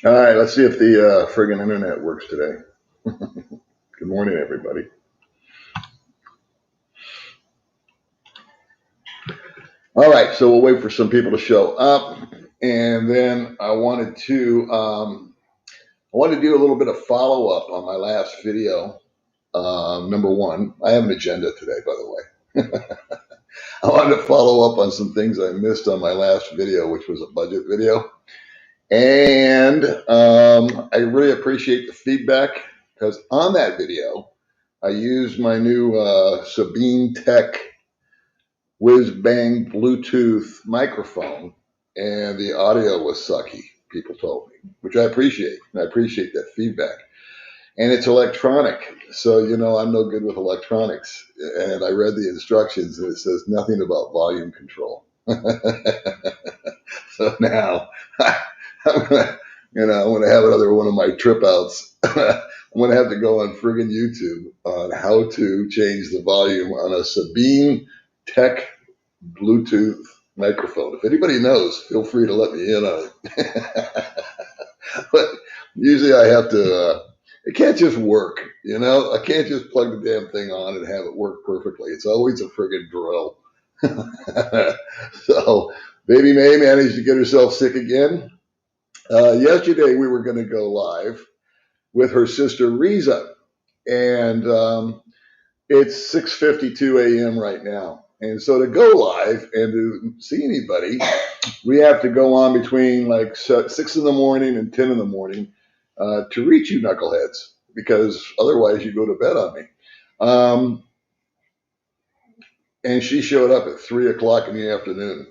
All right, let's see if the friggin' internet works today. Good morning, everybody. All right, so we'll wait for some people to show up, and then I wanted to do a little bit of follow up on my last video. Number one, I have an agenda today, by the way. I wanted to follow up on some things I missed on my last video, which was a budget video, and I really appreciate the feedback because on that video I used my new Sabine Tech whiz bang Bluetooth microphone, and the audio was sucky. People told me, which I appreciate. And I appreciate that feedback. And it's electronic, so I'm no good with electronics. And I read the instructions, and it says nothing about volume control. So now I'm gonna have another one of my trip outs. I'm gonna have to go on friggin' YouTube on how to change the volume on a Sabine Tech Bluetooth microphone. If anybody knows, feel free to let me in on it. But usually I have to. It can't just work, I can't just plug the damn thing on and have it work perfectly. It's always a friggin' drill. So, Baby May managed to get herself sick again. Yesterday we were going to go live with her sister Riza, and it's 6:52 a.m. right now. And so to go live and to see anybody, we have to go on between like 6 in the morning and 10 in the morning to reach you knuckleheads, because otherwise you go to bed on me. And she showed up at 3 o'clock in the afternoon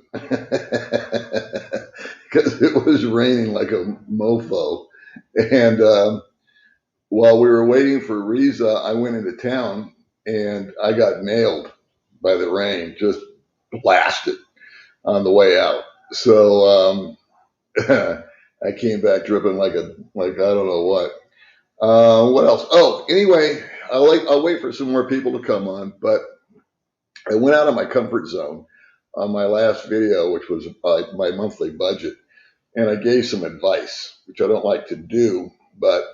because it was raining like a mofo. And while we were waiting for Riza, I went into town and I got nailed by the rain, just blasted on the way out. So I came back dripping like I don't know what. What else? Oh, anyway, I'll wait for some more people to come on, but I went out of my comfort zone on my last video, which was my monthly budget, and I gave some advice, which I don't like to do, but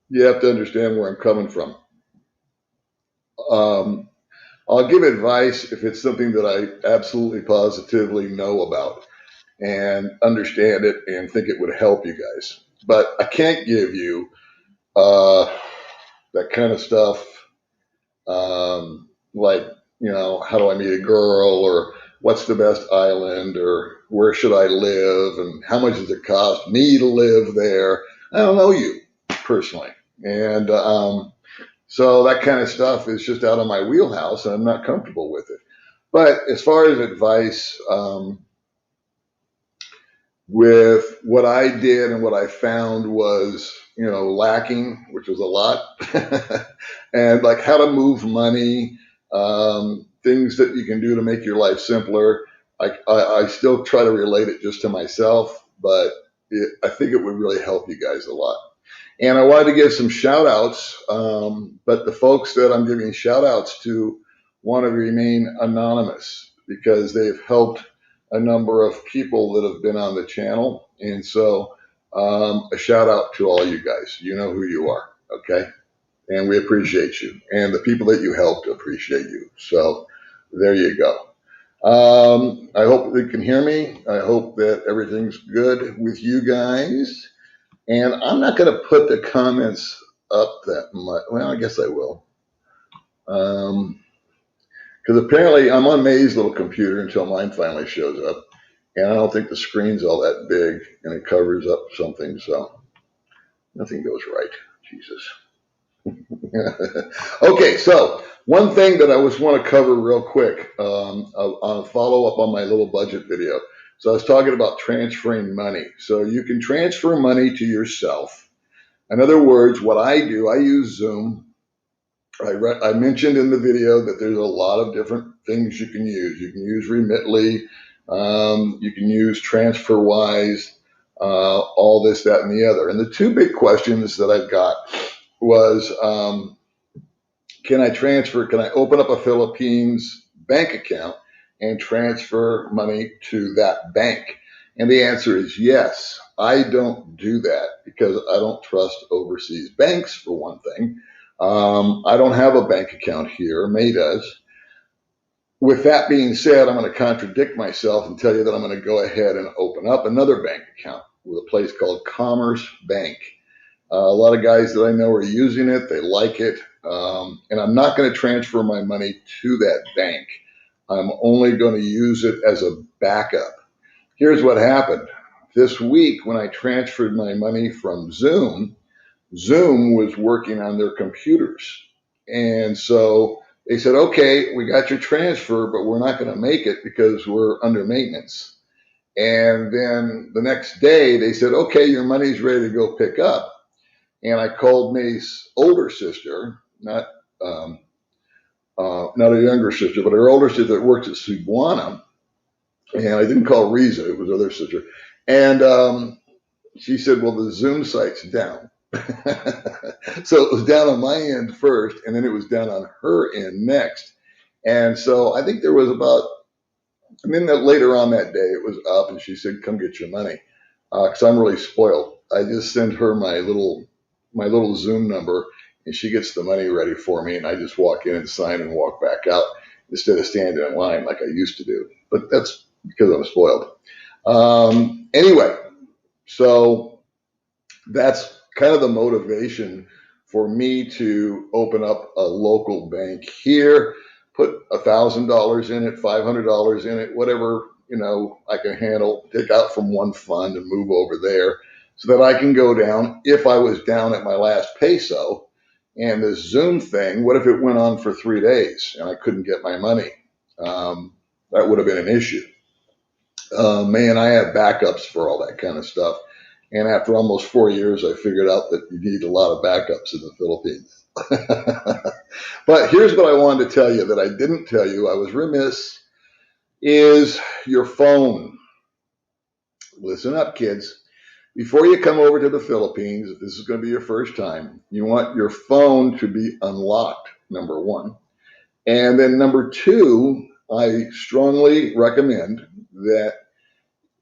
you have to understand where I'm coming from. I'll give advice if it's something that I absolutely positively know about and understand it and think it would help you guys. But I can't give you that kind of stuff, like, how do I meet a girl, or what's the best island, or where should I live, and how much does it cost me to live there. I don't know you personally. And so that kind of stuff is just out of my wheelhouse, and I'm not comfortable with it. But as far as advice, with what I did and what I found was, lacking, which was a lot, and like how to move money, things that you can do to make your life simpler. I still try to relate it just to myself, but I think it would really help you guys a lot. And I wanted to give some shout outs, but the folks that I'm giving shout outs to want to remain anonymous because they've helped a number of people that have been on the channel. And so a shout out to all you guys. You know who you are, okay? And we appreciate you. And the people that you helped appreciate you. So there you go. I hope you can hear me. I hope that everything's good with you guys. And I'm not going to put the comments up that much. Well, I guess I will. Because apparently I'm on May's little computer until mine finally shows up. And I don't think the screen's all that big and it covers up something. So nothing goes right. Jesus. Okay, so one thing that I just want to cover real quick on a follow up on my little budget video. So I was talking about transferring money. So you can transfer money to yourself. In other words, what I do, I use Zoom. I mentioned in the video that there's a lot of different things you can use. You can use Remitly, you can use TransferWise, all this, that, and the other. And the two big questions that I've got was, can I open up a Philippines bank account and transfer money to that bank? And the answer is yes. I don't do that because I don't trust overseas banks, for one thing. I don't have a bank account here. May does. With that being said, I'm going to contradict myself and tell you that I'm going to go ahead and open up another bank account with a place called Commerce Bank. A lot of guys that I know are using it. They like it. And I'm not going to transfer my money to that bank. I'm only going to use it as a backup. Here's what happened. This week, when I transferred my money from Zoom, Zoom was working on their computers. And so they said, okay, we got your transfer, but we're not going to make it because we're under maintenance. And then the next day they said, okay, your money's ready to go pick up. And I called May's older sister, not a younger sister, but her older sister that works at Cebuana. And I didn't call Riza, it was her other sister. And she said, well, the Zoom site's down. So it was down on my end first, and then it was down on her end next. And so I think there was about, and then later on that day, it was up, and she said, come get your money. Because I'm really spoiled. I just send her my little Zoom number, and she gets the money ready for me, and I just walk in and sign and walk back out instead of standing in line like I used to do. But that's because I'm spoiled. Anyway, so that's kind of the motivation for me to open up a local bank here, put $1,000 in it, $500 in it, whatever, I can handle, take out from one fund and move over there so that I can go down. If I was down at my last peso and this Zoom thing, what if it went on for 3 days and I couldn't get my money? That would have been an issue. May and I have backups for all that kind of stuff. And after almost 4 years, I figured out that you need a lot of backups in the Philippines. But here's what I wanted to tell you that I didn't tell you, I was remiss, is your phone. Listen up, kids. Before you come over to the Philippines, if this is going to be your first time, you want your phone to be unlocked, number one. And then number two, I strongly recommend that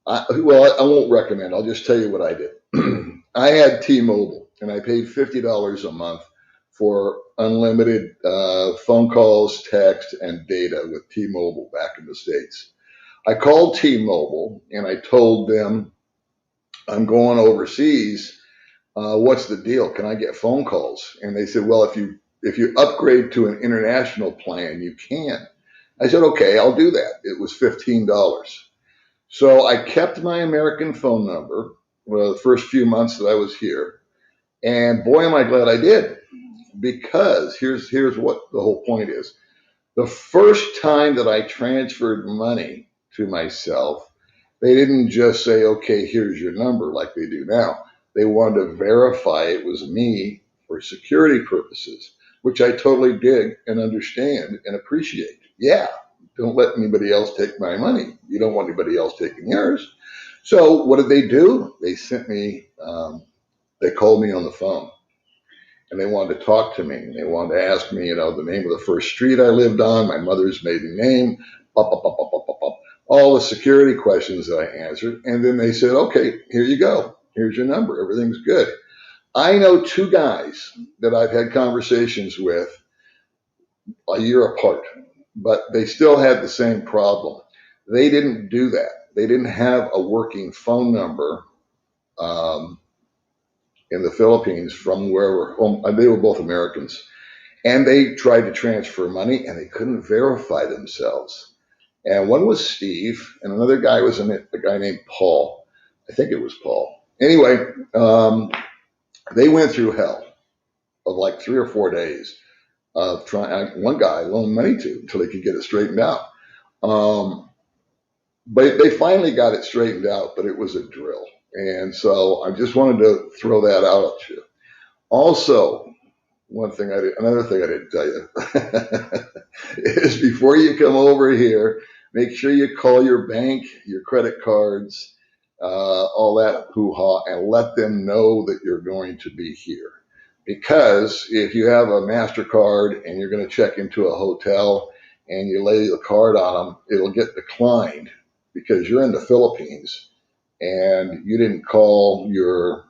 I won't recommend. I'll just tell you what I did. I had T-Mobile, and I paid $50 a month for unlimited phone calls, text, and data with T-Mobile back in the States. I called T-Mobile, and I told them, I'm going overseas. What's the deal? Can I get phone calls? And they said, well, if you upgrade to an international plan, you can. I said, okay, I'll do that. It was $15. So I kept my American phone number the first few months that I was here. And boy, am I glad I did. Because here's what the whole point is. The first time that I transferred money to myself, they didn't just say, okay, here's your number like they do now. They wanted to verify it was me for security purposes, which I totally dig and understand and appreciate. Yeah. Don't let anybody else take my money. You don't want anybody else taking yours. So what did they do? They sent me, they called me on the phone and they wanted to talk to me. And they wanted to ask me, the name of the first street I lived on, my mother's maiden name, all the security questions that I answered. And then they said, okay, here you go. Here's your number. Everything's good. I know two guys that I've had conversations with a year apart, but they still had the same problem. They didn't do that. They didn't have a working phone number in the Philippines from wherever. They were both Americans, and they tried to transfer money, and they couldn't verify themselves. And one was Steve, and another guy was a guy named Paul. I think it was Paul. Anyway, they went through hell of like 3 or 4 days of trying. One guy loaned money to until they could get it straightened out. But they finally got it straightened out, but it was a drill. And so I just wanted to throw that out at you. Also, another thing I didn't tell you is before you come over here, make sure you call your bank, your credit cards, all that hoo-ha, and let them know that you're going to be here. Because if you have a MasterCard and you're going to check into a hotel and you lay the card on them, it'll get declined because you're in the Philippines and you didn't call your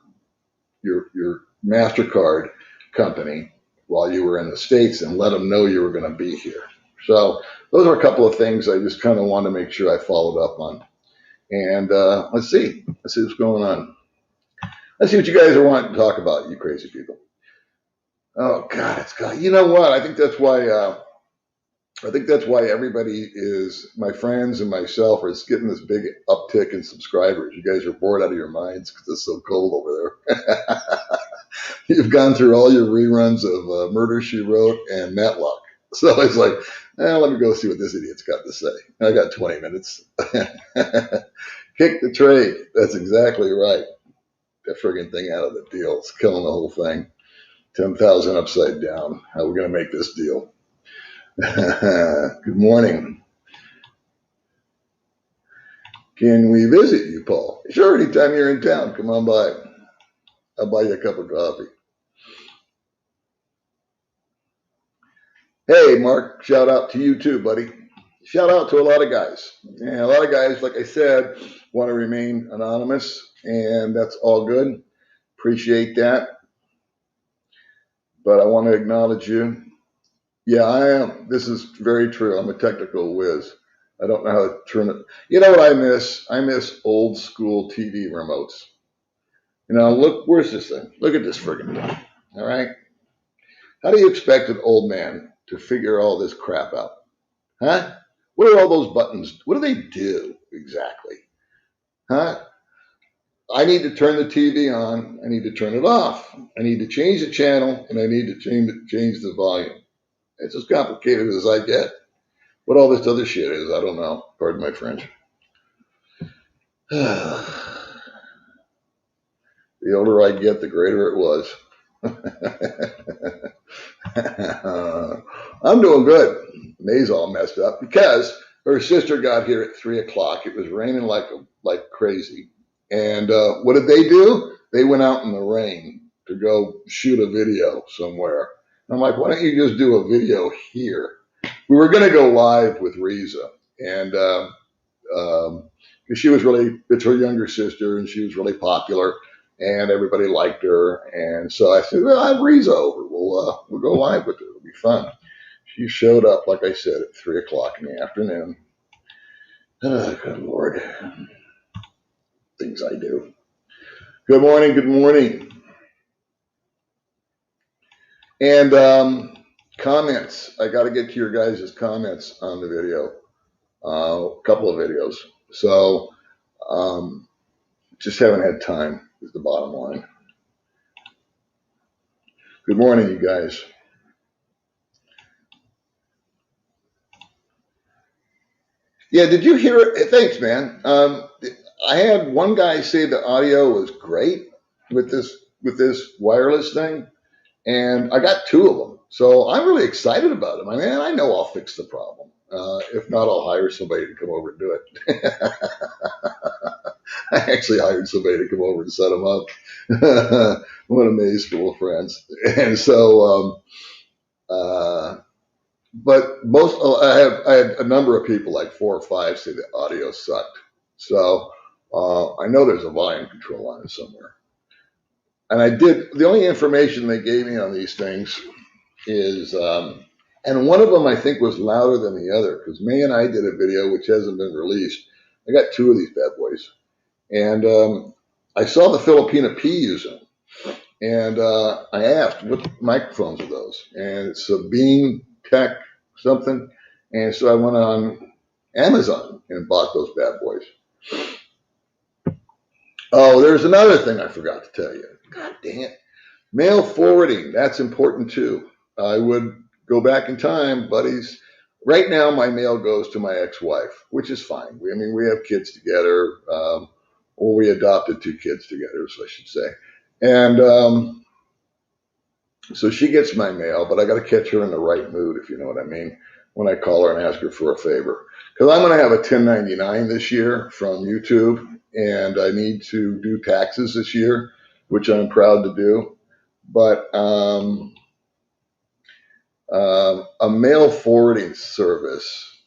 MasterCard company while you were in the States and let them know you were going to be here. So those are a couple of things I just kind of want to make sure I followed up on. And let's see what's going on. Let's see what you guys are wanting to talk about, you crazy people. Oh God, it's God. You know what? I think that's why. Everybody is, my friends and myself, are getting this big uptick in subscribers. You guys are bored out of your minds because it's so cold over there. You've gone through all your reruns of Murder, She Wrote and Matlock. So it's like, let me go see what this idiot's got to say. I got 20 minutes. Kick the trade. That's exactly right. That friggin' thing out of the deal. It's killing the whole thing. 10,000 upside down. How are we going to make this deal? Good morning. Can we visit you, Paul? Sure, anytime you're in town, come on by. I'll buy you a cup of coffee. Hey, Mark, shout out to you too, buddy. Shout out to a lot of guys. And a lot of guys, like I said, want to remain anonymous, and that's all good. Appreciate that. But I want to acknowledge you. Yeah, I am. This is very true. I'm a technical whiz. I don't know how to turn it. You know what I miss? I miss old school TV remotes. You know, look, where's this thing? Look at this friggin' thing. All right. How do you expect an old man to figure all this crap out? Huh? What are all those buttons? What do they do exactly? Huh? I need to turn the TV on. I need to turn it off. I need to change the channel, and I need to change the volume. It's as complicated as I get. What all this other shit is, I don't know. Pardon my French. The older I get, the greater it was. I'm doing good. May's all messed up because her sister got here at 3 o'clock. It was raining like crazy. And what did they do? They went out in the rain to go shoot a video somewhere. I'm like, why don't you just do a video here? We were going to go live with Riza, and because it's her younger sister, and she was really popular, and everybody liked her. And so I said, well, I'll have Riza over. We'll go live with her. It'll be fun. She showed up, like I said, at 3 o'clock in the afternoon. Oh, good Lord. Things I do. Good morning. Good morning. And comments. I got to get to your guys' comments on the video. A couple of videos. So just haven't had time is the bottom line. Good morning, you guys. Yeah, did you hear it? Thanks, man. I had one guy say the audio was great with this wireless thing, and I got two of them. So I'm really excited about them. I mean, I know I'll fix the problem. If not, I'll hire somebody to come over and do it. I actually hired somebody to come over and set them up. What a maze full of friends. And so, but I had a number of people, like 4 or 5, say the audio sucked. So I know there's a volume control on it somewhere. And the only information they gave me on these things is, and one of them I think was louder than the other, because May and I did a video which hasn't been released. I got 2 of these bad boys. And I saw the Filipina P use them. And I asked, what microphones are those? And it's a Beam Tech something. And so I went on Amazon and bought those bad boys. Oh, there's another thing I forgot to tell you. God dang it. Mail forwarding, that's important too. I would go back in time, buddies. Right now, my mail goes to my ex-wife, which is fine. We have kids together, or we adopted 2 kids together, so I should say. And so she gets my mail, but I got to catch her in the right mood, if you know what I mean, when I call her and ask her for a favor. Because I'm going to have a 1099 this year from YouTube, and I need to do taxes this year, which I'm proud to do. But a mail forwarding service,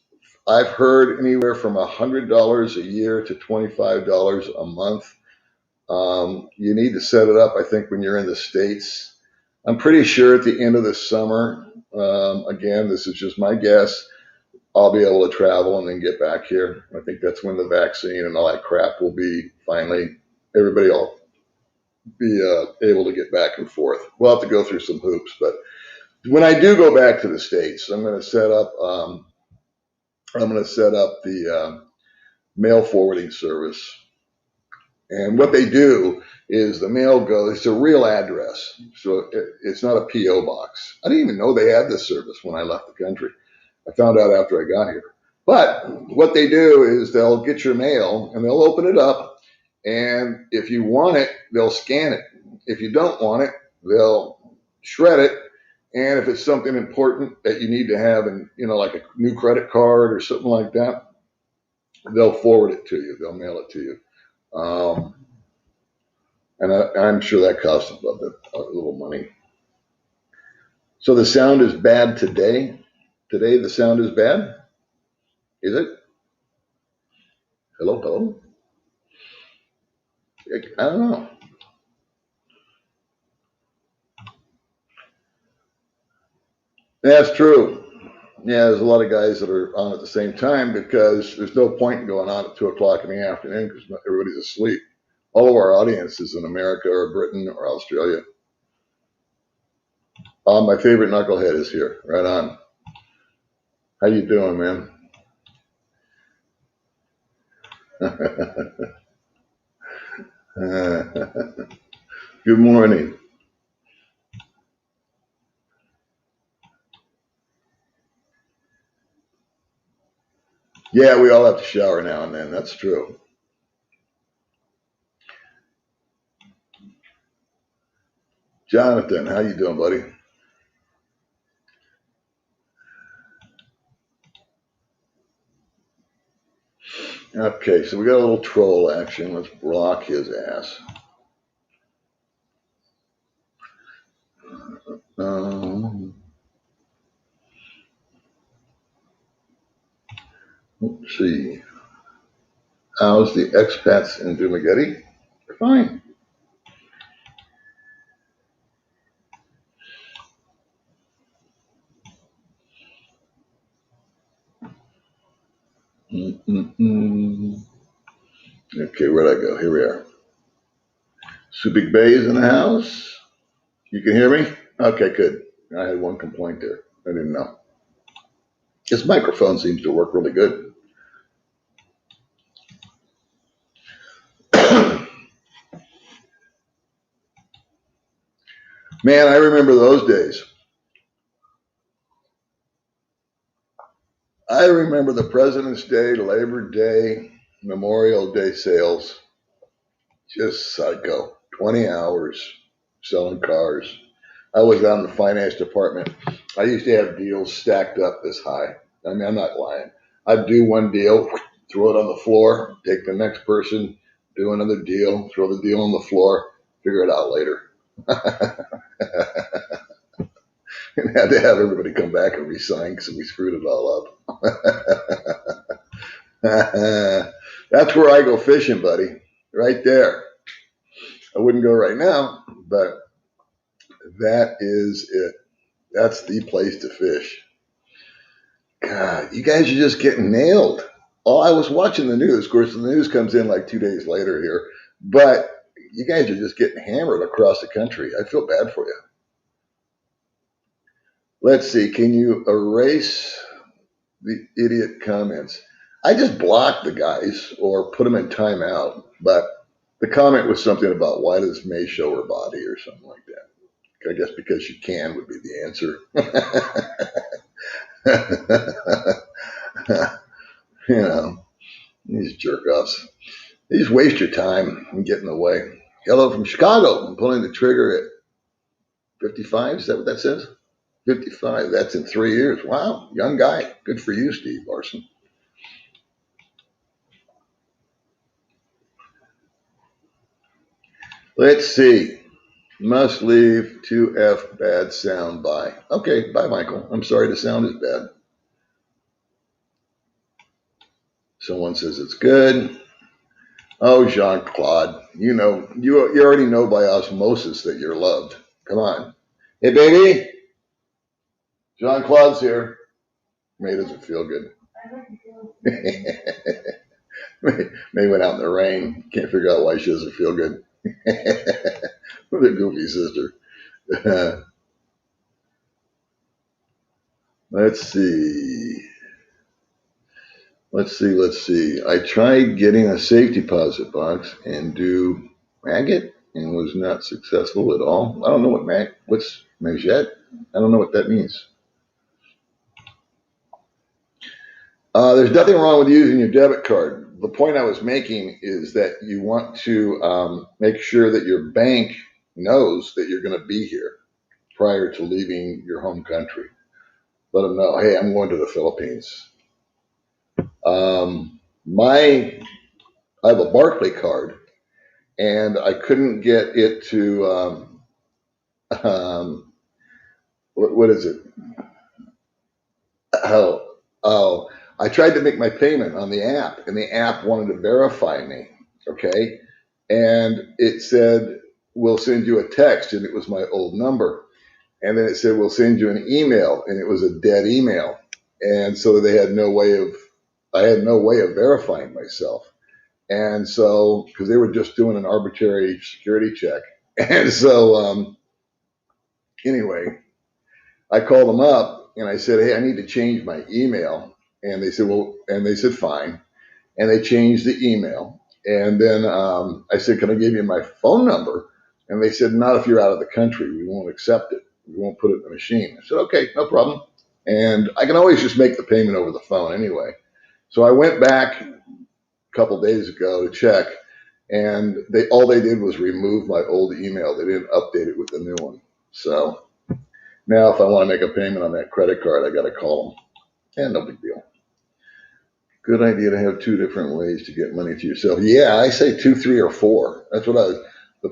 I've heard anywhere from $100 a year to $25 a month. You need to set it up, I think, when you're in the States. I'm pretty sure at the end of the summer, again, this is just my guess, I'll be able to travel and then get back here. I think that's when the vaccine and all that crap will be finally, everybody will be able to get back and forth. We'll have to go through some hoops, but when I do go back to the States, I'm going to set up the mail forwarding service. And what they do is the mail goes, it's a real address. So it's not a P.O. box. I didn't even know they had this service when I left the country. I found out after I got here. But what they do is they'll get your mail and they'll open it up. And if you want it, they'll scan it. If you don't want it, they'll shred it. And if it's something important that you need to have, and like a new credit card or something like that, they'll forward it to you. They'll mail it to you. And I'm sure that costs a little money. So the sound is bad today. Today the sound is bad. Is it? Hello, hello. I don't know. That's true. Yeah, there's a lot of guys that are on at the same time because there's no point in going on at 2 o'clock in the afternoon because everybody's asleep. All of our audience is in America or Britain or Australia. My favorite knucklehead is here. Right on. How you doing, man? Good morning. Yeah, we all have to shower now and then. That's true. Jonathan, how you doing, buddy? Okay, so we got a little troll action. Let's block his ass. Let's see. How's the expats in Dumagetti? They're fine. Okay, where'd I go? Here we are. Subic Bay is in the house. You can hear me? Okay, good. I had one complaint there. I didn't know. This microphone seems to work really good. Man, I remember those days. I remember the President's Day, Labor Day, Memorial Day sales. Just psycho. 20 hours selling cars. I was out in the finance department. I used to have deals stacked up this high. I mean, I'm not lying. I'd do one deal, throw it on the floor, take the next person, do another deal, throw the deal on the floor, figure it out later. And had to have everybody come back and re-sign because we screwed it all up. That's where I go fishing, buddy. Right there. I wouldn't go right now, but that is it. That's the place to fish. God, you guys are just getting nailed. Oh, I was watching the news. Of course, the news comes in like 2 days later here, but you guys are just getting hammered across the country. I feel bad for you. Let's see. Can you erase the idiot comments? I just blocked the guys or put them in timeout, but the comment was something about why does May show her body or something like that. I guess because she can would be the answer. These jerk offs. They just waste your time and get in the way. Hello from Chicago. I'm pulling the trigger at 55. Is that what that says? 55. That's in 3 years. Wow. Young guy. Good for you, Steve Larson. Let's see. Must leave 2F bad sound. Bye. Okay. Bye, Michael. I'm sorry the sound is bad. Someone says it's good. Oh, Jean-Claude, you already know by osmosis that you're loved. Come on. Hey, baby, Jean-Claude's here. May doesn't feel good. May went out in the rain. Can't figure out why she doesn't feel good. With her goofy sister. Let's see. Let's see. I tried getting a safe deposit box and do maggot and was not successful at all. I don't know what's maggot. I don't know what that means. There's nothing wrong with using your debit card. The point I was making is that you want to make sure that your bank knows that you're going to be here prior to leaving your home country. Let them know, hey, I'm going to the Philippines. I have a Barclay card, and I couldn't get it to what is it? Oh, I tried to make my payment on the app, and the app wanted to verify me. Okay, and it said we'll send you a text, and it was my old number, and then it said we'll send you an email, and it was a dead email, and so I had no way of verifying myself. And so, because they were just doing an arbitrary security check. And so, anyway, I called them up and I said, hey, I need to change my email. And they said, fine. And they changed the email. And then I said, can I give you my phone number? And they said, not if you're out of the country. We won't accept it. We won't put it in the machine. I said, okay, no problem. And I can always just make the payment over the phone anyway. So I went back couple days ago to check, and all they did was remove my old email. They didn't update it with the new one. So now if I want to make a payment on that credit card, I got to call them. And no big deal. Good idea to have two different ways to get money to yourself. Yeah, I say 2, 3, or 4. That's the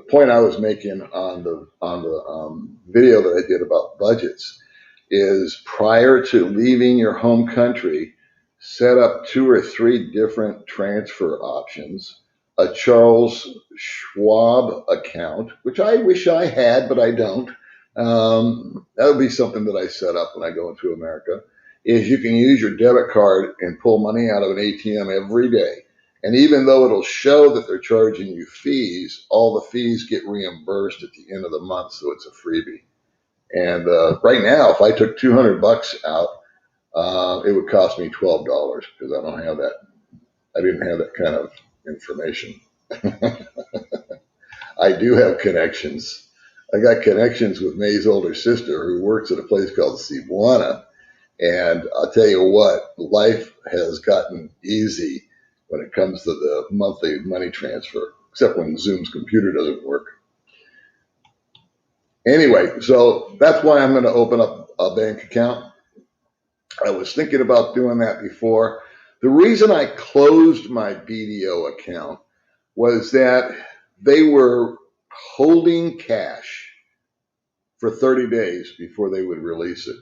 point I was making on the video that I did about budgets is prior to leaving your home country, set up 2 or 3 different transfer options, a Charles Schwab account, which I wish I had, but I don't. That would be something that I set up when I go into America, is you can use your debit card and pull money out of an ATM every day. And even though it'll show that they're charging you fees, all the fees get reimbursed at the end of the month, so it's a freebie. And right now, if I took $200 out, it would cost me $12 because I don't have that. I didn't have that kind of information. I do have connections. I got connections with May's older sister who works at a place called Cebuana. And I'll tell you what, life has gotten easy when it comes to the monthly money transfer, except when Zoom's computer doesn't work. Anyway, so that's why I'm going to open up a bank account. I was thinking about doing that before. The reason I closed my BDO account was that they were holding cash for 30 days before they would release it.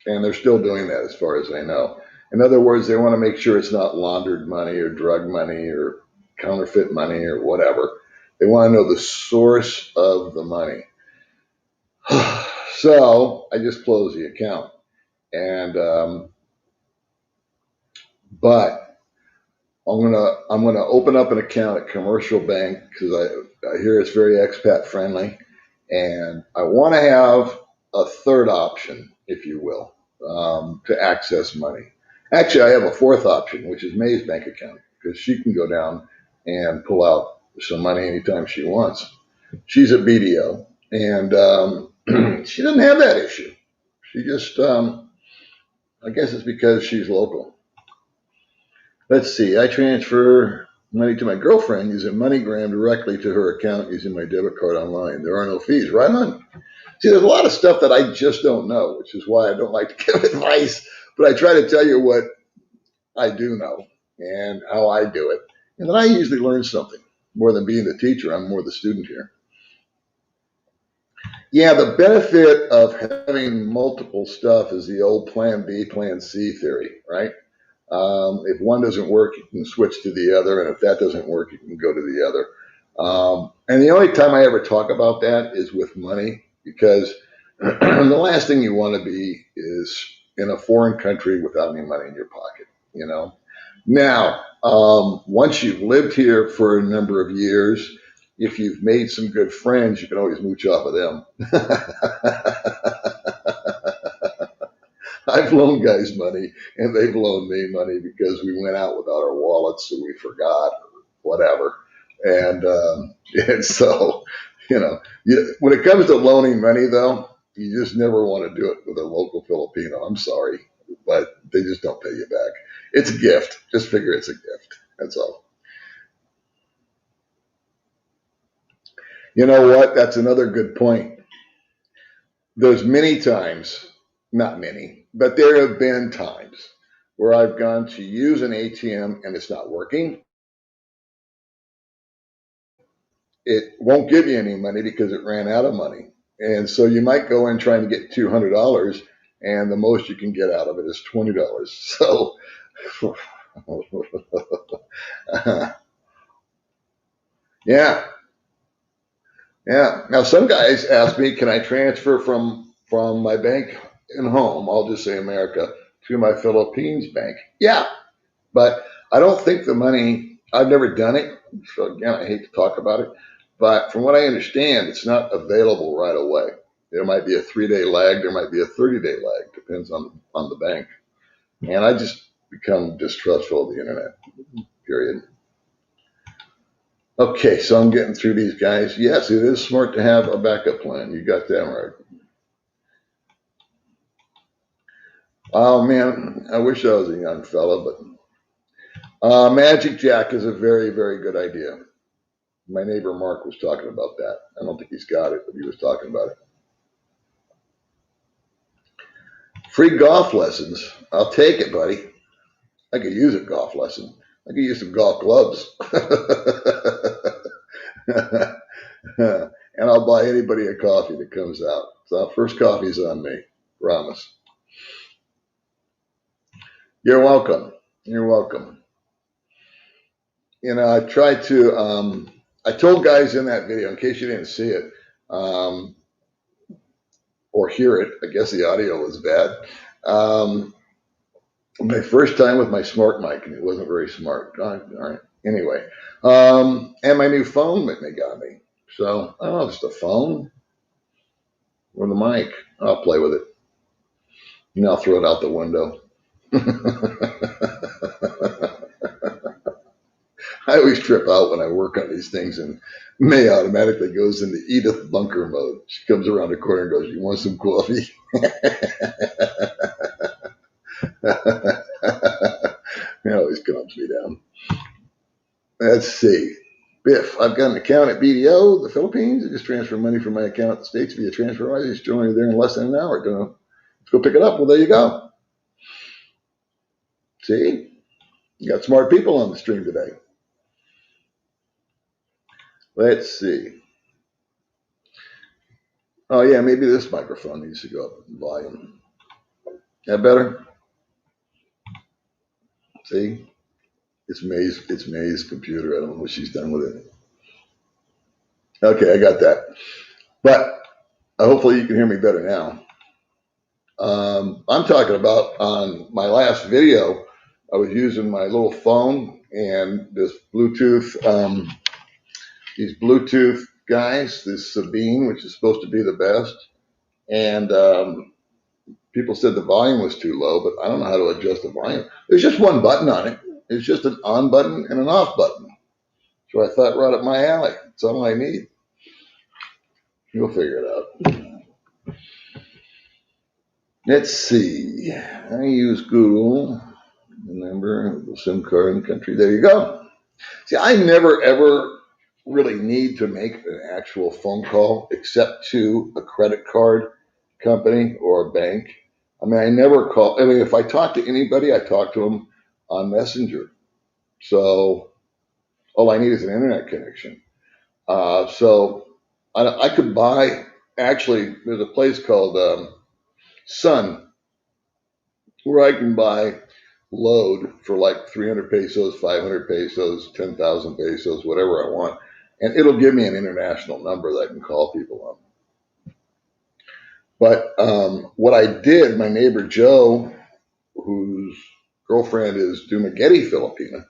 And they're still doing that as far as I know. In other words, they want to make sure it's not laundered money or drug money or counterfeit money or whatever. They want to know the source of the money. So I just closed the account. And but I'm gonna open up an account at Commercial Bank because I hear it's very expat friendly, and I want to have a third option, if you will, to access money. Actually, I have a fourth option, which is May's bank account, because she can go down and pull out some money anytime she wants. She's at BDO, and she doesn't have that issue. She just, I guess it's because she's local. Let's see, I transfer money to my girlfriend using MoneyGram directly to her account using my debit card online. There are no fees. Right on. See, there's a lot of stuff that I just don't know, which is why I don't like to give advice, but I try to tell you what I do know and how I do it. And then I usually learn something. More than being the teacher, I'm more the student here. Yeah, the benefit of having multiple stuff is the old plan B, plan C theory, right? If one doesn't work, you can switch to the other, and if that doesn't work, you can go to the other. And the only time I ever talk about that is with money, because the last thing you want to be is in a foreign country without any money in your pocket, you know. Now, once you've lived here for a number of years, if you've made some good friends, you can always mooch off of them. I've loaned guys money and they've loaned me money because we went out without our wallets, so we forgot or whatever. And so, when it comes to loaning money, though, you just never want to do it with a local Filipino. I'm sorry, but they just don't pay you back. It's a gift. Just figure it's a gift. That's all. You know what? That's another good point. There's many times, not many, but there have been times where I've gone to use an ATM and it's not working. It won't give you any money because it ran out of money. And so you might go in trying to get $200, and the most you can get out of it is $20. So, yeah, yeah. Now some guys ask me, can I transfer from my bank in home? I'll just say America to my Philippines bank. Yeah, but I don't think the money. I've never done it, so again, I hate to talk about it. But from what I understand, it's not available right away. There might be a 3-day lag. There might be a 30-day lag. Depends on the bank. And I just become distrustful of the internet. Period. Okay, so I'm getting through these guys. Yes, it is smart to have a backup plan. You got that right. Oh man, I wish I was a young fella, but Magic Jack is a very, very good idea. My neighbor Mark was talking about that. I don't think he's got it, but he was talking about it. Free golf lessons. I'll take it, buddy. I could use a golf lesson. I could use some golf gloves. And I'll buy anybody a coffee that comes out. So first coffee's on me. Promise. You're welcome. You're welcome. I tried to, I told guys in that video, in case you didn't see it, or hear it, I guess the audio was bad. My first time with my smart mic, and it wasn't very smart. All right. Anyway, and my new phone that they got me. So I don't know if it's the phone or the mic. I'll play with it. And I'll throw it out the window. I always trip out when I work on these things, and May automatically goes into Edith Bunker mode. She comes around the corner and goes, "You want some coffee?" It always calms me down. Let's see. Biff, I've got an account at BDO, the Philippines. I just transferred money from my account at the States via TransferWise. It's generally there in less than an hour. Let's go pick it up. Well, there you go. See? You got smart people on the stream today. Let's see. Oh, yeah, maybe this microphone needs to go up in volume. That better? See? It's May's computer. I don't know what she's done with it. Okay, I got that. But hopefully you can hear me better now. I'm talking about on my last video, I was using my little phone and this Bluetooth, these Bluetooth guys, this Sabine, which is supposed to be the best. And people said the volume was too low, but I don't know how to adjust the volume. There's just one button on it. It's just an on button and an off button. So I thought right up my alley. That's all I need. You'll figure it out. Let's see. I use Google. Remember the SIM card in the country. There you go. See, I never ever really need to make an actual phone call except to a credit card company or a bank. I mean, I never call. I mean, if I talk to anybody, I talk to them on Messenger. So all I need is an internet connection. So I could buy. Actually, there's a place called Sun where I can buy load for like 300 pesos, 500 pesos, 10,000 pesos, whatever I want. And it'll give me an international number that I can call people on. But what I did, my neighbor Joe, whose girlfriend is Dumaguete Filipina,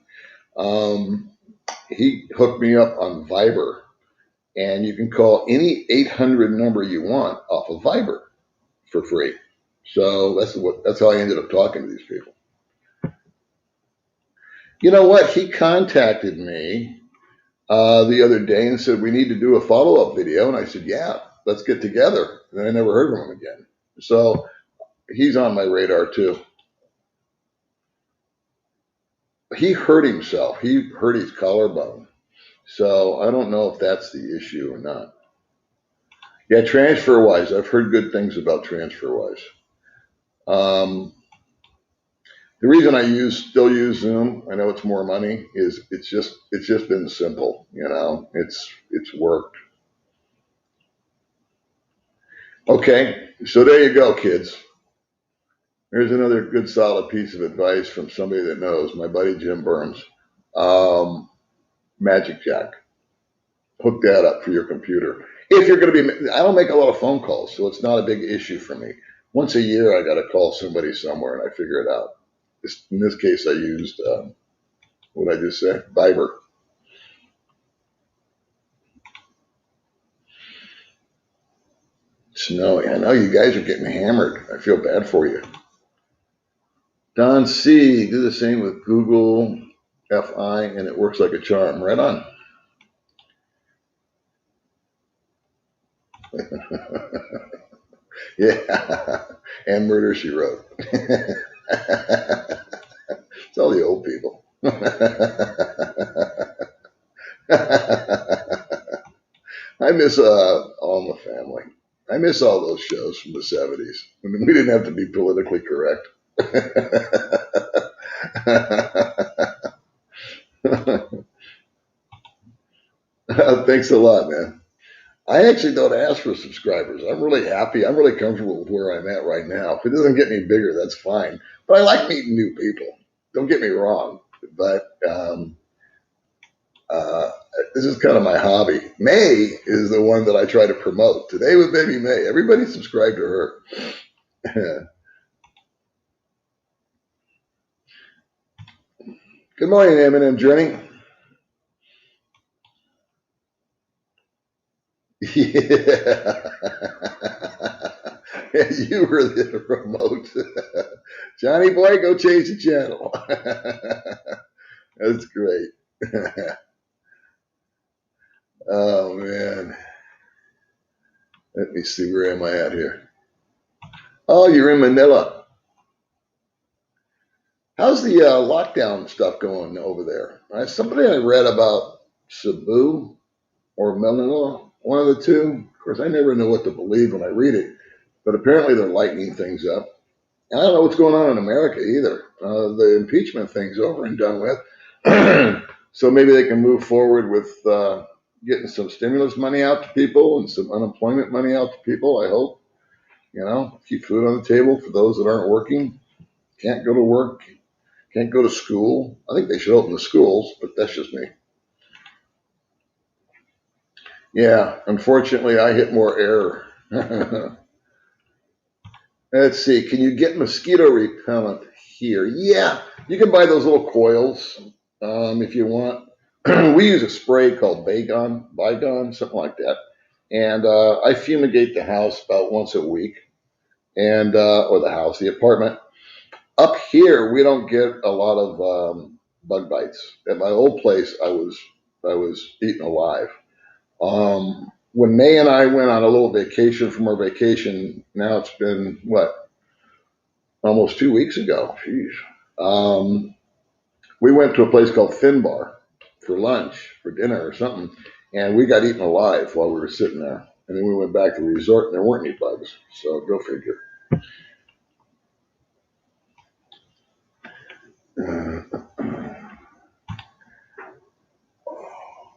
he hooked me up on Viber. And you can call any 800 number you want off of Viber for free. So that's how I ended up talking to these people. You know what? He contacted me the other day and said, we need to do a follow-up video. And I said, yeah, let's get together. And I never heard from him again. So he's on my radar too. He hurt himself. He hurt his collarbone. So I don't know if that's the issue or not. Yeah, TransferWise. I've heard good things about TransferWise. The reason I still use Zoom, I know it's more money, is it's just been simple. It's worked. Okay, so there you go, kids. Here's another good solid piece of advice from somebody that knows, my buddy Jim Burns. Magic Jack. Hook that up for your computer. If you're going to be, I don't make a lot of phone calls, so it's not a big issue for me. Once a year, I got to call somebody somewhere and I figure it out. In this case, I used, what did I just say? Viber. Snowy. I know you guys are getting hammered. I feel bad for you. Don C. Do the same with Google FI, and it works like a charm. Right on. Yeah. And Murder, She Wrote. It's all the old people. I miss All in the Family. I miss all those shows from the 70s. I mean, we didn't have to be politically correct. Thanks a lot, man. I actually don't ask for subscribers. I'm really happy. I'm really comfortable with where I'm at right now. If it doesn't get any bigger, that's fine. But I like meeting new people. Don't get me wrong. But this is kind of my hobby. May is the one that I try to promote. Today with Baby May. Everybody subscribe to her. Good morning, M&M Journey. Yeah. You were the remote. Johnny boy, go change the channel. That's great. Oh, man. Let me see. Where am I at here? Oh, you're in Manila. How's the lockdown stuff going over there? Somebody I read about Cebu or Manila, one of the two. Of course, I never know what to believe when I read it, but apparently they're lightening things up. I don't know what's going on in America either. The impeachment thing's over and done with. So maybe they can move forward with getting some stimulus money out to people and some unemployment money out to people, I hope. Keep food on the table for those that aren't working, can't go to work, can't go to school. I think they should open the schools, but that's just me. Yeah, unfortunately, I hit more error. Let's see. Can you get mosquito repellent here? Yeah, you can buy those little coils if you want. We use a spray called Baygon, something like that. And I fumigate the house about once a week, and or the apartment. Up here, we don't get a lot of bug bites. At my old place, I was eaten alive. When May and I went on a little vacation from our vacation, now it's been almost 2 weeks ago. Jeez. We went to a place called Finbar for lunch, for dinner or something, and we got eaten alive while we were sitting there. And then we went back to the resort and there weren't any bugs. So go figure.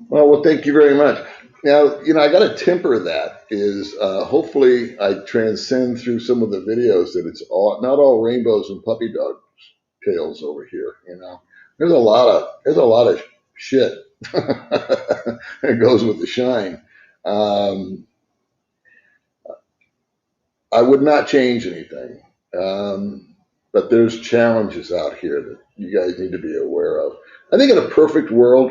Well, thank you very much. Now, I got to temper that is hopefully I transcend through some of the videos that it's not all rainbows and puppy dogs tales over here. There's a lot of shit that goes with the shine. Um, I would not change anything. But there's challenges out here that you guys need to be aware of. I think in a perfect world,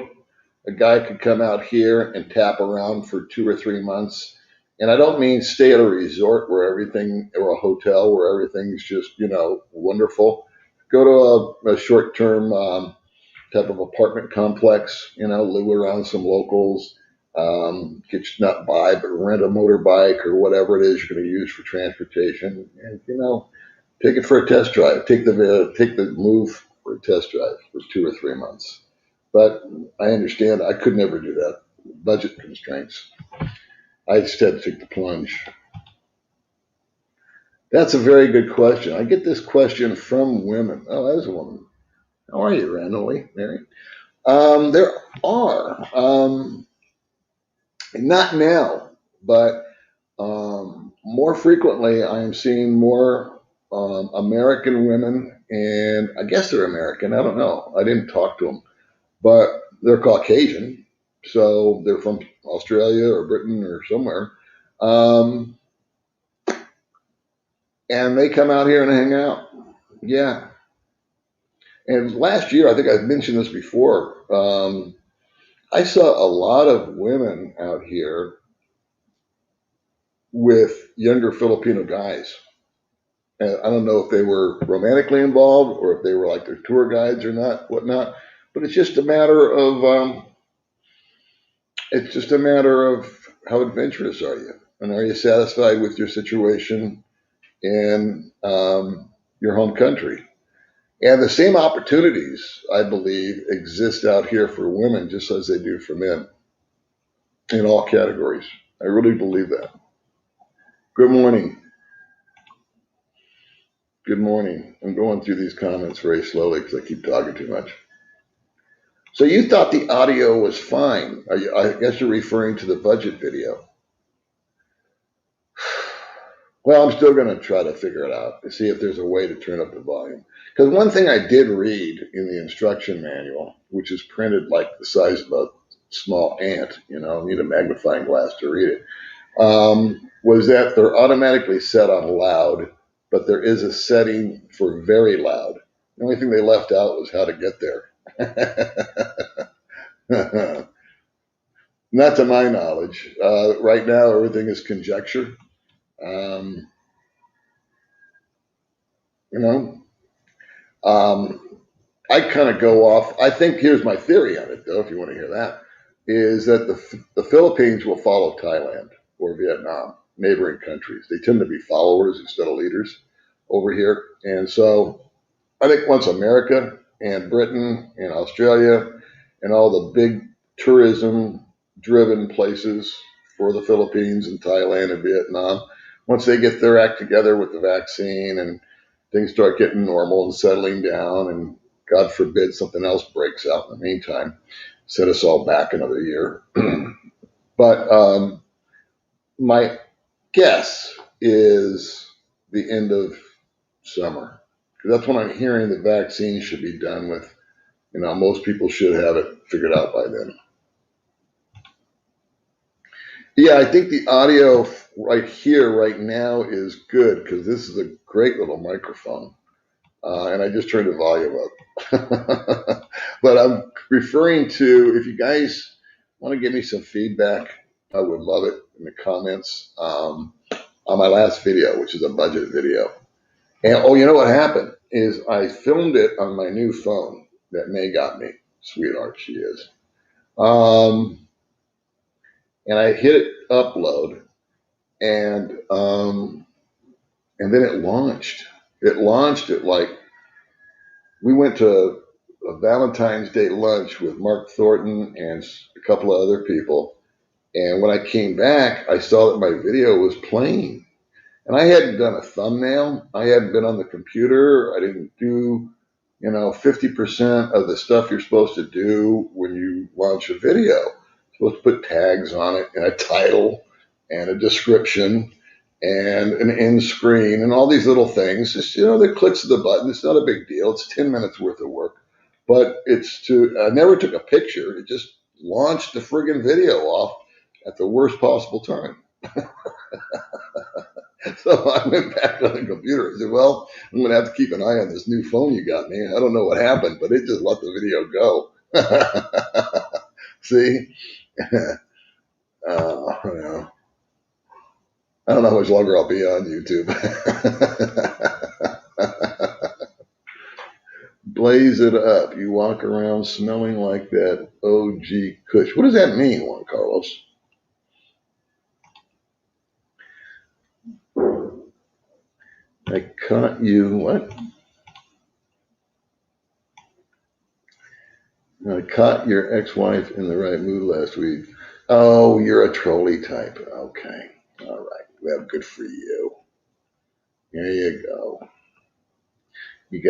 a guy could come out here and tap around for 2 or 3 months. And I don't mean stay at a resort where everything, or a hotel where everything's just, wonderful. Go to a short-term type of apartment complex, live around some locals, not buy, but rent a motorbike or whatever it is you're going to use for transportation. And, take it for a test drive. Take the move for a test drive for 2 or 3 months. But I understand I could never do that. Budget constraints. I just had to take the plunge. That's a very good question. I get this question from women. Oh, that was a woman. How are you, randomly, Mary? There are. Not now, but more frequently, I am seeing more American women, and I guess they're American. I don't know. I didn't talk to them, but they're Caucasian, so they're from Australia or Britain or somewhere, and they come out here and hang out. Yeah, and last year, I think I've mentioned this before. I saw a lot of women out here with younger Filipino guys. And I don't know if they were romantically involved or if they were like their tour guides or not, whatnot. But it's just a matter of how adventurous are you, and are you satisfied with your situation in your home country? And the same opportunities, I believe, exist out here for women just as they do for men in all categories. I really believe that. Good morning. Good morning. I'm going through these comments very slowly because I keep talking too much. So you thought the audio was fine. I guess you're referring to the budget video. Well, I'm still going to try to figure it out to see if there's a way to turn up the volume. Because one thing I did read in the instruction manual, which is printed like the size of a small ant, need a magnifying glass to read it, was that they're automatically set on loud, but there is a setting for very loud. The only thing they left out was how to get there. Not to my knowledge. Right now, everything is conjecture. Um, you know, I kind of go off. I think here's my theory on it, though, if you want to hear that, is that the Philippines will follow Thailand or Vietnam, neighboring countries. They tend to be followers instead of leaders over here. And so I think once America and Britain and Australia and all the big tourism driven places for the Philippines and Thailand and Vietnam, once they get their act together with the vaccine and things start getting normal and settling down, and God forbid something else breaks out in the meantime, set us all back another year. But my guess is the end of summer, because that's when I'm hearing the vaccine should be done with. Most people should have it figured out by then. Yeah, I think the audio right here, right now, is good because this is a great little microphone. And I just turned the volume up. But I'm referring to, if you guys want to give me some feedback, I would love it in the comments on my last video, which is a budget video. And you know what happened is I filmed it on my new phone that May got me. Sweetheart, she is. And I hit upload, and then it launched. It launched at we went to a Valentine's Day lunch with Mark Thornton and a couple of other people. And when I came back, I saw that my video was playing. And I hadn't done a thumbnail. I hadn't been on the computer. I didn't do, 50% of the stuff you're supposed to do when you launch a video. You're supposed to put tags on it and a title and a description. and an end screen and all these little things. Just, the clicks of the button. It's not a big deal. It's 10 minutes worth of work, but I never took a picture. It just launched the friggin' video off at the worst possible time. So I went back on the computer. I said, well, I'm going to have to keep an eye on this new phone you got me. I don't know what happened, but it just let the video go. See? Yeah. I don't know how much longer I'll be on YouTube. Blaze it up. You walk around smelling like that OG Kush. What does that mean, Juan Carlos? I caught you, what? I caught your ex-wife in the right mood last week. Oh, you're a trolley type. Okay. All right. Well, good for you. There you go. You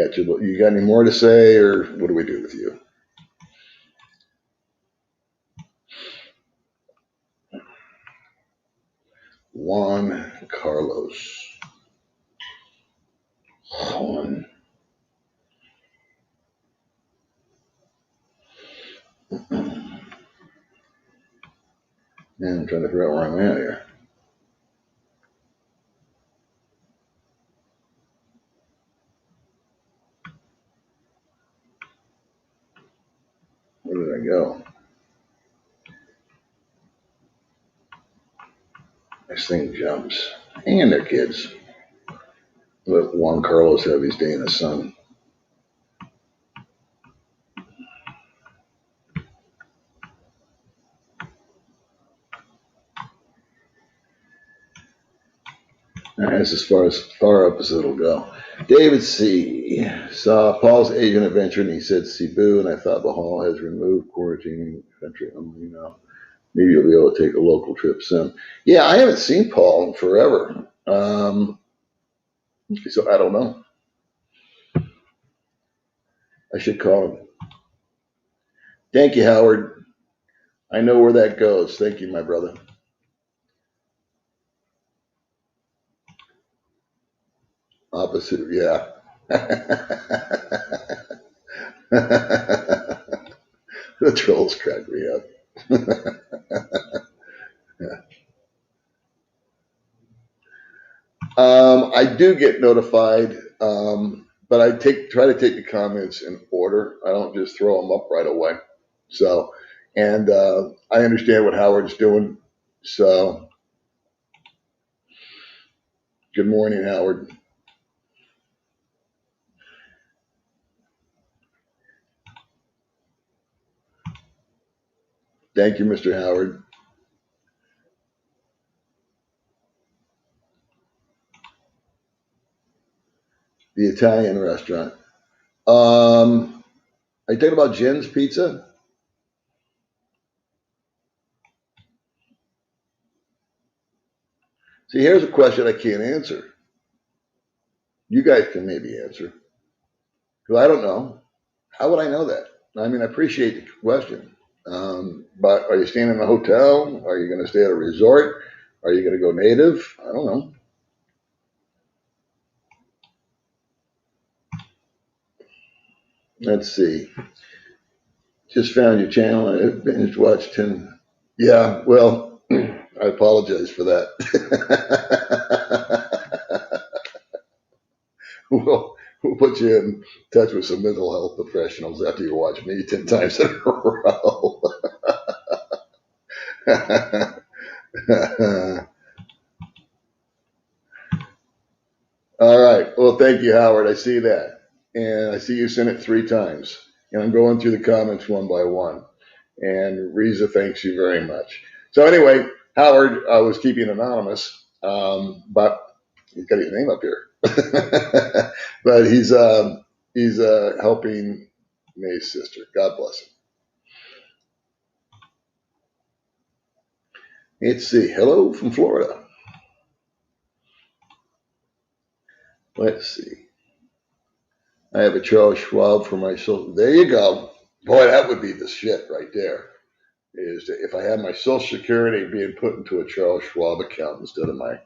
got any more to say, or what do we do with you? Juan Carlos. Juan. Man, I'm trying to figure out where I'm at here. Where did I go? This thing jumps. Hang in there, kids. Let Juan Carlos have his day in the sun. That's as far up as it'll go. David C. saw Paul's Asian adventure and he said Cebu, and I thought the hall has removed quarantining country only now. Maybe you'll be able to take a local trip soon. Yeah, I haven't seen Paul in forever. So I don't know. I should call him. Thank you, Howard. I know where that goes. Thank you, my brother. Opposite, yeah. The trolls crack me up. I do get notified, but I try to take the comments in order. I don't just throw them up right away. So, and I understand what Howard's doing. So, good morning, Howard. Thank you, Mr. Howard. The Italian restaurant. Are you talking about Jen's Pizza? See, here's a question I can't answer. You guys can maybe answer. Because I don't know. How would I know that? I mean, I appreciate the question. But are you staying in a hotel? Are you going to stay at a resort? Are you going to go native? I don't know. Let's see. Just found your channel. I binge watched 10. Yeah, well, I apologize for that. We'll put you in touch with some mental health professionals after you watch me 10 times in a row. All right. Well, thank you, Howard. I see that. And I see you sent it 3 times. And I'm going through the comments one by one. And Riza thanks you very much. So anyway, Howard was keeping anonymous, but he's got his name up here. But he's helping May's sister. God bless him. Let's see. Hello from Florida. Let's see. I have a Charles Schwab for my social. There you go. Boy, that would be the shit right there. Is if I had my Social Security being put into a Charles Schwab account instead of my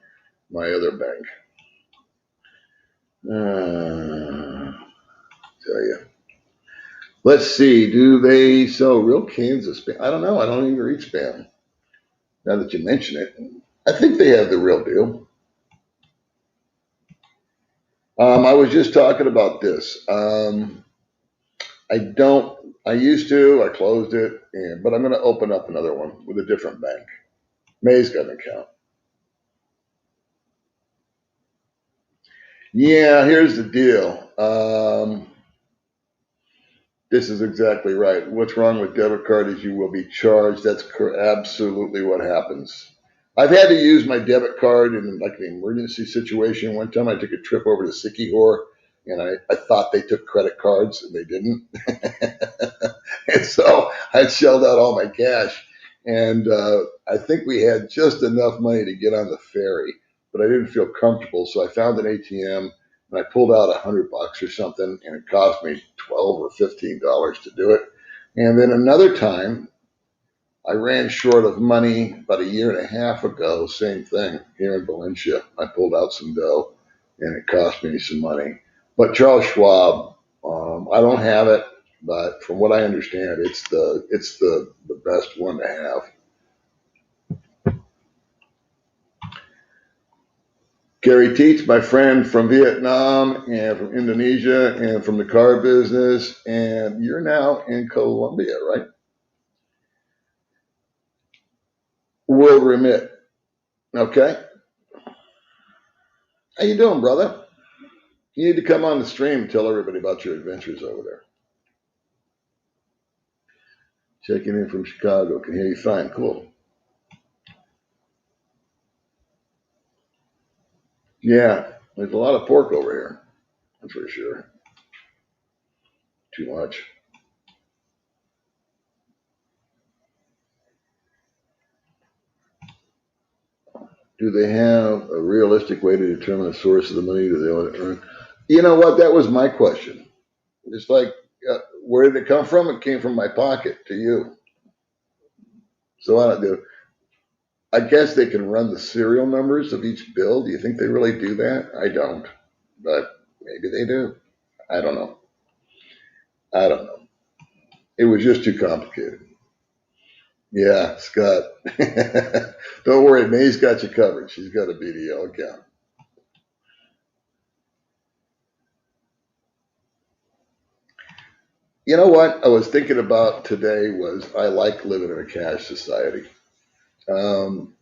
my other bank. Tell you. Let's see. Do they sell real cans of spam? I don't know. I don't even read spam. Now that you mention it, I think they have the real deal. I was just talking about this. I don't. I used to. I closed it, but I'm going to open up another one with a different bank. May's got an account. Yeah, here's the deal. This is exactly right. What's wrong with debit card is you will be charged. That's absolutely what happens. I've had to use my debit card in like an emergency situation. One time I took a trip over to Sikihor and I thought they took credit cards and they didn't. And so I shelled out all my cash. And I think we had just enough money to get on the ferry, but I didn't feel comfortable. So I found an ATM and I pulled out $100 or something, and it cost me $12 or $15 to do it. And then another time, I ran short of money about a year and a half ago. Same thing here in Valencia. I pulled out some dough, and it cost me some money. But Charles Schwab, I don't have it, but from what I understand, it's the best one to have. Gary Teets, my friend from Vietnam and from Indonesia and from the car business, and you're now in Colombia, right? World Remit. Okay. How you doing, brother? You need to come on the stream and tell everybody about your adventures over there. Checking in from Chicago. Can hear you fine. Cool. Yeah, there's a lot of pork over here. That's for sure. Too much. Do they have a realistic way to determine the source of the money that they want to earn? You know what? That was my question. It's like, where did it come from? It came from my pocket to you. So I don't do. I guess they can run the serial numbers of each bill. Do you think they really do that? I don't, but maybe they do. I don't know. I don't know. It was just too complicated. Yeah, Scott. Don't worry, May's got you covered. She's got a BDO account. You know what I was thinking about today was I like living in a cash society. Um,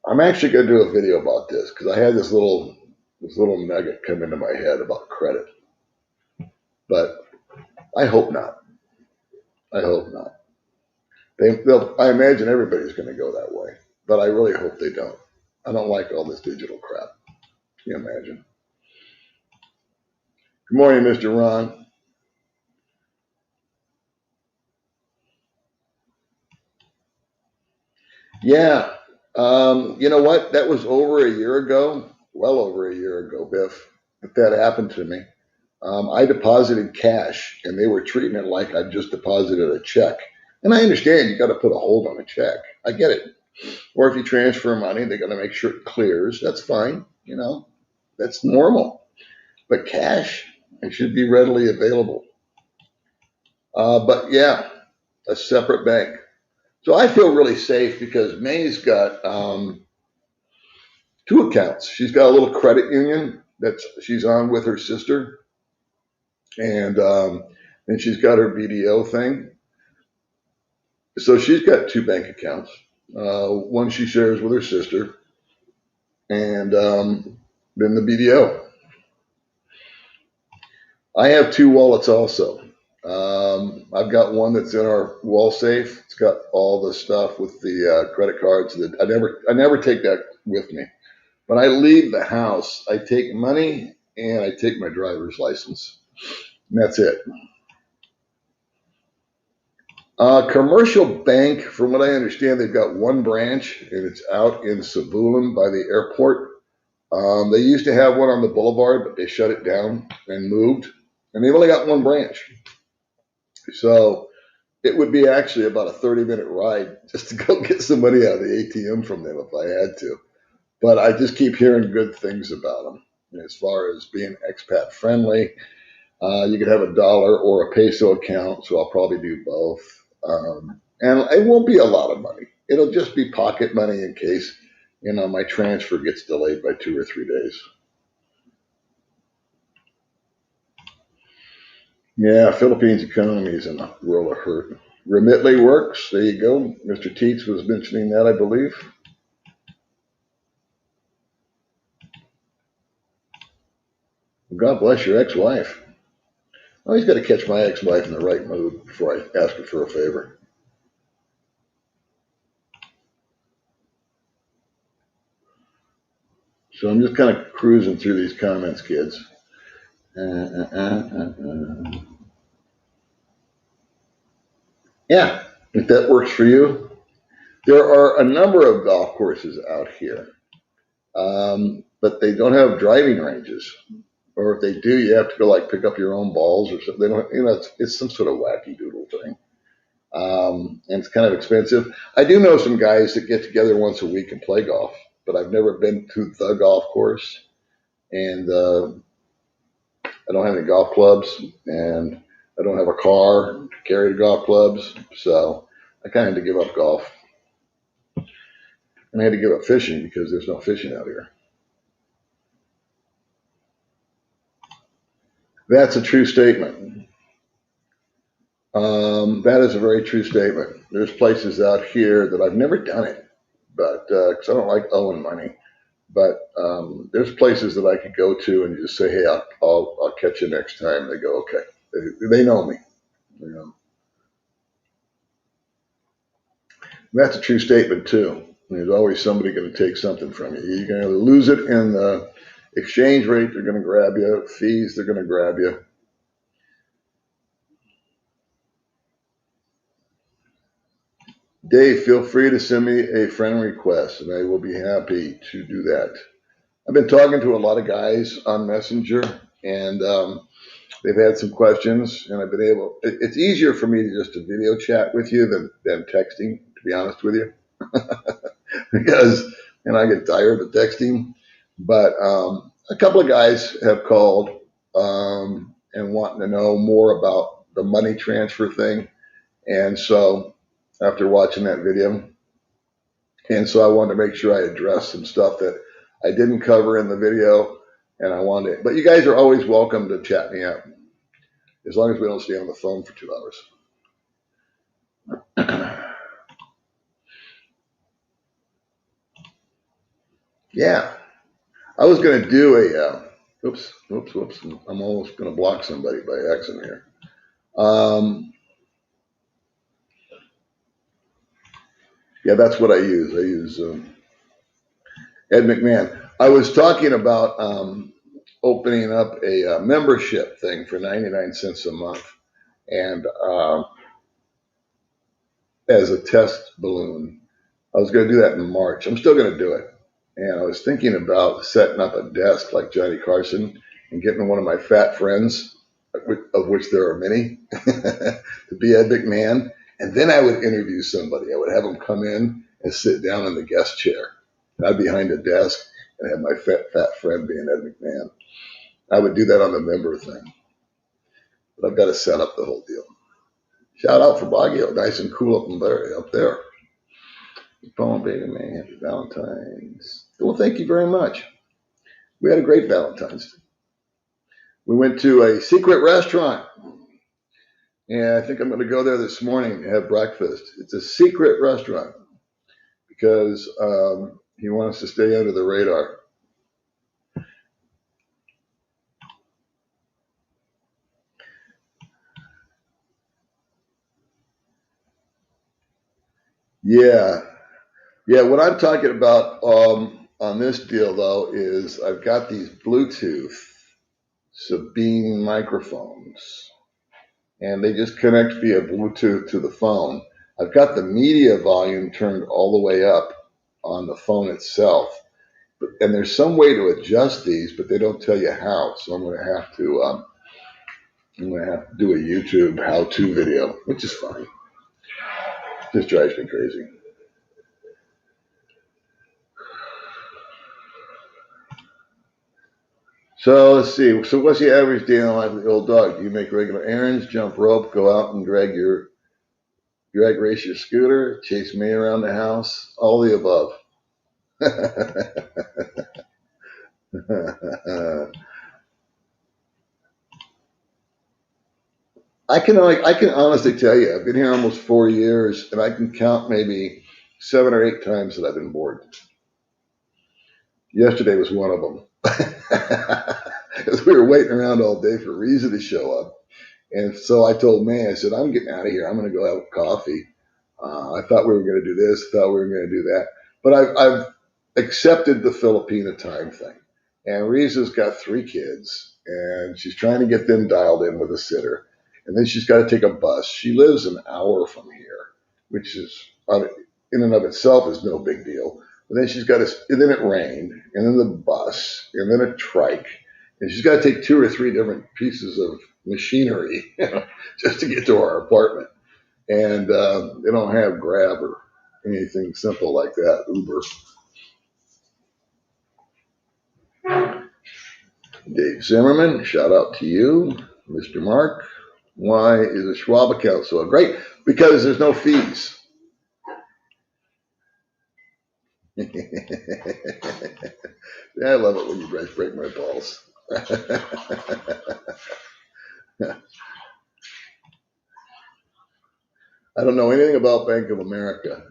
I'm actually going to do a video about this because I had this little nugget come into my head about credit, but I hope not. I hope not. I imagine everybody's going to go that way, but I really hope they don't. I don't like all this digital crap. Can you imagine? Good morning, Mr. Ron. Yeah. You know what? That was over a year ago, well over a year ago, Biff, that happened to me. I deposited cash and they were treating it like I just deposited a check. And I understand you got to put a hold on a check. I get it. Or if you transfer money, they got to make sure it clears. That's fine. That's normal. But cash, it should be readily available. But yeah, a separate bank. So I feel really safe because May's got two accounts. She's got a little credit union that she's on with her sister, and then she's got her BDO thing. So she's got two bank accounts. One she shares with her sister, and then the BDO. I have two wallets also. I've got one that's in our wall safe. It's got all the stuff with the credit cards. That I never take that with me. When I leave the house, I take money and I take my driver's license. And that's it. Commercial bank, from what I understand, they've got one branch and it's out in Sabulum by the airport. They used to have one on the boulevard, but they shut it down and moved. And they've only got one branch. So it would be actually about a 30-minute ride just to go get some money out of the ATM from them if I had to. but I just keep hearing good things about them. As far as being expat friendly, you could have a dollar or a peso account, so I'll probably do both. And it won't be a lot of money. It'll just be pocket money in case, my transfer gets delayed by 2 or 3 days. Yeah, Philippines economy is in a world of hurt. Remitly works. There you go. Mr. Teets was mentioning that, I believe. God bless your ex-wife. I always got to catch my ex-wife in the right mood before I ask her for a favor. So I'm just kind of cruising through these comments, kids. Yeah, if that works for you. There are a number of golf courses out here, but they don't have driving ranges. Or if they do, you have to go like pick up your own balls or something. They don't, it's some sort of wacky doodle thing. And it's kind of expensive. I do know some guys that get together once a week and play golf, but I've never been to the golf course. And I don't have any golf clubs, and I don't have a car to carry the golf clubs. So I kind of had to give up golf. And I had to give up fishing because there's no fishing out here. That's a true statement. That is a very true statement. There's places out here that I've never done it, but because I don't like owing money. But there's places that I could go to and just say, "Hey, I'll catch you next time." They go, "Okay." They know me. That's a true statement too. There's always somebody going to take something from you. You're going to lose it in the exchange rate. They're going to grab you. Fees. They're going to grab you. Dave, feel free to send me a friend request, and I will be happy to do that. I've been talking to a lot of guys on Messenger, and they've had some questions, and I've been able. It's easier for me to just to video chat with you than texting, to be honest with you, because I get tired of texting. But a couple of guys have called and wanting to know more about the money transfer thing, and so after watching that video. And so I wanted to make sure I addressed some stuff that I didn't cover in the video, and I wanted but you guys are always welcome to chat me up, as long as we don't stay on the phone for 2 hours. Yeah, I was going to do a, oops, I'm almost going to block somebody by accident here. Yeah, that's what I use. I use Ed McMahon. I was talking about opening up a membership thing for 99 cents a month, and as a test balloon. I was going to do that in March. I'm still going to do it. And I was thinking about setting up a desk like Johnny Carson and getting one of my fat friends, of which there are many, to be Ed McMahon. And then I would interview somebody. I would have them come in and sit down in the guest chair. And I'd be behind the desk and have my fat friend being Ed McMahon. I would do that on the member thing. But I've got to set up the whole deal. Shout out for Baguio. Nice and cool up there. Phone, baby man. Happy Valentine's. Well, thank you very much. We had a great Valentine's. We went to a secret restaurant, and I think I'm going to go there this morning and have breakfast. It's a secret restaurant because he wants to stay under the radar. Yeah. What I'm talking about on this deal, though, is I've got these Bluetooth Sabine microphones, and they just connect via Bluetooth to the phone. I've got the media volume turned all the way up on the phone itself, and there's some way to adjust these, but they don't tell you how. So I'm going to have to do a YouTube how-to video, which is fine. It just drives me crazy. So let's see. So what's the average day in the life of the old dog? Do you make regular errands, jump rope, go out and drag race your scooter, chase me around the house? All the above. I can honestly tell you, I've been here almost 4 years, and I can count maybe 7 or 8 times that I've been bored. Yesterday was one of them. Because we were waiting around all day for Reason to show up. And so I told May, I said, I'm getting out of here. I'm going to go have coffee. I thought we were going to do this, thought we were going to do that. But I've accepted the Filipina time thing. And Riza's got 3 kids, and she's trying to get them dialed in with a sitter. And then she's got to take a bus. She lives an hour from here, which is, in and of itself, is no big deal. But then she's got to, and then it rained, and then the bus, and then a trike. And she's got to take 2 or 3 different pieces of machinery just to get to our apartment. And they don't have Grab or anything simple like that, Uber. Dave Zimmerman, shout out to you. Mr. Mark, why is a Schwab account so great? Because there's no fees. I love it when you guys break my balls. I don't know anything about Bank of America.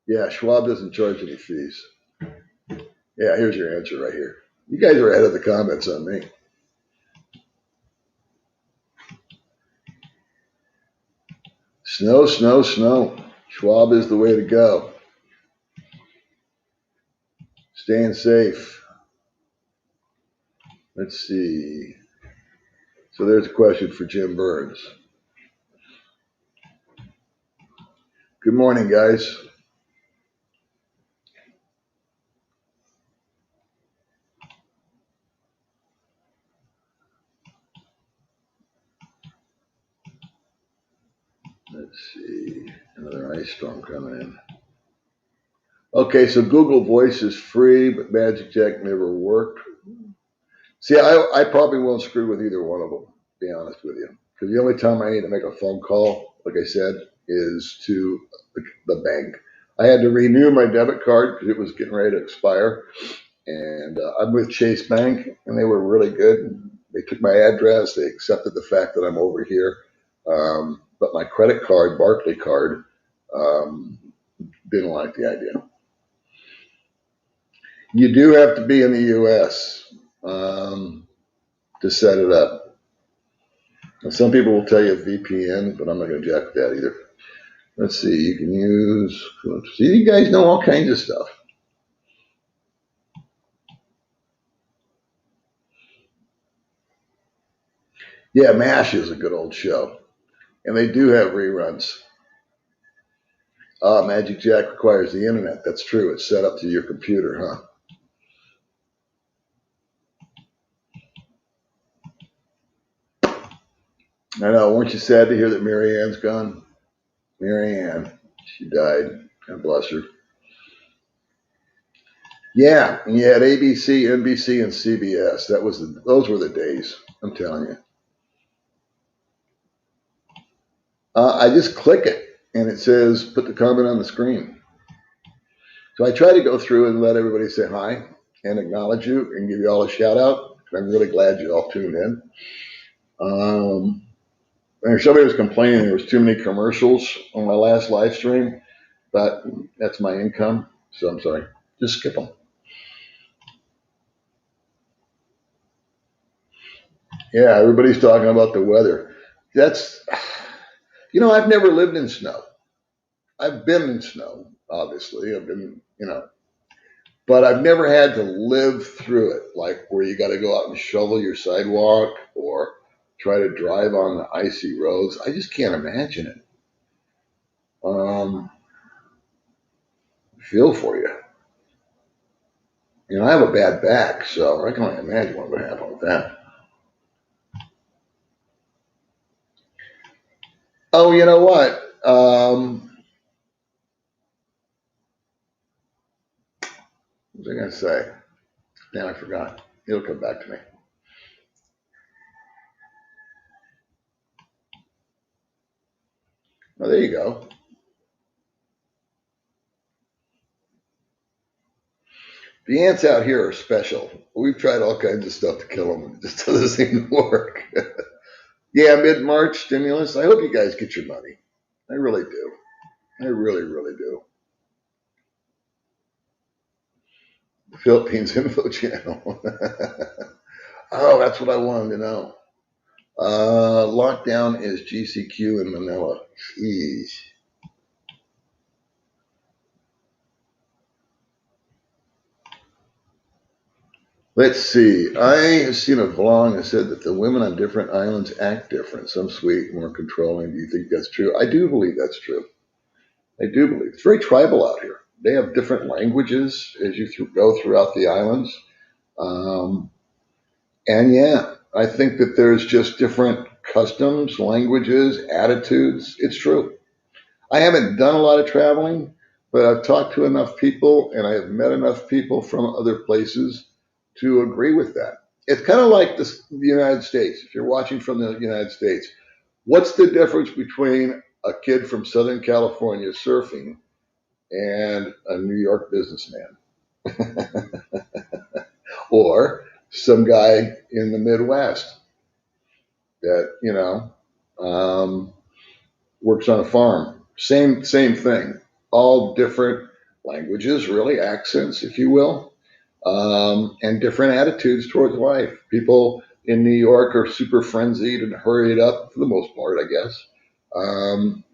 Yeah, Schwab doesn't charge any fees. Yeah, here's your answer right here. You guys are ahead of the comments on me. Snow, snow, snow. Schwab is the way to go. Staying safe. Let's see. So there's a question for Jim Burns. Good morning, guys. Let's see. Another ice storm coming in. Okay, so Google Voice is free, but Magic Jack never worked. See, I probably won't screw with either one of them, to be honest with you. Because the only time I need to make a phone call, like I said, is to the bank. I had to renew my debit card because it was getting ready to expire. And I'm with Chase Bank, and they were really good. They took my address. They accepted the fact that I'm over here. But my credit card, Barclay card, didn't like the idea. You do have to be in the U.S. To set it up. And some people will tell you VPN, but I'm not going to jack that either. Let's see. You can use. See, you guys know all kinds of stuff. Yeah, MASH is a good old show, and they do have reruns. Magic Jack requires the internet. That's true. It's set up to your computer, huh? I know. Weren't you sad to hear that Mary Ann's gone? Mary Ann, she died. God bless her. Yeah, and you had ABC, NBC, and CBS. Those were the days. I'm telling you. I just click it, and it says put the comment on the screen. So I try to go through and let everybody say hi and acknowledge you and give you all a shout out. I'm really glad you all tuned in. And somebody was complaining there was too many commercials on my last live stream, but that's my income, so I'm sorry. Just skip them. Yeah, everybody's talking about the weather. I've never lived in snow. I've been in snow, obviously. But I've never had to live through it, like where you got to go out and shovel your sidewalk or try to drive on the icy roads. I just can't imagine it. Feel for you. I have a bad back, so I can only imagine what would happen with that. Oh, you know what? What was I going to say? Damn, I forgot. It'll come back to me. Oh, there you go. The ants out here are special. We've tried all kinds of stuff to kill them. It just doesn't seem to work. Yeah, mid-March stimulus. I hope you guys get your money. I really do. I really, really do. The Philippines Info Channel. Oh, that's what I wanted to know. Lockdown is GCQ in Manila. Jeez. Let's see. I have seen a vlog that said that the women on different islands act different. Some sweet, more controlling. Do you think that's true? I do believe that's true. I do believe it's very tribal out here. They have different languages as you go throughout the islands. Um, and yeah, I think that there's just different customs, languages, attitudes. It's true. I haven't done a lot of traveling, but I've talked to enough people and I have met enough people from other places to agree with that. It's kind of like the United States. If you're watching from the United States, what's the difference between a kid from Southern California surfing and a New York businessman? Or some guy in the Midwest that, works on a farm. Same thing. All different languages, really, accents, if you will, and different attitudes towards life. People in New York are super frenzied and hurried up for the most part, I guess.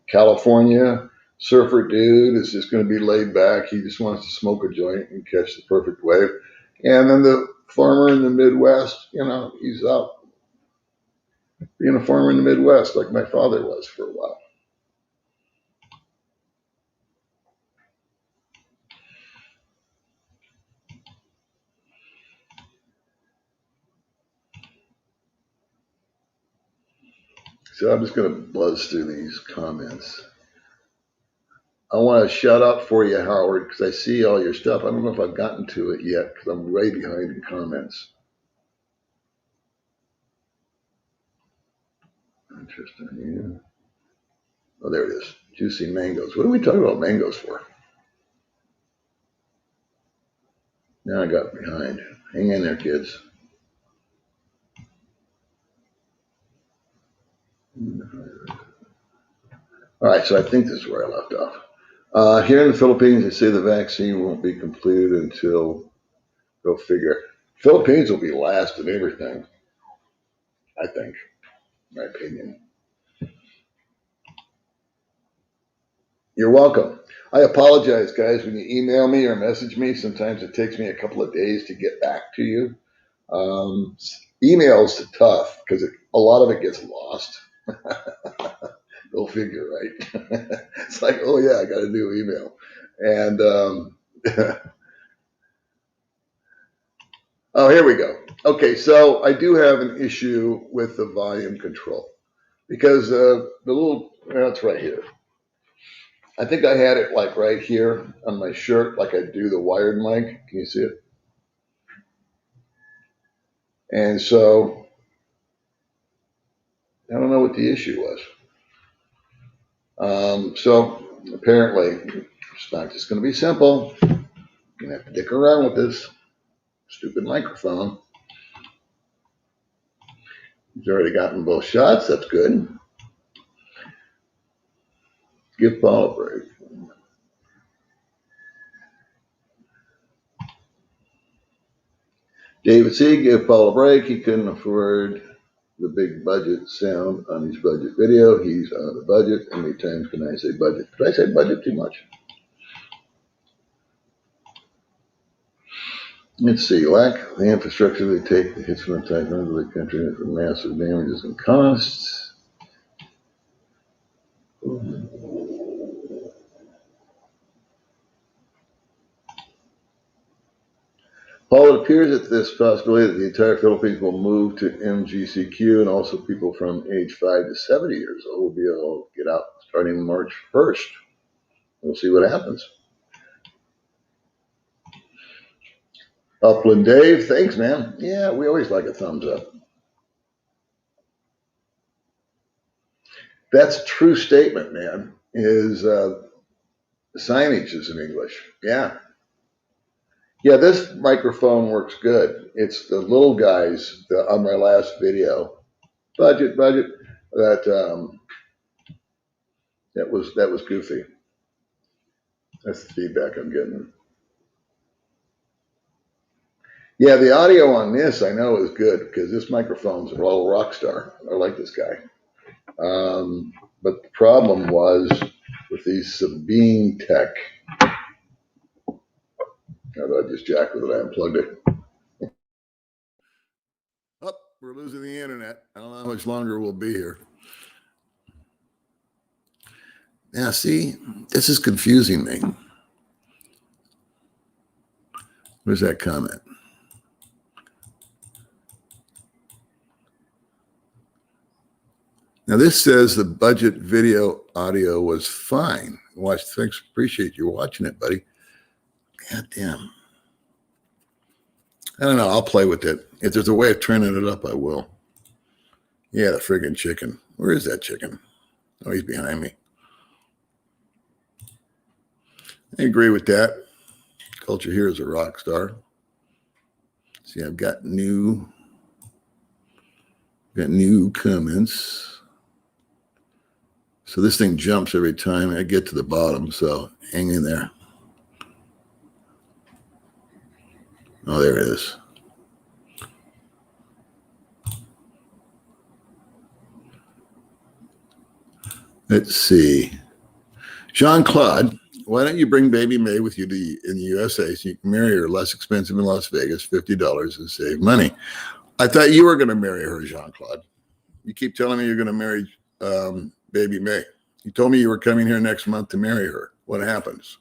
California surfer dude is just going to be laid back. He just wants to smoke a joint and catch the perfect wave. And then the farmer in the Midwest, he's out being a farmer in the Midwest like my father was for a while. So I'm just going to buzz through these comments. I want to shout out for you, Howard, because I see all your stuff. I don't know if I've gotten to it yet because I'm way behind in comments. Interesting. Yeah. Oh, there it is. Juicy mangoes. What are we talking about mangoes for? Now I got behind. Hang in there, kids. All right, so I think this is where I left off. Here in the Philippines, they say the vaccine won't be completed until, go figure. Philippines will be last in everything, I think, in my opinion. You're welcome. I apologize, guys, when you email me or message me. Sometimes it takes me a couple of days to get back to you. Um, Emails tough because a lot of it gets lost. Go figure, right? It's like, oh yeah, I got a new email, and oh, here we go. Okay, so I do have an issue with the volume control because the little, well, it's right here. I think I had it like right here on my shirt, like I do the wired mic. Can you see it? And so I don't know what the issue was. So apparently it's not just going to be simple. You're going to have to dick around with this stupid microphone. He's already gotten both shots. That's good. Give Paul a break. David C. Give Paul a break. He couldn't afford the big budget sound on his budget video. He's on the budget. How many times can I say budget? Did I say budget too much? Let's see. Lack the infrastructure they take the hits from the typhoon to the country for massive damages and costs. Paul, it appears that this possibility that the entire Philippines will move to MGCQ and also people from age 5 to 70 years old will be able to get out starting March 1st. We'll see what happens. Upland Dave, thanks, man. Yeah, we always like a thumbs up. That's a true statement, man. Is signage is in English. Yeah. Yeah, this microphone works good. It's the little guys on my last video. Budget. That that was goofy. That's the feedback I'm getting. Yeah, the audio on this I know is good because this microphone's a little rock star. I like this guy. But the problem was with these Sabine Tech. How do I just jack with it? I unplugged it. Oh, we're losing the internet. I don't know how much longer we'll be here. Now, see, this is confusing me. Where's that comment? Now, this says the budget video audio was fine. Thanks, appreciate you watching it, buddy. God damn. I don't know. I'll play with it. If there's a way of turning it up, I will. Yeah, the friggin' chicken. Where is that chicken? Oh, he's behind me. I agree with that. Culture here is a rock star. See, I've got new comments. So this thing jumps every time I get to the bottom. So hang in there. Oh, there it is. Let's see. Jean-Claude, why don't you bring baby May with you in the USA so you can marry her less expensive in Las Vegas, $50 and save money? I thought you were going to marry her, Jean-Claude. You keep telling me you're going to marry baby May. You told me you were coming here next month to marry her. What happens?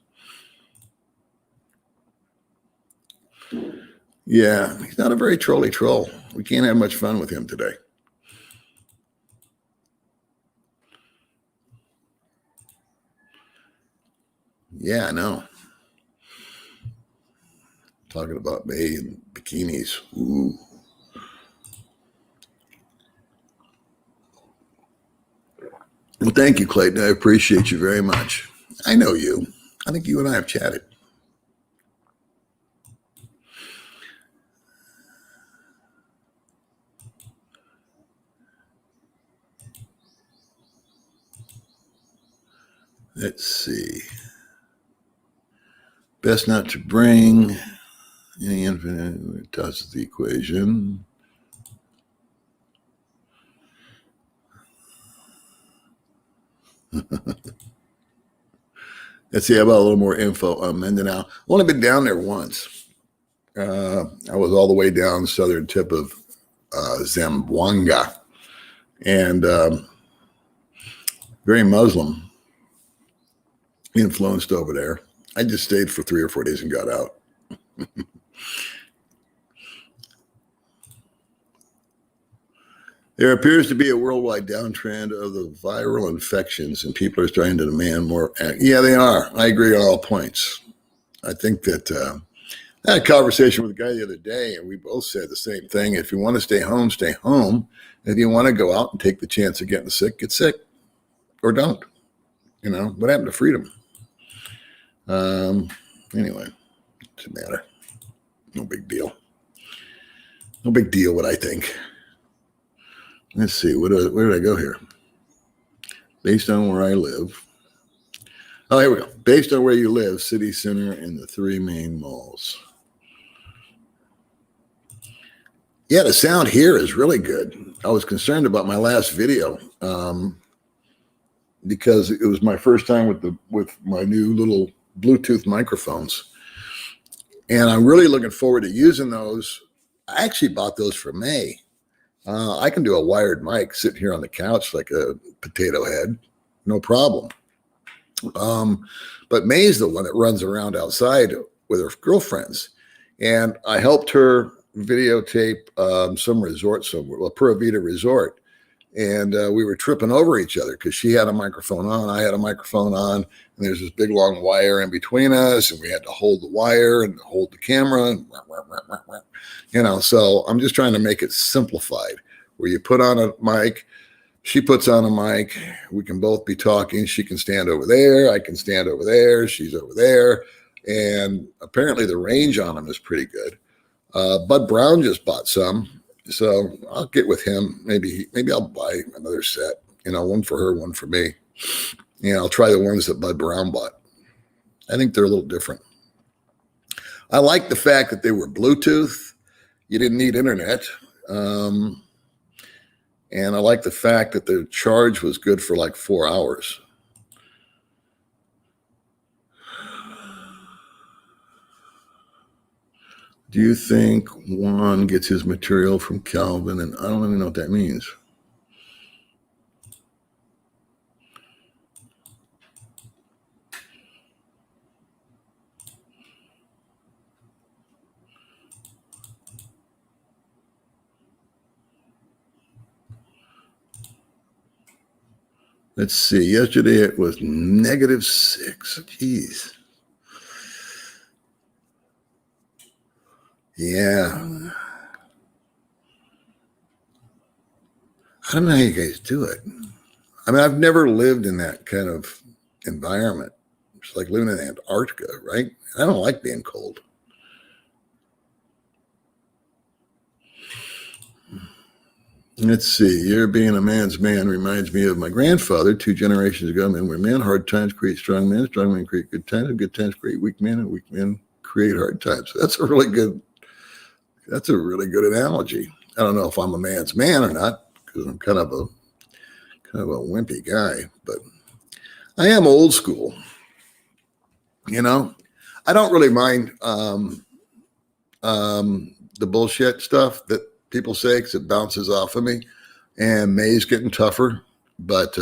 Yeah, he's not a very trolly troll. We can't have much fun with him today. Yeah, I know. Talking about May and bikinis. Ooh. Well, thank you, Clayton. I appreciate you very much. I know you. I think you and I have chatted. Let's see. Best not to bring any infinite tosses the equation. Let's see. How about a little more info on Mindanao? I've only been down there once. I was all the way down the southern tip of Zamboanga, and very Muslim influenced over there. I just stayed for 3 or 4 days and got out. There appears to be a worldwide downtrend of the viral infections, and people are starting to demand more. Yeah, they are. I agree on all points. I think that I had a conversation with a guy the other day, and we both said the same thing. If you want to stay home, stay home. If you want to go out and take the chance of getting sick, get sick, or don't. You know, what happened to freedom? Anyway, it doesn't matter. No big deal. No big deal, what I think. Let's see, where did I go here? Based on where I live. Oh, here we go. Based on where you live, city center and the 3 main malls. Yeah, the sound here is really good. I was concerned about my last video because it was my first time with my new little Bluetooth microphones. And I'm really looking forward to using those. I actually bought those for May. I can do a wired mic sitting here on the couch like a potato head, no problem. But May's the one that runs around outside with her girlfriends. And I helped her videotape some resort somewhere, well, Pura Vida Resort. and we were tripping over each other because she had a microphone on, I had a microphone on, and there's this big long wire in between us, and we had to hold the wire and hold the camera, and so I'm just trying to make it simplified, where you put on a mic, she puts on a mic, we can both be talking, she can stand over there, I can stand over there, she's over there, and apparently the range on them is pretty good. Bud Brown just bought some, so I'll get with him. Maybe I'll buy another set, one for her, one for me. I'll try the ones that Bud Brown bought. I think they're a little different. I like the fact that they were Bluetooth. You didn't need internet. And I like the fact that the charge was good for like 4 hours. Do you think Juan gets his material from Calvin? And I don't even know what that means. Let's see. Yesterday it was -6. Jeez. Yeah. I don't know how you guys do it. I mean, I've never lived in that kind of environment. It's like living in Antarctica, right? I don't like being cold. Let's see. You're being a man's man reminds me of my grandfather 2 generations ago. Men were men. Hard times create strong men. Strong men create good times. And good times create weak men. And weak men create hard times. That's a really good analogy. I don't know if I'm a man's man or not, because I'm kind of a wimpy guy, but I am old school. I don't really mind the bullshit stuff that people say, because it bounces off of me. And May's getting tougher, but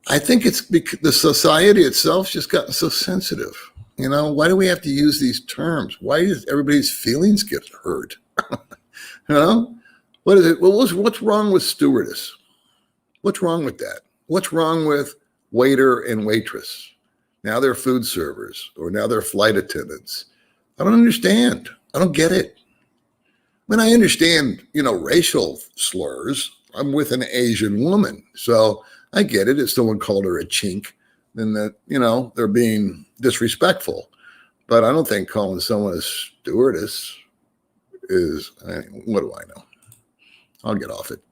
I think it's because the society itself's just gotten so sensitive. Why do we have to use these terms? Why does everybody's feelings get hurt? What is it? What's wrong with stewardess? What's wrong with that? What's wrong with waiter and waitress? Now they're food servers, or now they're flight attendants. I don't understand. I don't get it. I mean, I understand, racial slurs. I'm with an Asian woman, so I get it. If someone called her a chink, then that, they're being disrespectful. But I don't think calling someone a stewardess is, what do I know? I'll get off it.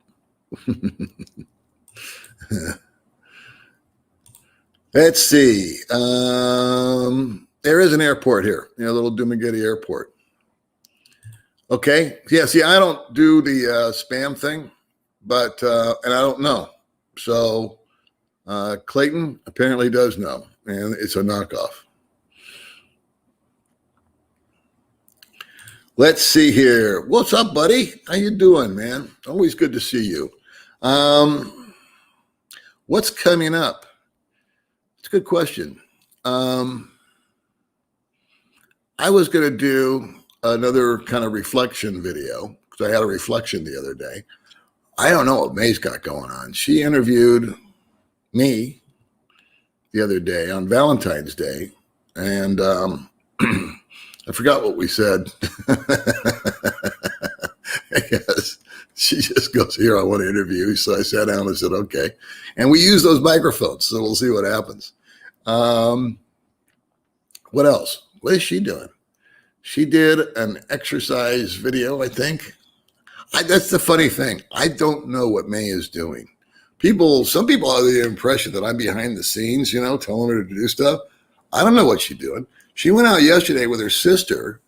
Let's see. There is an airport here, little Dumaguete Airport. Okay. Yeah. See, I don't do the spam thing, but and I don't know. So Clayton apparently does know, and it's a knockoff. Let's see here. What's up, buddy? How you doing, man? Always good to see you. What's coming up? It's a good question. I was going to do another kind of reflection video, because I had a reflection the other day. I don't know what May's got going on. She interviewed me the other day on Valentine's Day, and I forgot what we said. I guess she just goes, "Here, I want to interview you." So I sat down and said, "Okay." And we use those microphones, so we'll see what happens. What else? What is she doing? She did an exercise video, I think. That's the funny thing. I don't know what May is doing. Some people have the impression that I'm behind the scenes, telling her to do stuff. I don't know what she's doing. She went out yesterday with her sister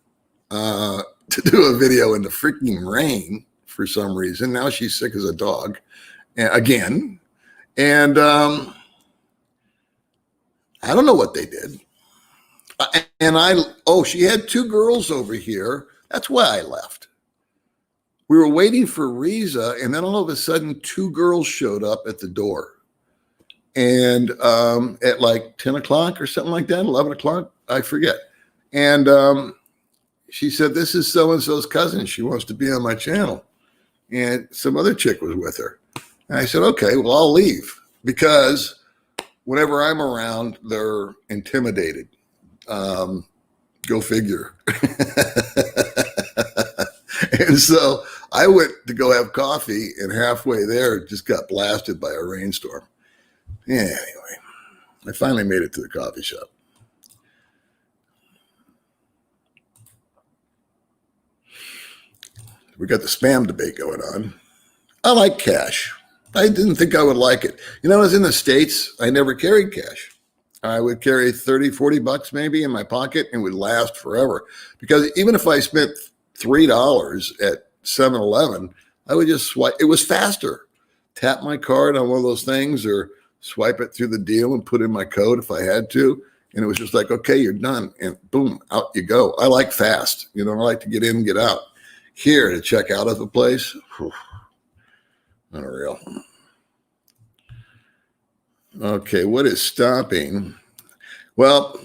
to do a video in the freaking rain for some reason. Now she's sick as a dog again. And I don't know what they did. She had 2 girls over here. That's why I left. We were waiting for Riza, and then all of a sudden 2 girls showed up at the door. And at like 10 o'clock or something like that, 11 o'clock, I forget. And she said, "This is so-and-so's cousin. She wants to be on my channel." and some other chick was with her. And I said, okay, well, I'll leave because whenever I'm around, they're intimidated. Go figure. And so I went to go have coffee, and halfway there, just got blasted by a rainstorm. Yeah, anyway, I finally made it to the coffee shop. We got the spam debate going on. I like cash. I didn't think I would like it. You know, I was in the States, I never carried cash. I would carry 30, 40 bucks maybe in my pocket and would last forever. Because even if I spent $3 at 7-Eleven, I would just swipe. It was faster. Tap my card on one of those things or swipe it through the deal and put in my code if I had to. And it was just like, okay, you're done. And boom, out you go. I like fast. You know, I like to get in and get out. Here to check out of a place, whew, unreal. Okay, what is stopping? Well,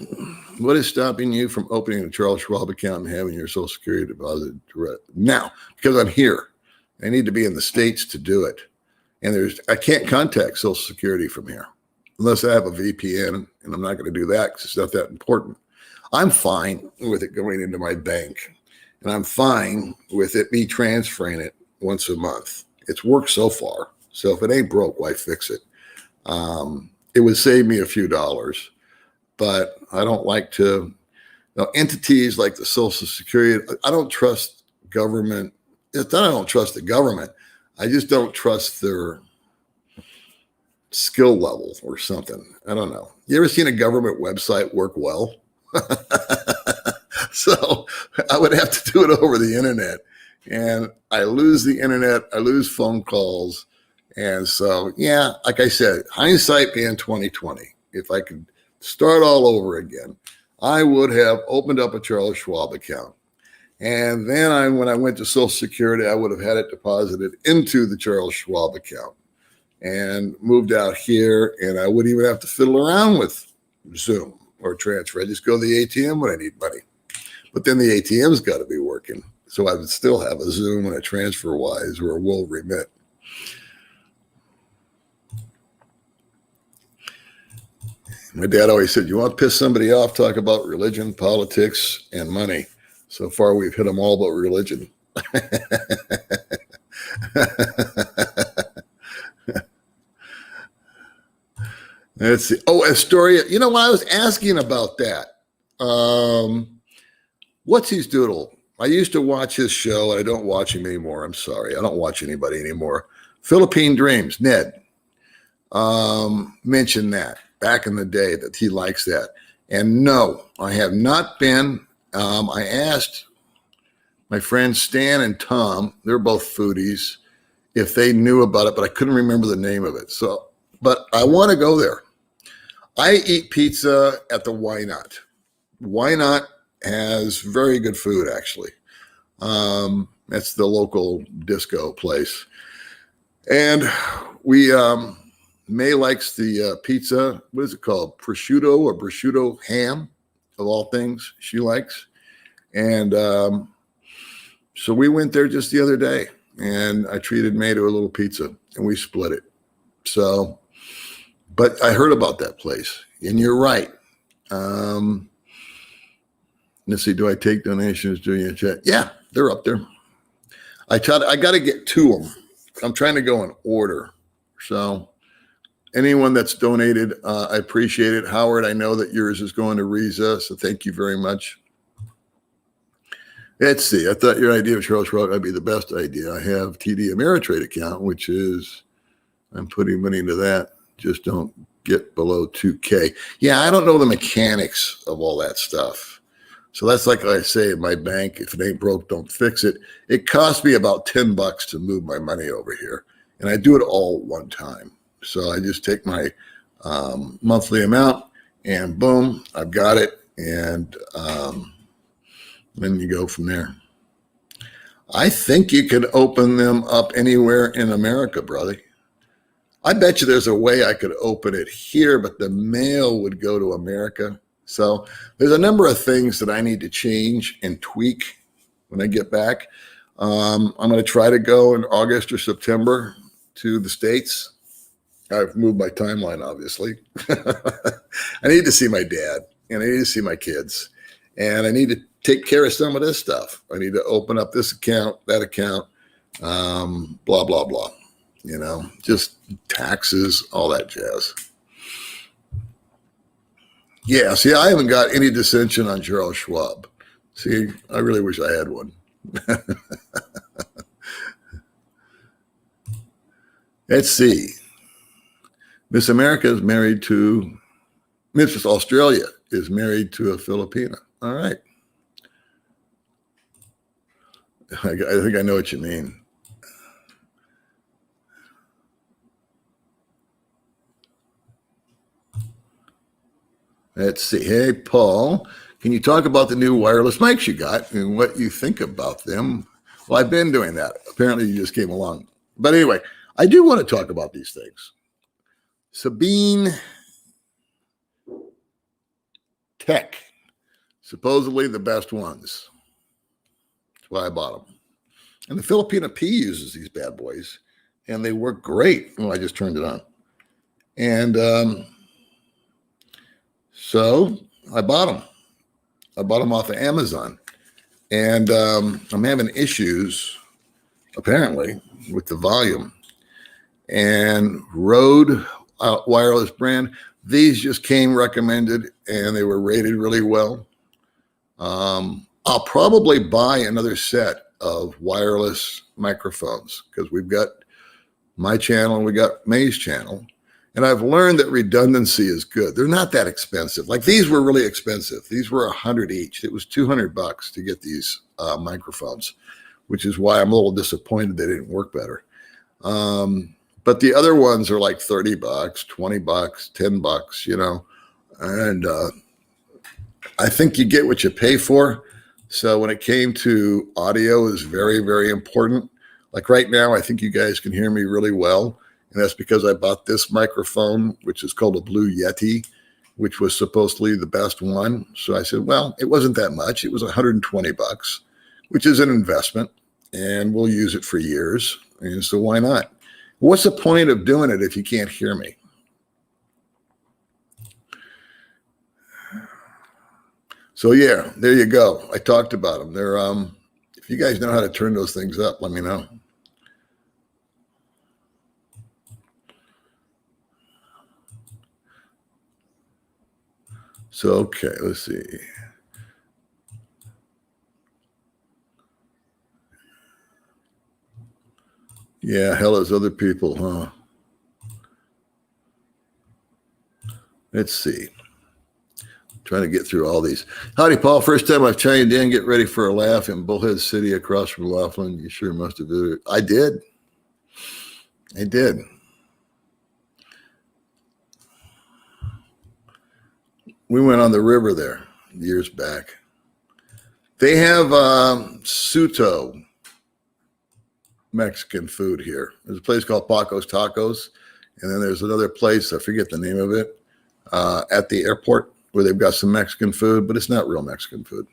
what is stopping you from opening a Charles Schwab account and having your Social Security deposit direct? Now, because I'm here. I need to be in the States to do it. And I can't contact Social Security from here unless I have a VPN, and I'm not going to do that because it's not that important. I'm fine with it going into my bank, and I'm fine with me transferring it once a month. It's worked so far. So if it ain't broke, why fix it? It would save me a few dollars, but I don't like to, entities like the Social Security, I don't trust government. It's not I don't trust the government. I just don't trust their skill level or something. I don't know. You ever seen a government website work well? So I would have to do it over the internet, and I lose the internet. I lose phone calls. And so, yeah, like I said, hindsight being 2020, if I could start all over again, I would have opened up a Charles Schwab account. And then when I went to Social Security, I would have had it deposited into the Charles Schwab account and moved out here. And I wouldn't even have to fiddle around with Zoom or transfer. I just go to the ATM when I need money. But then the ATM's got to be working. So I would still have a Zoom and a TransferWise or a Will Remit. My dad always said, you want to piss somebody off, talk about religion, politics, and money. So far, we've hit them all but religion. Let's see. Oh, Astoria. You know what? I was asking about that. What's his doodle? I used to watch his show, and I don't watch him anymore. I'm sorry. I don't watch anybody anymore. Philippine Dreams. Ned mentioned that back in the day that he likes that. And no, I have not been. I asked my friends Stan and Tom, they're both foodies, if they knew about it, but I couldn't remember the name of it. So, but I want to go there. I eat pizza at the Why Not. Why Not has very good food, actually. That's the local disco place. And May likes the pizza. What is it called? Prosciutto or prosciutto ham, of all things, she likes. And so we went there just the other day, and I treated May to a little pizza, and we split it. So, but I heard about that place, and you're right. Let's see, do I take donations? Do you check? Yeah, they're up there. I got to get to them. I'm trying to go in order. So anyone that's donated, I appreciate it. Howard, I know that yours is going to Riza, so thank you very much. Let's see. I thought your idea of Charles Schwab would be the best idea. I have TD Ameritrade account, which is, I'm putting money into that. Just don't get below 2K. Yeah, I don't know the mechanics of all that stuff. So that's like I say in my bank, if it ain't broke, don't fix it. It cost me about $10 to move my money over here. And I do it all at one time. So I just take my monthly amount and boom, I've got it. And then you go from there. I think you could open them up anywhere in America, brother. I bet you there's a way I could open it here, but the mail would go to America. So there's a number of things that I need to change and tweak when I get back. I'm going to try to go in August or September to the States. I've moved my timeline, obviously. I need to see my dad, and I need to see my kids, and I need to take care of some of this stuff. I need to open up this account, that account, blah, blah, blah. Just taxes, all that jazz. Yeah, see, I haven't got any dissension on Charles Schwab. See, I really wish I had one. Let's see. Miss Australia is married to a Filipina. All right. I think I know what you mean. Let's see. Hey, Paul, can you talk about the new wireless mics you got and what you think about them? Well, I've been doing that. Apparently, you just came along. But anyway, I do want to talk about these things. Sabine Tech, supposedly the best ones. That's why I bought them. And the Filipina P uses these bad boys, and they work great. Oh, I just turned it on. And so I bought them. I bought them off of Amazon. And I'm having issues, apparently, with the volume. And Rode wireless brand, these just came recommended, and they were rated really well. I'll probably buy another set of wireless microphones because we've got my channel and we got May's channel. And I've learned that redundancy is good. They're not that expensive. Like these were really expensive. These were $100 each. It was $200 to get these microphones, which is why I'm a little disappointed they didn't work better. But the other ones are like $30, $20, $10, and I think you get what you pay for. So when it came to audio is very, very important. Like right now, I think you guys can hear me really well. And that's because I bought this microphone, which is called a Blue Yeti, which was supposedly the best one. So I said, well, it wasn't that much. It was $120, which is an investment, and we'll use it for years. And so why not? What's the point of doing it if you can't hear me? So yeah, there you go. I talked about them. They're if you guys know how to turn those things up, let me know. So okay, let's see. Yeah, hell as other people, huh? Let's see. Trying to get through all these. Howdy, Paul. First time I've chimed in. Get ready for a laugh in Bullhead City across from Laughlin. You sure must have visited. I did. We went on the river there years back. They have Suto Mexican food here. There's a place called Paco's Tacos. And then there's another place, I forget the name of it, at the airport where they've got some Mexican food, but it's not real Mexican food.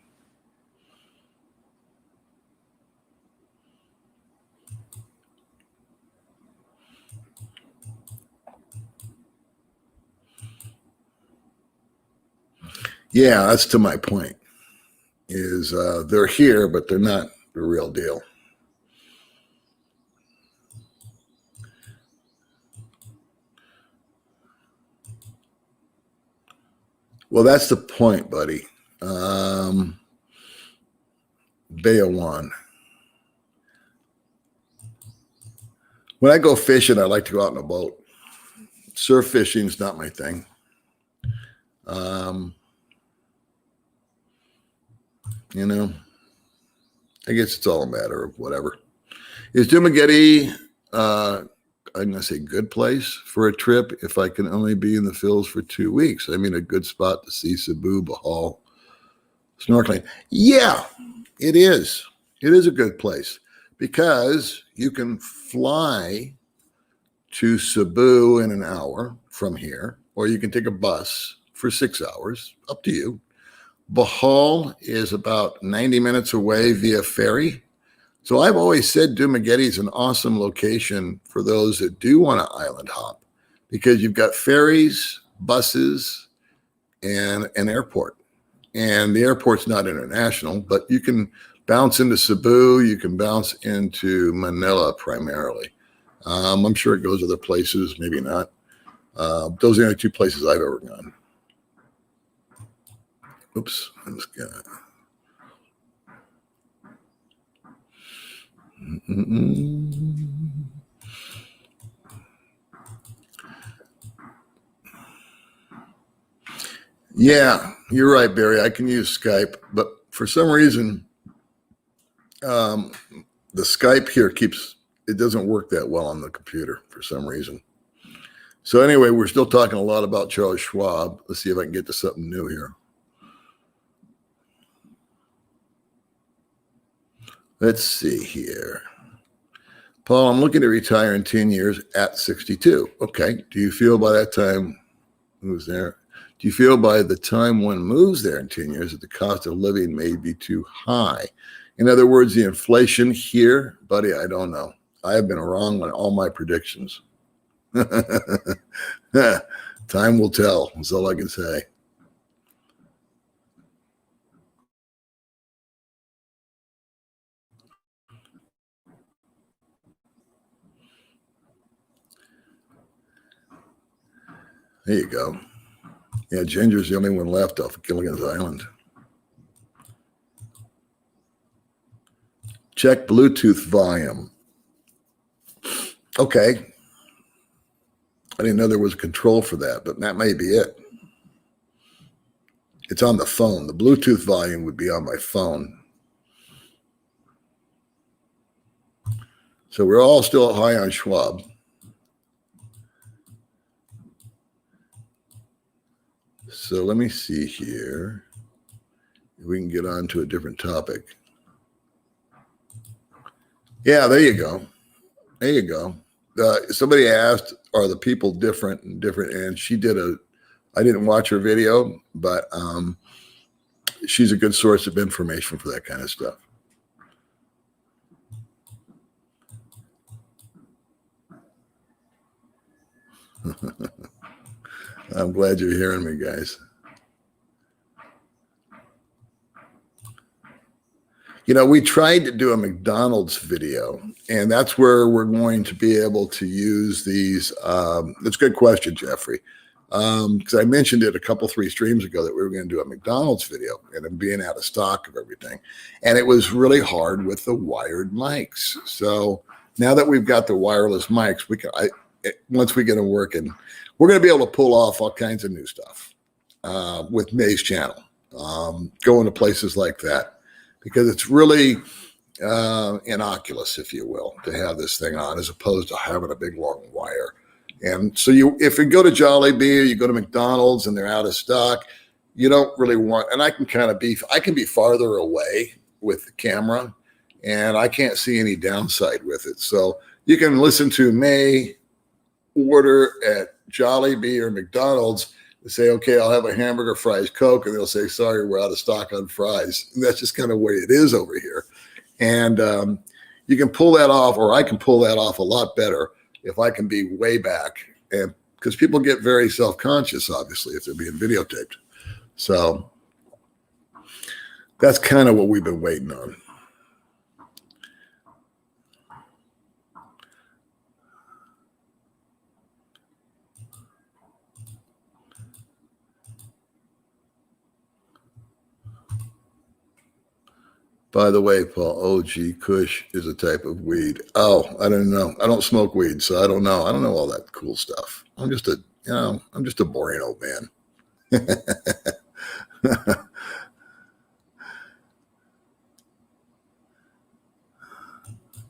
Yeah, that's to my point, is they're here, but they're not the real deal. Well, that's the point, buddy. Bayawan. When I go fishing, I like to go out in a boat. Surf fishing is not my thing. I guess it's all a matter of whatever. Is Dumagetti, I'm going to say good place for a trip if I can only be in the Phils for 2 weeks. I mean, a good spot to see Cebu, Bohol, snorkeling. Yeah, it is. It is a good place because you can fly to Cebu in an hour from here, or you can take a bus for 6 hours, up to you. Bohol is about 90 minutes away via ferry. So I've always said Dumaguete is an awesome location for those that do want to island hop because you've got ferries, buses, and an airport. And the airport's not international, but you can bounce into Cebu, you can bounce into Manila primarily. I'm sure it goes other places, maybe not. Those are the only two places I've ever gone. Oops, I'm just gonna. Yeah, you're right, Barry. I can use Skype, but for some reason, the Skype here it doesn't work that well on the computer for some reason. So anyway, we're still talking a lot about Charles Schwab. Let's see if I can get to something new here. Let's see here. Paul, I'm looking to retire in 10 years at 62. Okay. Do you feel by that time, who's there? Do you feel by the time one moves there in 10 years that the cost of living may be too high? In other words, the inflation here, buddy, I don't know. I have been wrong on all my predictions. Time will tell. That's all I can say. There you go. Yeah, Ginger's the only one left off of Gilligan's Island. Check Bluetooth volume. Okay. I didn't know there was a control for that, but that may be it. It's on the phone. The Bluetooth volume would be on my phone. So we're all still high on Schwab. So let me see here. If we can get on to a different topic. Yeah, there you go. There you go. Somebody asked, are the people different and different? And she did I didn't watch her video, but she's a good source of information for that kind of stuff. I'm glad you're hearing me, guys. You know, we tried to do a McDonald's video, and that's where we're going to be able to use these. That's a good question, Jeffrey, because I mentioned it 3 streams ago that we were going to do a McDonald's video and then being out of stock of everything. And it was really hard with the wired mics. So now that we've got the wireless mics, once we get them working, we're going to be able to pull off all kinds of new stuff with May's channel, going to places like that. Because it's really innocuous, if you will, to have this thing on as opposed to having a big long wire. And so if you go to Jollibee or you go to McDonald's and they're out of stock, you don't really want, and I can be farther away with the camera and I can't see any downside with it. So you can listen to May order at Jollibee or McDonald's. They say, okay, I'll have a hamburger, fries, Coke. And they'll say, sorry, we're out of stock on fries. And that's just kind of the way it is over here. And you can pull that off, or I can pull that off a lot better if I can be way back. And because people get very self-conscious, obviously, if they're being videotaped. So that's kind of what we've been waiting on. By the way, Paul, OG Kush is a type of weed. Oh, I don't know. I don't smoke weed, so I don't know. I don't know all that cool stuff. I'm just a boring old man. I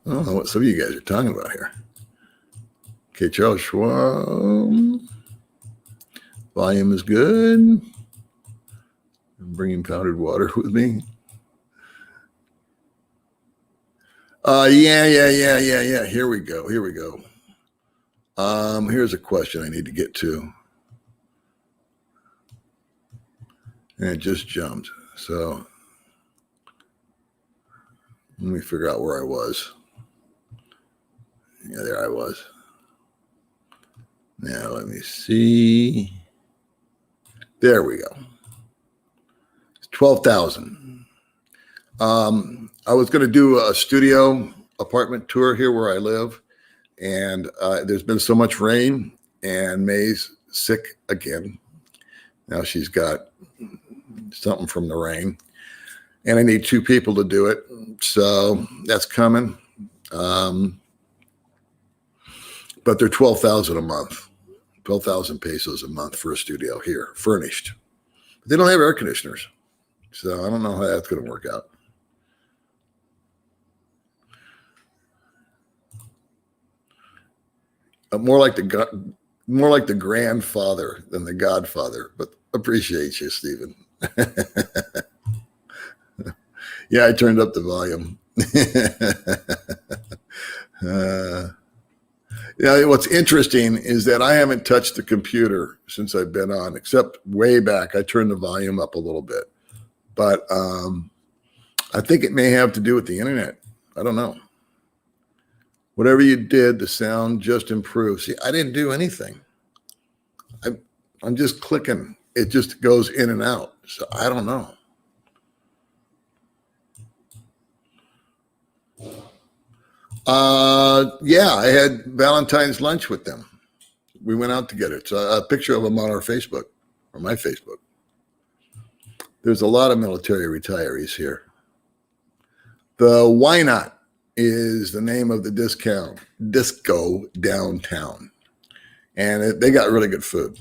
don't know what some of you guys are talking about here. Okay, Charles Schwab. Volume is good. I'm bringing powdered water with me. Yeah. Here we go. Here's a question I need to get to. And it just jumped. So Let me figure out where I was. Yeah, there I was. Now let me see. There we go. 12,000. I was going to do a studio apartment tour here where I live, and there's been so much rain, and May's sick again. Now she's got something from the rain, and I need 2 people to do it, so that's coming. But they're 12,000 a month, 12,000 pesos a month for a studio here, furnished. But they don't have air conditioners, so I don't know how that's going to work out. More like the grandfather than the godfather, but appreciate you, Stephen. Yeah, I turned up the volume. Yeah, what's interesting is that I haven't touched the computer since I've been on, except way back. I turned the volume up a little bit, but I think it may have to do with the internet. I don't know. Whatever you did, the sound just improved. See, I didn't do anything. I'm just clicking. It just goes in and out. So I don't know. Yeah, I had Valentine's lunch with them. We went out together. It's a picture of them on our Facebook, or my Facebook. There's a lot of military retirees here. The Why Not is the name of the disco downtown. And they got really good food.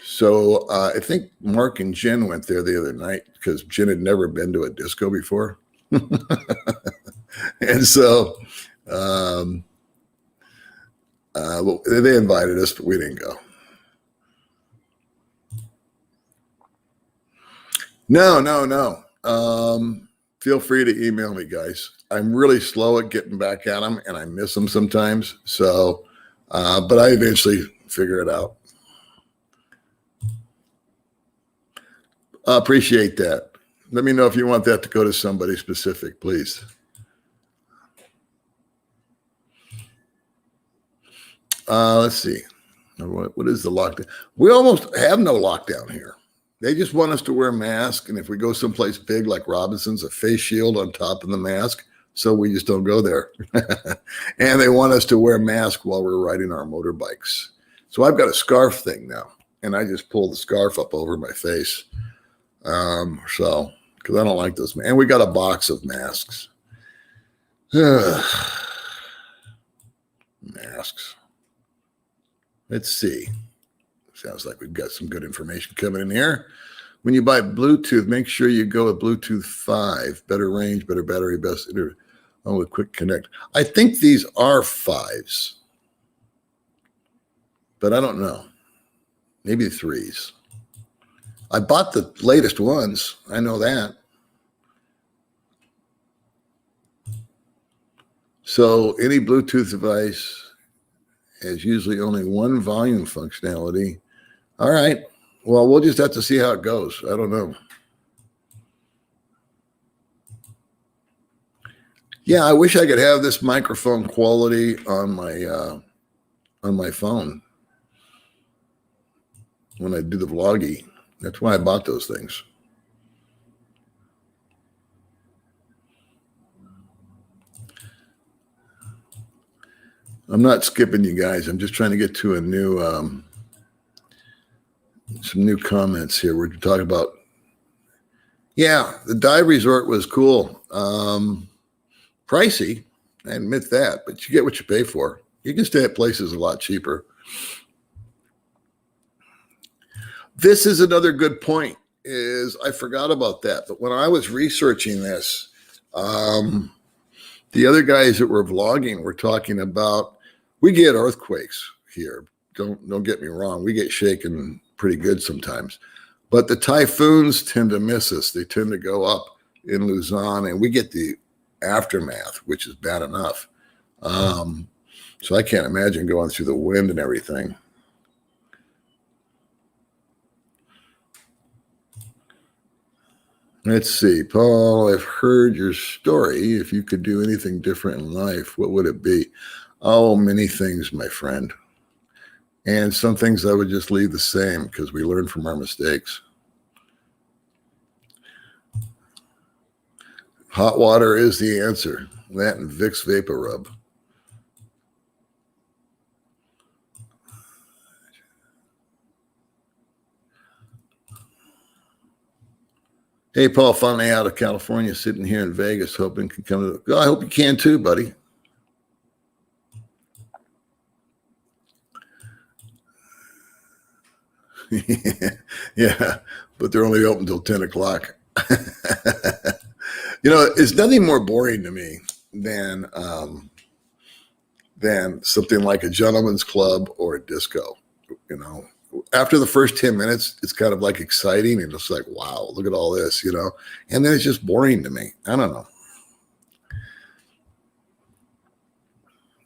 So I think Mark and Jen went there the other night because Jen had never been to a disco before. And so well, they invited us, but we didn't go. No. Feel free to email me, guys. I'm really slow at getting back at them, and I miss them sometimes. So, but I eventually figure it out. I appreciate that. Let me know if you want that to go to somebody specific, please. Let's see. What is the lockdown? We almost have no lockdown here. They just want us to wear masks. And if we go someplace big like Robinson's, a face shield on top of the mask. So we just don't go there. And they want us to wear masks while we're riding our motorbikes. So I've got a scarf thing now. And I just pull the scarf up over my face. So, because I don't like those. And we got a box of masks. Masks. Let's see. Sounds like we've got some good information coming in here. When you buy Bluetooth, make sure you go with Bluetooth 5. Better range, better battery, best with quick connect. I think these are 5s. But I don't know. Maybe 3s. I bought the latest ones. I know that. So any Bluetooth device has usually only one volume functionality. All right. Well, we'll just have to see how it goes. I don't know. Yeah, I wish I could have this microphone quality on my phone when I do the vloggy. That's why I bought those things. I'm not skipping you guys. I'm just trying to get to a new, some new comments here. We're talking about, yeah, the dive resort was cool. Pricey, I admit that, but you get what you pay for. You can stay at places a lot cheaper. This is another good point, is I forgot about that. But when I was researching this, the other guys that were vlogging were talking about, we get earthquakes here. Don't get me wrong. We get shaken pretty good sometimes. But the typhoons tend to miss us. They tend to go up in Luzon, and we get the aftermath, which is bad enough. So I can't imagine going through the wind and everything. Let's see, Paul, I've heard your story. If you could do anything different in life, what would it be? Oh, many things, my friend. And some things I would just leave the same because we learn from our mistakes. Hot water is the answer. That and Vicks Vapor Rub. Hey, Paul, finally out of California, sitting here in Vegas, hoping can come to. I hope you can too, buddy. Yeah, but they're only open until 10 o'clock. It's nothing more boring to me than something like a gentleman's club or a disco. After the first 10 minutes, it's kind of like exciting and just like, wow, look at all this, and then it's just boring to me. I don't know.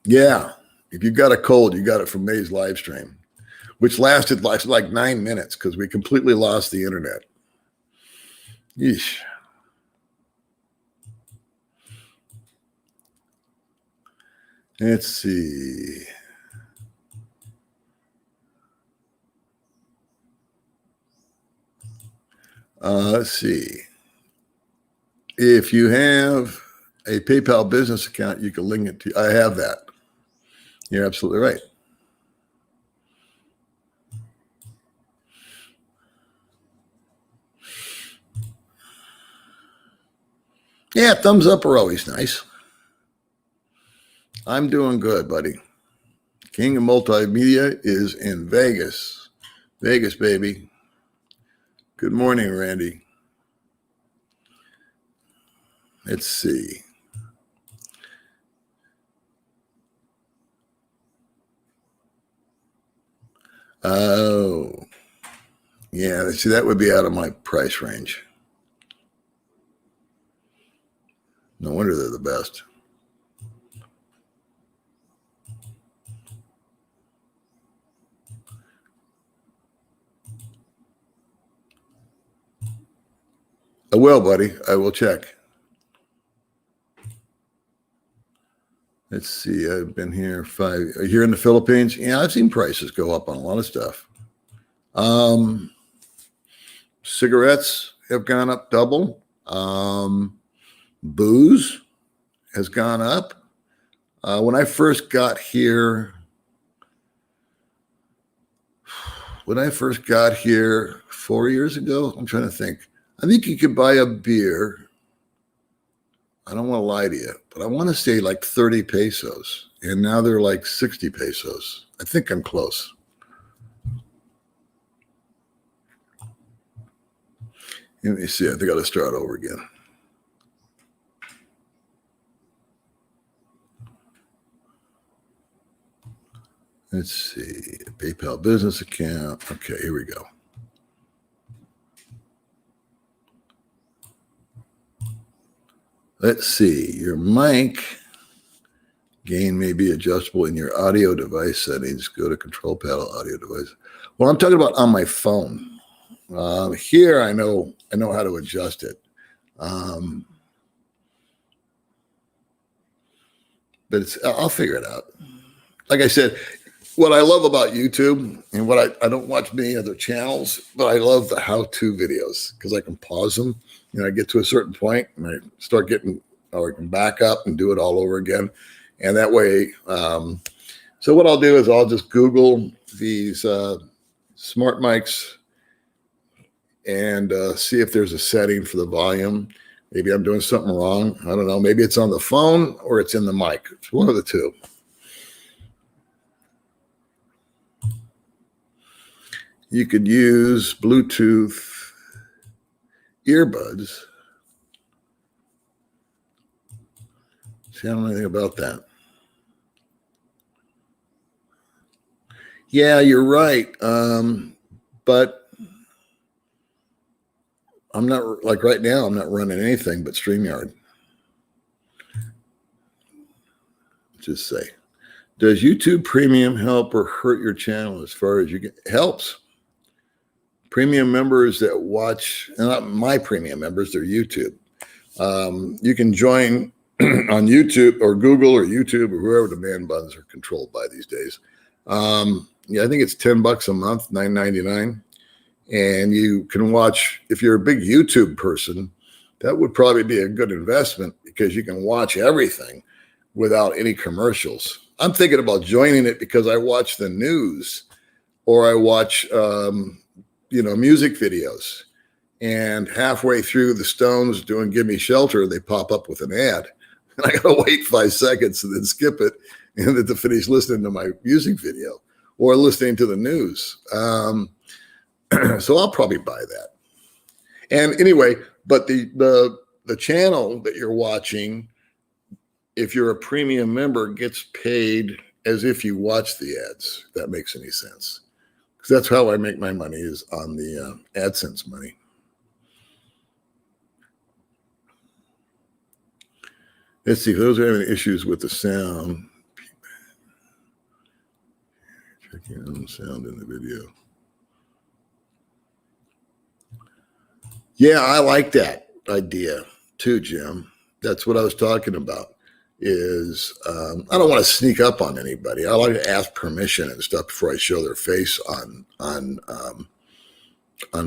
Yeah. If you got a cold, you got it from May's live stream, which lasted like 9 minutes because we completely lost the internet. Yeesh. Let's see. Let's see. If you have a PayPal business account, you can link it to. I have that. You're absolutely right. Yeah, thumbs up are always nice. I'm doing good, buddy. King of Multimedia is in Vegas. Vegas, baby. Good morning, Randy. Let's see. Oh, yeah. See, that would be out of my price range. No wonder they're the best. I will, buddy. I will check. Let's see. I've been here here in the Philippines. Yeah, I've seen prices go up on a lot of stuff. Cigarettes have gone up double. Booze has gone up. When I first got here 4 years ago, I'm trying to think. I think you could buy a beer. I don't want to lie to you, but I want to say like 30 pesos. And now they're like 60 pesos. I think I'm close. Let me see. I think I got to start over again. Let's see. PayPal business account. Okay, here we go. Let's see. Your mic gain may be adjustable in your audio device settings. Go to control panel audio device. Well, I'm talking about on my phone. Here, I know how to adjust it. But I'll figure it out. Like I said, what I love about YouTube and what I don't watch many other channels, but I love the how-to videos because I can pause them. I get to a certain point and I start getting, or I can back up and do it all over again. And that way, so what I'll do is I'll just Google these smart mics and see if there's a setting for the volume. Maybe I'm doing something wrong. I don't know. Maybe it's on the phone or it's in the mic. It's one of the two. You could use Bluetooth earbuds. See, I don't know anything about that. Yeah, you're right. But I'm not, like right now, I'm not running anything but StreamYard. Just say, does YouTube Premium help or hurt your channel as far as you get? Helps. premium members that watch, not my premium members, they're YouTube. You can join on YouTube or Google or YouTube or whoever the man buttons are controlled by these days. Yeah, I think it's $10 a month, $9.99. And you can watch, if you're a big YouTube person, that would probably be a good investment because you can watch everything without any commercials. I'm thinking about joining it because I watch the news or I watch, music videos. And halfway through the Stones doing Give Me Shelter, they pop up with an ad. And I got to wait 5 seconds and then skip it and then to finish listening to my music video or listening to the news. So I'll probably buy that. And anyway, but the channel that you're watching, if you're a premium member, gets paid as if you watch the ads, if that makes any sense. Because that's how I make my money, is on the AdSense money. Let's see, those are having issues with the sound. Checking on sound in the video. Yeah, I like that idea too, Jim. That's what I was talking about. Is I don't want to sneak up on anybody. I like to ask permission and stuff before I show their face on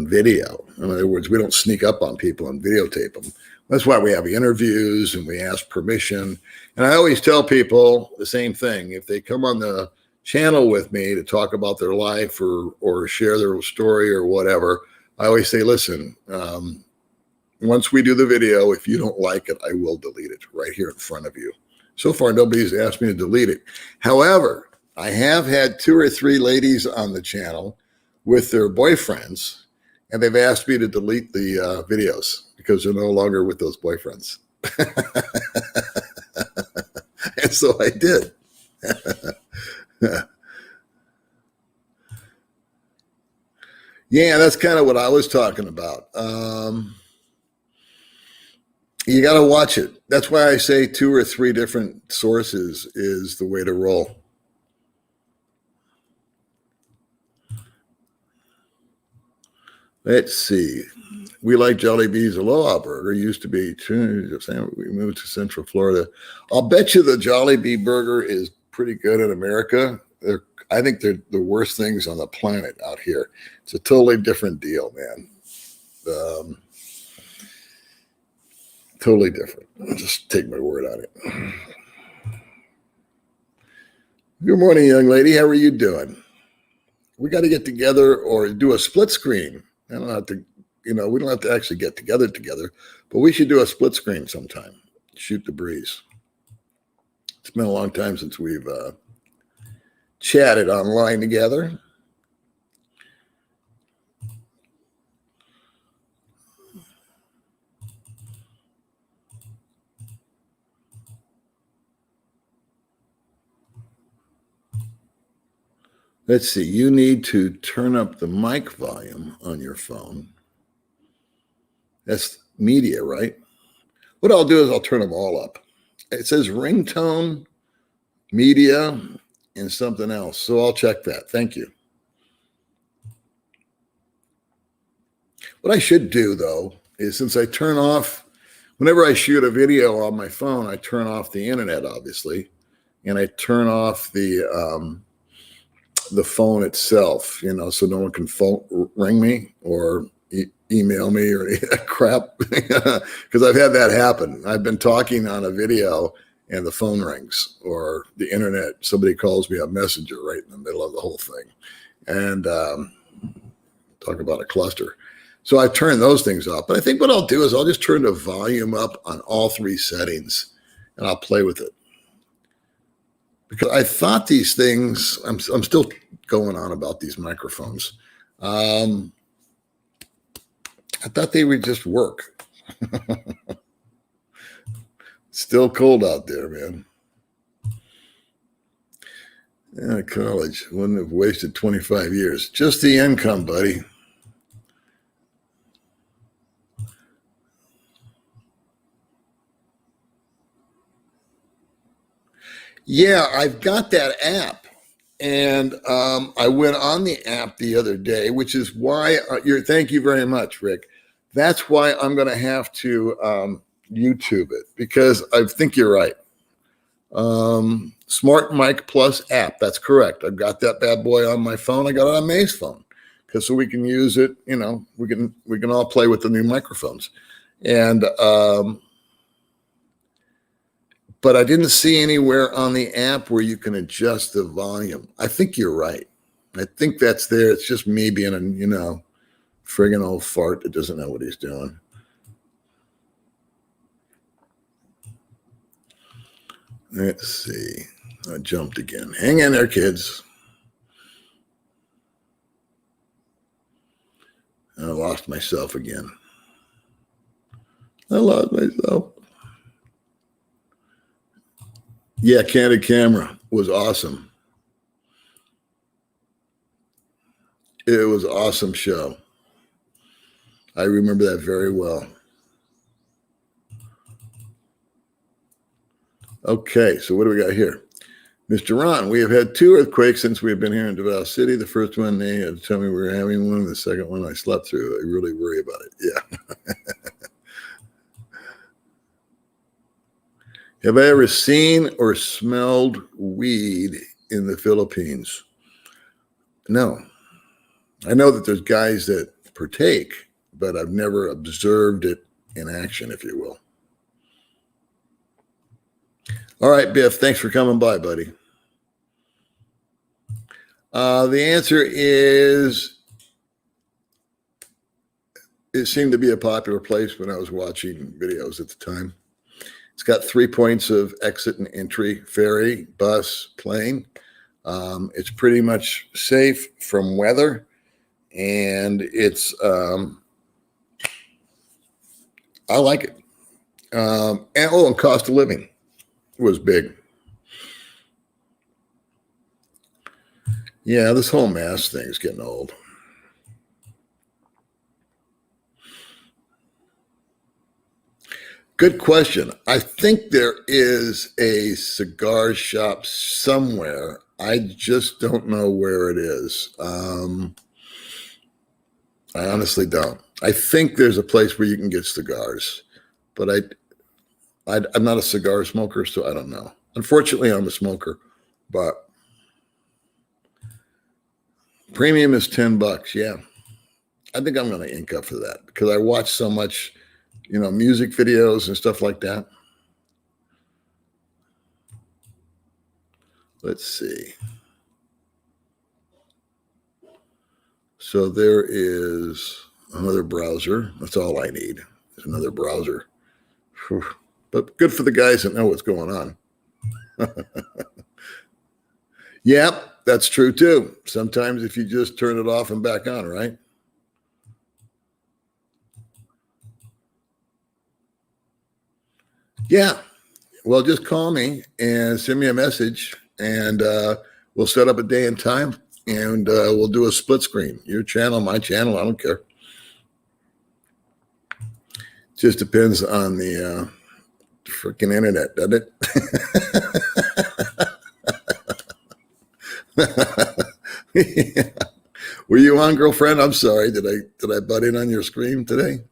video. In other words, we don't sneak up on people and videotape them. That's why we have interviews and we ask permission. And I always tell people the same thing. If they come on the channel with me to talk about their life or share their story or whatever, I always say, listen, once we do the video, if you don't like it, I will delete it right here in front of you. So far, nobody's asked me to delete it. However, I have had 2 or 3 ladies on the channel with their boyfriends, and they've asked me to delete the videos because they're no longer with those boyfriends. And so I did. Yeah, that's kind of what I was talking about. You got to watch it. That's why I say 2 or 3 different sources is the way to roll. Let's see. We like Jollibee's Aloha Burger. Used to be, we moved to Central Florida. I'll bet you the Jollibee burger is pretty good in America. I think they're the worst things on the planet out here. It's a totally different deal, man. Totally different. I'll just take my word on it. Good morning, young lady. How are you doing? We got to get together or do a split screen. I don't have to, we don't have to actually get together, but we should do a split screen sometime. Shoot the breeze. It's been a long time since we've chatted online together. Let's see, you need to turn up the mic volume on your phone. That's media, right? What I'll do is I'll turn them all up. It says ringtone, media, and something else. So I'll check that. Thank you. What I should do, though, is since I turn off, whenever I shoot a video on my phone, I turn off the internet, obviously, and I turn off the phone itself, so no one can ring me or email me or any crap, because I've had that happen. I've been talking on a video and the phone rings, or the internet, somebody calls me a messenger right in the middle of the whole thing, and talk about a cluster. So I turn those things off. But I think what I'll do is I'll just turn the volume up on all 3 settings, and I'll play with it. Because I thought these things, I'm still going on about these microphones. I thought they would just work. Still cold out there, man. Yeah, college wouldn't have wasted 25 years. Just the income, buddy. Yeah, I've got that app. And I went on the app the other day, which is why thank you very much, Rick. That's why I'm going to have to YouTube it, because I think you're right. Smart Mic Plus app. That's correct. I've got that bad boy on my phone. I got it on May's phone, because so we can use it. You know, we can all play with the new microphones. And but I didn't see anywhere on the app where you can adjust the volume. I think you're right. I think that's there. It's just me being a, friggin' old fart that doesn't know what he's doing. Let's see. I jumped again. Hang in there, kids. I lost myself again. I lost myself. Yeah, Candid Camera was awesome. It was an awesome show. I remember that very well. Okay, so what do we got here? Mr. Ron, we have had 2 earthquakes since we've been here in Davao City. The first one, they had to tell me we were having one. The second one, I slept through. I really worry about it. Yeah. Have I ever seen or smelled weed in the Philippines? No. I know that there's guys that partake, but I've never observed it in action, if you will. All right, Biff, thanks for coming by, buddy. The answer is, it seemed to be a popular place when I was watching videos at the time. It's got 3 points of exit and entry: ferry, bus, plane. It's pretty much safe from weather, and it's I like it. And cost of living was big. Yeah, this whole mask thing is getting old. Good question. I think there is a cigar shop somewhere. I just don't know where it is. I honestly don't. I think there's a place where you can get cigars, but I'm not a cigar smoker, so I don't know. Unfortunately, I'm a smoker, but premium is $10. Yeah, I think I'm going to ink up for that, because I watch so much, music videos and stuff like that. Let's see. So there is another browser. That's all I need, is another browser. Whew. But good for the guys that know what's going on. Yep, that's true too. Sometimes if you just turn it off and back on, right? Yeah. Well, just call me and send me a message, and we'll set up a day and time, and we'll do a split screen. Your channel, my channel, I don't care. Just depends on the freaking internet, doesn't it? Yeah. Were you on, girlfriend? I'm sorry. Did I butt in on your screen today?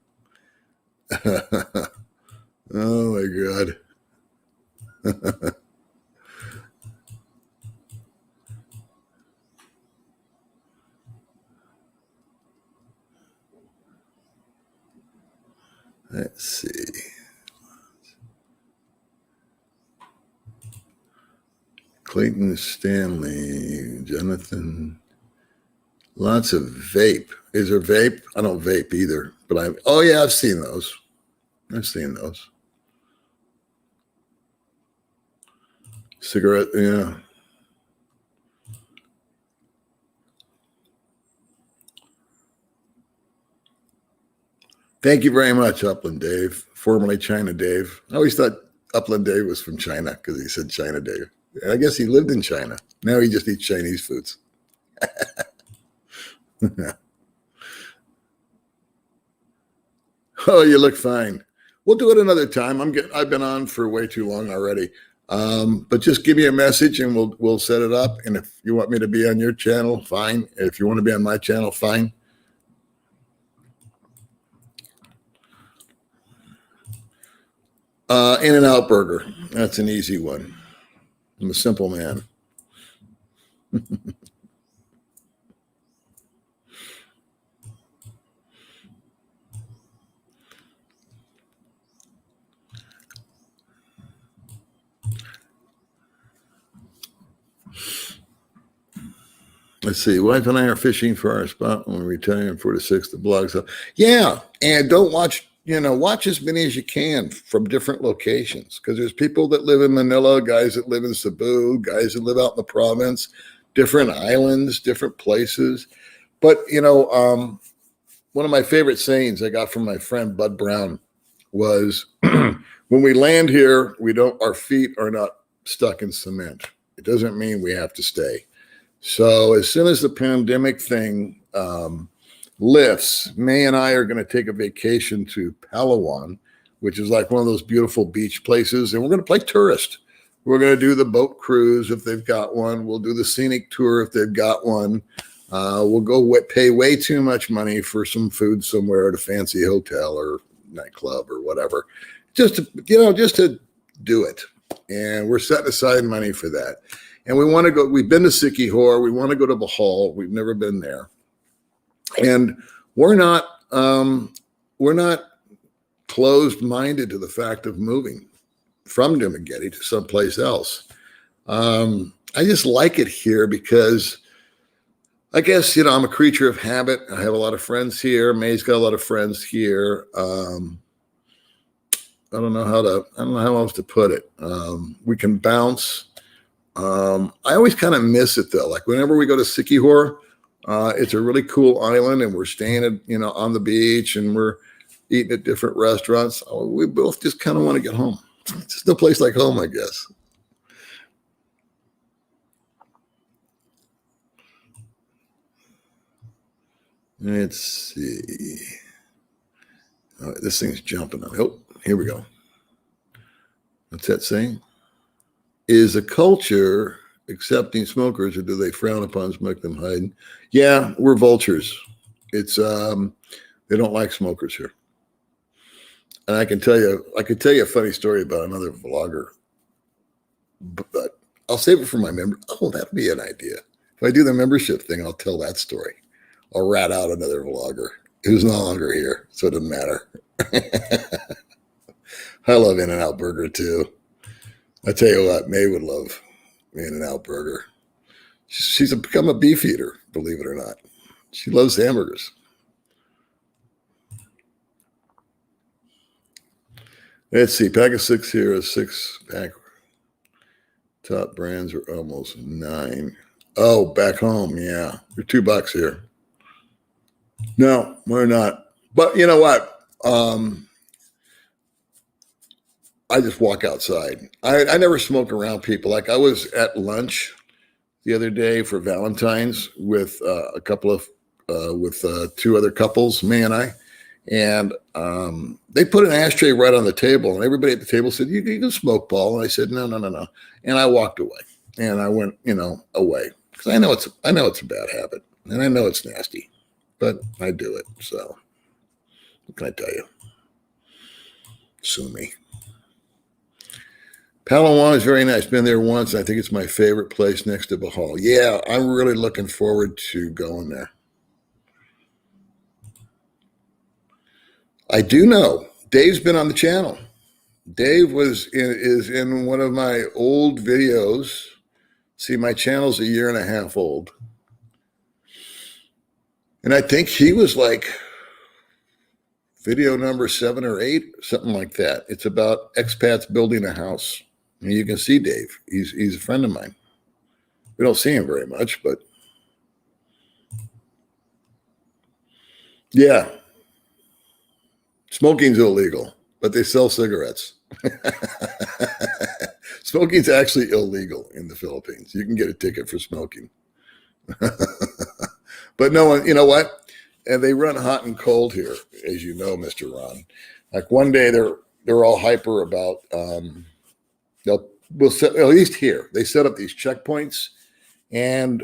Oh my God. Let's see. Clayton Stanley, Jonathan. Lots of vape. Is there vape? I don't vape either, but I've seen those. I've seen those. Cigarette, yeah. Thank you very much, Upland Dave, formerly China Dave. I always thought Upland Dave was from China because he said China Dave. And I guess he lived in China. Now he just eats Chinese foods. Oh, you look fine. We'll do it another time. I've been on for way too long already. But just give me a message and we'll set it up. And if you want me to be on your channel, fine. If you want to be on my channel, fine. In-N-Out Burger. That's an easy one. I'm a simple man. Let's see. Wife and I are fishing for our spot when we return 4 to 6. The blog's up. Yeah, and don't watch. Watch as many as you can from different locations, because there's people that live in Manila, guys that live in Cebu, guys that live out in the province, different islands, different places. But one of my favorite sayings I got from my friend Bud Brown was, "When we land here, our feet are not stuck in cement. It doesn't mean we have to stay." So as soon as the pandemic thing lifts, May and I are going to take a vacation to Palawan, which is like one of those beautiful beach places, and we're going to play tourist. We're going to do the boat cruise if they've got one. We'll do the scenic tour if they've got one. We'll go pay way too much money for some food somewhere at a fancy hotel or nightclub or whatever, just to do it. And we're setting aside money for that. And we want to go. We've been to Siquijor. We want to go to Bohol. We've never been there. And we're not closed-minded to the fact of moving from Dumaguete to someplace else. I just like it here because I guess, I'm a creature of habit. I have a lot of friends here. May's got a lot of friends here. I don't know how else to put it. We can bounce. I always kind of miss it though. Like whenever we go to Siquijor, it's a really cool island, and we're staying at, on the beach, and we're eating at different restaurants. We both just kind of want to get home. It's just no place like home, I guess. Let's see. All right, this thing's jumping on. Oh, here we go. What's that saying? Is a culture accepting smokers, or do they frown upon smoke them hiding? Yeah, we're vultures. It's they don't like smokers here. And I could tell you a funny story about another vlogger, but I'll save it for my member. Oh, that'd be an idea. If I do the membership thing, I'll tell that story. I'll rat out another vlogger who's no longer here, so it doesn't matter. I love In-N-Out Burger too. I tell you what, May would love In-N-Out Burger. She's become a beef eater, believe it or not. She loves hamburgers. Let's see, pack of 6 here, a 6-pack. Top brands are almost 9. Oh, back home, yeah. They're $2 here. No, we're not. But you know what? I just walk outside. I never smoke around people. Like I was at lunch the other day for Valentine's with with 2 other couples, May and I, and they put an ashtray right on the table, and everybody at the table said, "You can smoke, Paul." And I said, "No." And I walked away, and I went, away, because I know it's a bad habit, and I know it's nasty, but I do it. So what can I tell you? Sue me. Palawan is very nice. Been there once. I think it's my favorite place next to Bohol. Yeah, I'm really looking forward to going there. I do know Dave's been on the channel. Dave is in one of my old videos. See, my channel's a 1.5 years old. And I think he was like video number 7 or 8, something like that. It's about expats building a house. And you can see Dave. He's a friend of mine. We don't see him very much, but yeah. Smoking's illegal, but they sell cigarettes. Smoking's actually illegal in the Philippines. You can get a ticket for smoking. But no one, you know what? And they run hot and cold here, as you know, Mr. Ron. Like one day they're all hyper about will set, at least here, they set up these checkpoints. And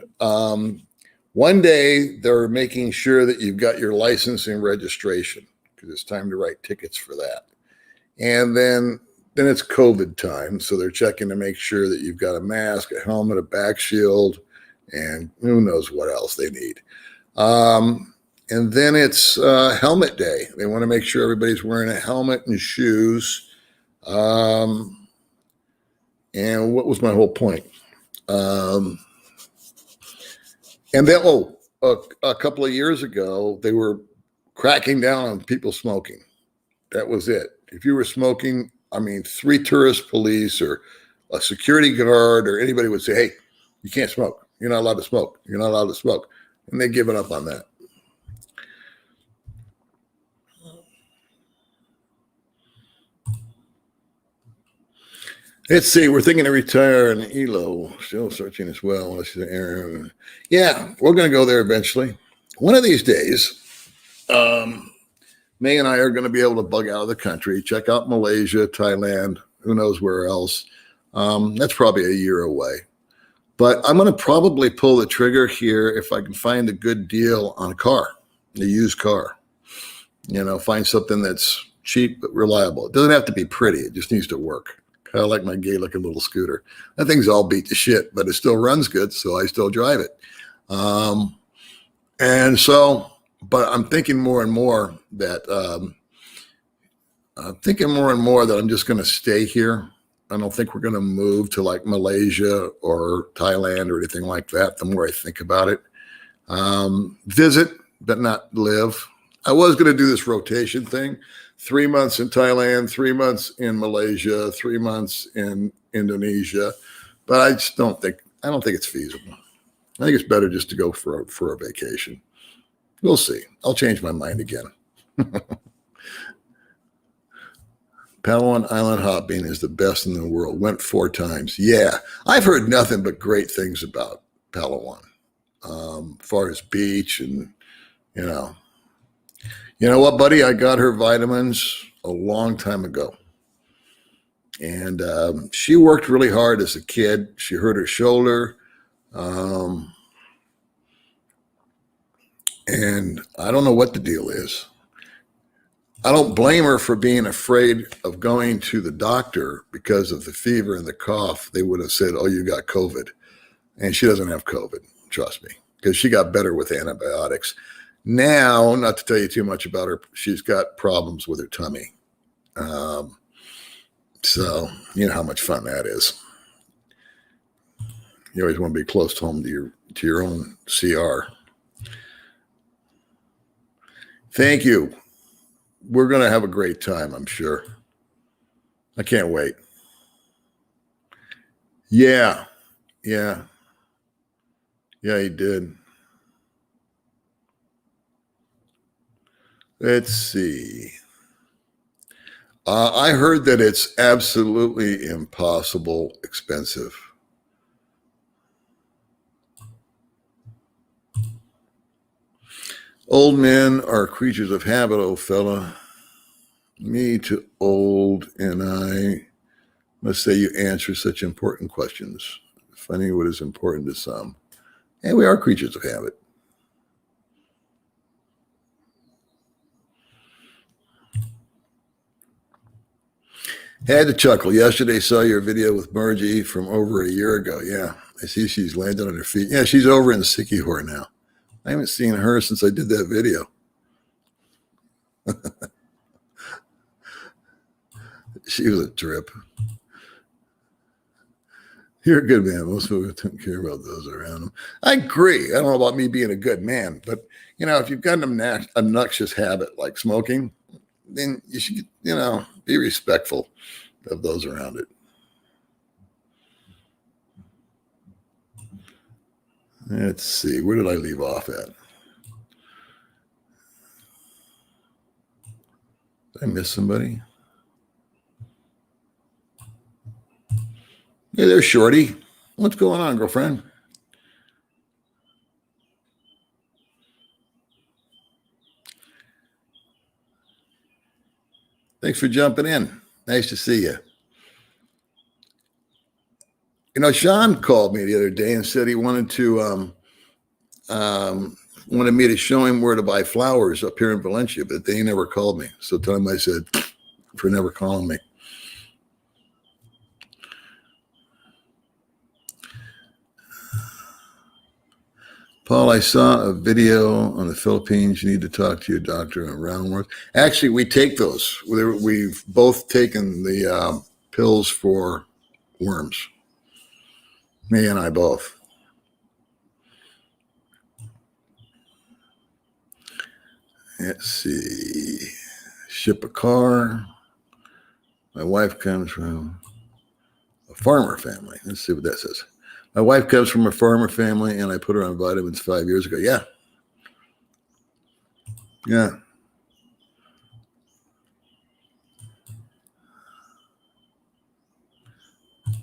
one day they're making sure that you've got your license and registration because it's time to write tickets for that. And then it's COVID time. So they're checking to make sure that you've got a mask, a helmet, a back shield, and who knows what else they need. And then it's helmet day. They want to make sure everybody's wearing a helmet and shoes. And what was my whole point? And then, a couple of years ago, they were cracking down on people smoking. That was it. If you were smoking, 3 tourist police or a security guard or anybody would say, hey, you can't smoke. You're not allowed to smoke. You're not allowed to smoke. And they've given up on that. Let's see. We're thinking to retire in ELO. Still searching as well. Yeah, we're going to go there eventually. One of these days, May and I are going to be able to bug out of the country, check out Malaysia, Thailand, who knows where else. That's probably a year away. But I'm going to probably pull the trigger here if I can find a good deal on a car, a used car. Find something that's cheap but reliable. It doesn't have to be pretty. It just needs to work. Kind of like my gay-looking little scooter. That thing's all beat to shit, but it still runs good, so I still drive it. But I'm thinking more and more that I'm just going to stay here. I don't think we're going to move to like Malaysia or Thailand or anything like that. The more I think about it, visit but not live. I was going to do this rotation thing: 3 months in Thailand, 3 months in Malaysia, 3 months in Indonesia. But I don't think it's feasible. I think it's better just to go for a vacation. We'll see. I'll change my mind again. Palawan Island hopping is the best in the world. Went 4 times. Yeah, I've heard nothing but great things about Palawan. As far as beach and, You know what, buddy? I got her vitamins a long time ago. And she worked really hard as a kid. She hurt her shoulder. And I don't know what the deal is. I don't blame her for being afraid of going to the doctor because of the fever and the cough. They would have said, oh, you got COVID. And she doesn't have COVID, trust me, because she got better with antibiotics. Now, not to tell you too much about her, she's got problems with her tummy. So you know how much fun that is. You always want to be close to home to your own CR. Thank you. We're going to have a great time, I'm sure. I can't wait. Yeah, he did. Let's see. I heard that it's absolutely impossible expensive. Old men are creatures of habit, old fella. Me too old, and I must say you answer such important questions. Finding what is important to some. And we are creatures of habit. Had to chuckle. Yesterday saw your video with Margie from over a year ago. Yeah, I see she's landed on her feet. Yeah, she's over in Sikihor now. I haven't seen her since I did that video. She was a trip. You're a good man. Most people don't care about those around them. I agree. I don't know about me being a good man, but if you've got an obnoxious habit like smoking, then you should, be respectful of those around it. Let's see. Where did I leave off at? Did I miss somebody? Hey there, Shorty. What's going on, girlfriend? Thanks for jumping in. Nice to see you. Sean called me the other day and said he wanted me to show him where to buy flowers up here in Valencia, but they never called me. So tell him I said for never calling me. Paul, I saw a video on the Philippines. You need to talk to your doctor on roundworms. Actually, we take those. We've both taken the pills for worms. Me and I both. Let's see. Ship a car. My wife comes from a farmer family. Let's see what that says. My wife comes from a farmer family, and I put her on vitamins 5 years ago. Yeah.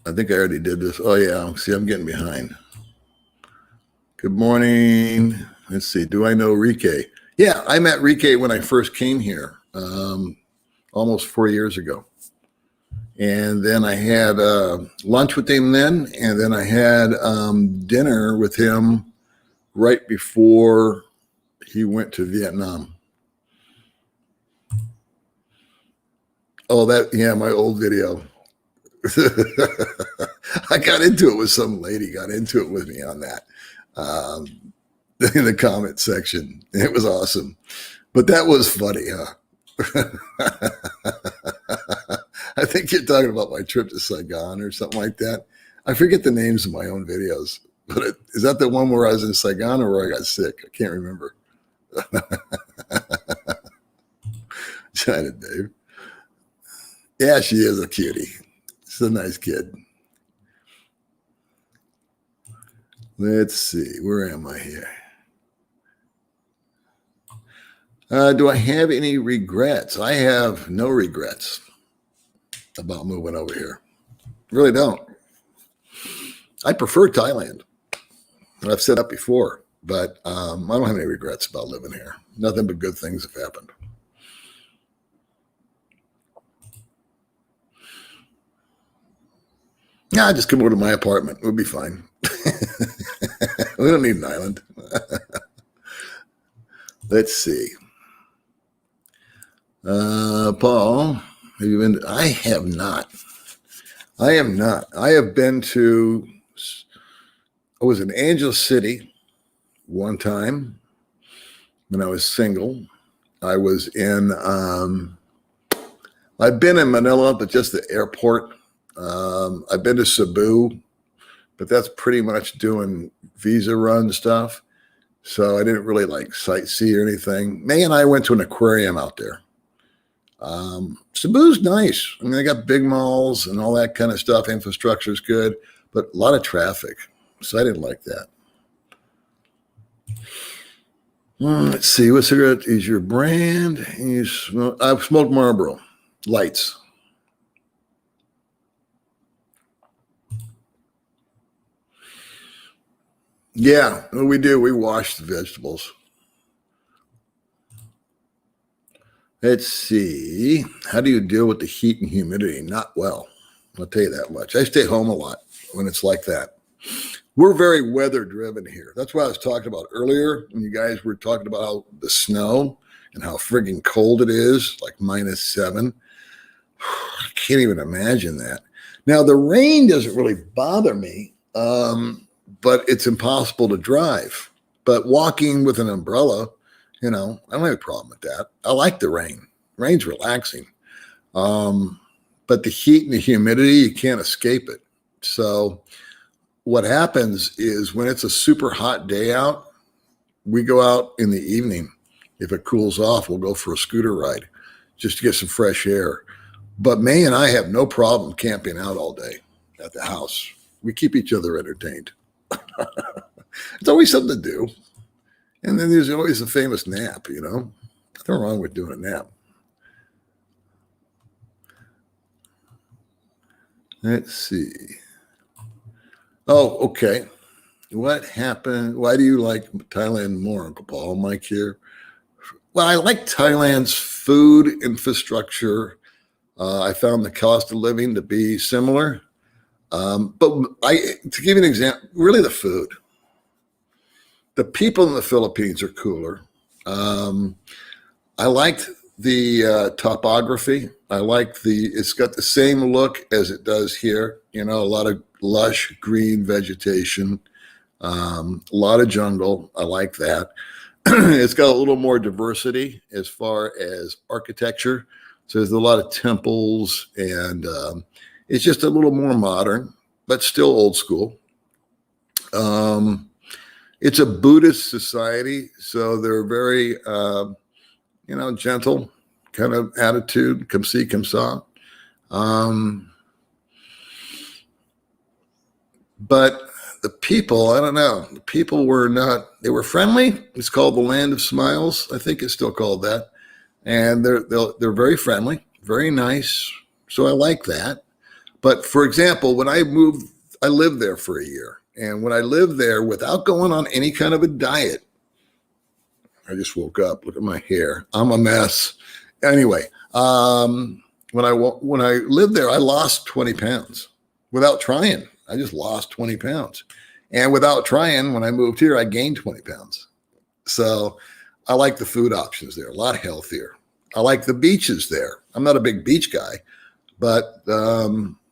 I think I already did this. Oh, yeah. See, I'm getting behind. Good morning. Let's see. Do I know Rike? Yeah, I met Rike when I first came here almost 4 years ago. And then I had lunch with him then, and then I had dinner with him right before he went to Vietnam. Oh, my old video. I got into it with some lady, got into it with me on that in the comment section. It was awesome. But that was funny, huh? I think you're talking about my trip to Saigon or something like that. I forget the names of my own videos. But is that the one where I was in Saigon or where I got sick? I can't remember. China Dave. Yeah, she is a cutie. She's a nice kid. Let's see. Where am I here? Do I have any regrets? I have no regrets about moving over here. Really don't. I prefer Thailand. I've said that before, but I don't have any regrets about living here. Nothing but good things have happened. Yeah, just come over to my apartment. We'll be fine. We don't need an island. Let's see. Paul, have you been? I have not. I am not. I have been to, I was in Angel City one time when I was single. I was in, I've been in Manila, but just the airport. I've been to Cebu, but that's pretty much doing visa run stuff. So I didn't really like sightsee or anything. May and I went to an aquarium out there. Cebu's nice. I mean, they got big malls and all that kind of stuff. Infrastructure is good, but a lot of traffic. So I didn't like that. Let's see. What cigarette is your brand? I've smoked Marlboro Lights. Yeah, we do. We wash the vegetables. Let's see. How do you deal with the heat and humidity? Not well. I'll tell you that much. I stay home a lot when it's like that. We're very weather driven here. That's what I was talking about earlier when you guys were talking about how the snow and how frigging cold it is, like -7. I can't even imagine that. Now, the rain doesn't really bother me, but it's impossible to drive. But walking with an umbrella, I don't have a problem with that. I like the rain. Rain's relaxing. But the heat and the humidity, you can't escape it. So what happens is when it's a super hot day out, we go out in the evening. If it cools off, we'll go for a scooter ride just to get some fresh air. But May and I have no problem camping out all day at the house. We keep each other entertained. It's always something to do. And then there's always a famous nap, Nothing wrong with doing a nap. Let's see. Oh, okay. What happened? Why do you like Thailand more, Uncle Paul? Mike here. Well, I like Thailand's food infrastructure. I found the cost of living to be similar. But to give you an example, really the food. The people in the Philippines are cooler. Um, I liked the topography. I like it's got the same look as it does here. You know, a lot of lush green vegetation, a lot of jungle. I like that. It's got a little more diversity as far as architecture. So there's a lot of temples, and it's just a little more modern, but still old school. Um, it's a Buddhist society, so they're very, gentle kind of attitude. Come see, come saw. Um, but the people, I don't know. The people were not. They were friendly. It's called the Land of Smiles. I think it's still called that. And they're very friendly, very nice. So I like that. But for example, when I moved, I lived there for a year, and when I lived there without going on any kind of a diet, I just woke up. Look at my hair. I'm a mess. Anyway, when I lived there, I lost 20 pounds without trying. I just lost 20 pounds, and without trying, when I moved here, I gained 20 pounds. So I like the food options there, a lot healthier. I like the beaches there. I'm not a big beach guy, but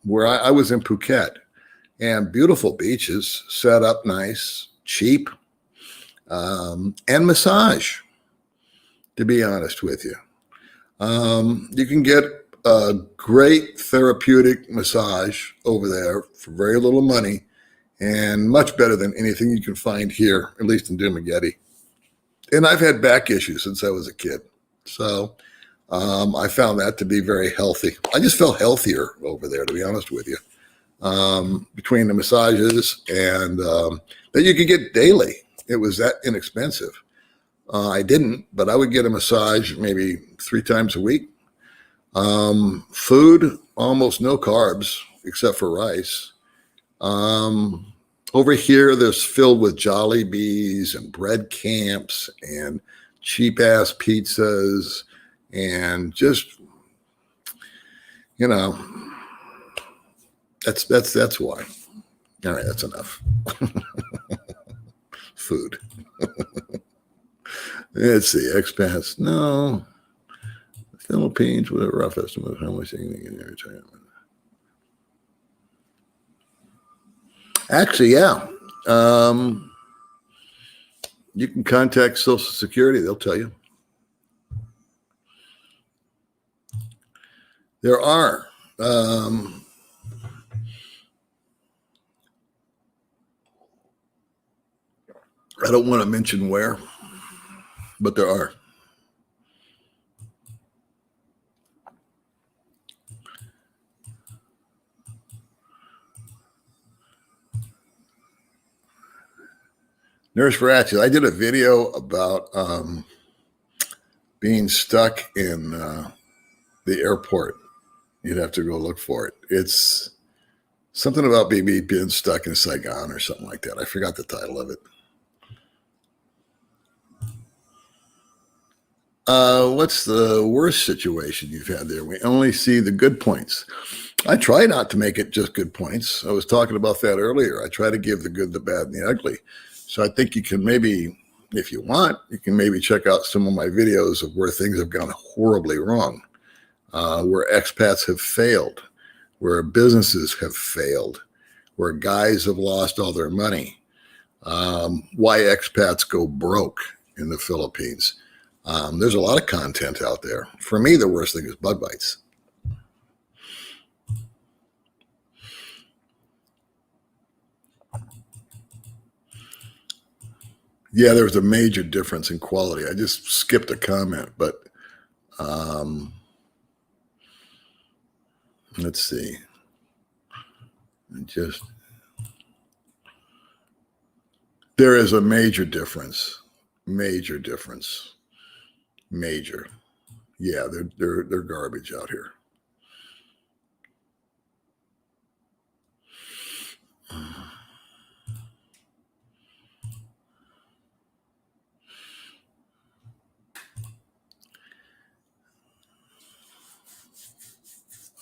where I was in Phuket, and beautiful beaches, set up nice, cheap, and massage, to be honest with you. You can get a great therapeutic massage over there for very little money, and much better than anything you can find here, at least in Dumaguete. And I've had back issues since I was a kid. So I found that to be very healthy. I just felt healthier over there, to be honest with you, between the massages and that you could get daily. It was that inexpensive. I didn't, but I would get a massage maybe 3 times a week. Food, almost no carbs except for rice. Over here, there's filled with Jollibees and bread camps and cheap ass pizzas and just, you know, that's why. All right, that's enough. Food. Let's see, expats. No, Philippines with a rough estimate of how much they can get in their retirement. Actually, yeah. You can contact Social Security. They'll tell you. There are. I don't want to mention where, but there are. Nurse for Actions. I did a video about being stuck in the airport. You'd have to go look for it. It's something about being stuck in Saigon or something like that. I forgot the title of it. What's the worst situation you've had there? We only see the good points. I try not to make it just good points. I was talking about that earlier. I try to give the good, the bad, and the ugly. So I think you can maybe, if you want, you can maybe check out some of my videos of where things have gone horribly wrong, where expats have failed, where businesses have failed, where guys have lost all their money, why expats go broke in the Philippines. There's a lot of content out there. For me, the worst thing is bug bites. Yeah, there was a major difference in quality. I just skipped a comment, but let's see. There is a major difference. Major difference. Major. Yeah, they're garbage out here.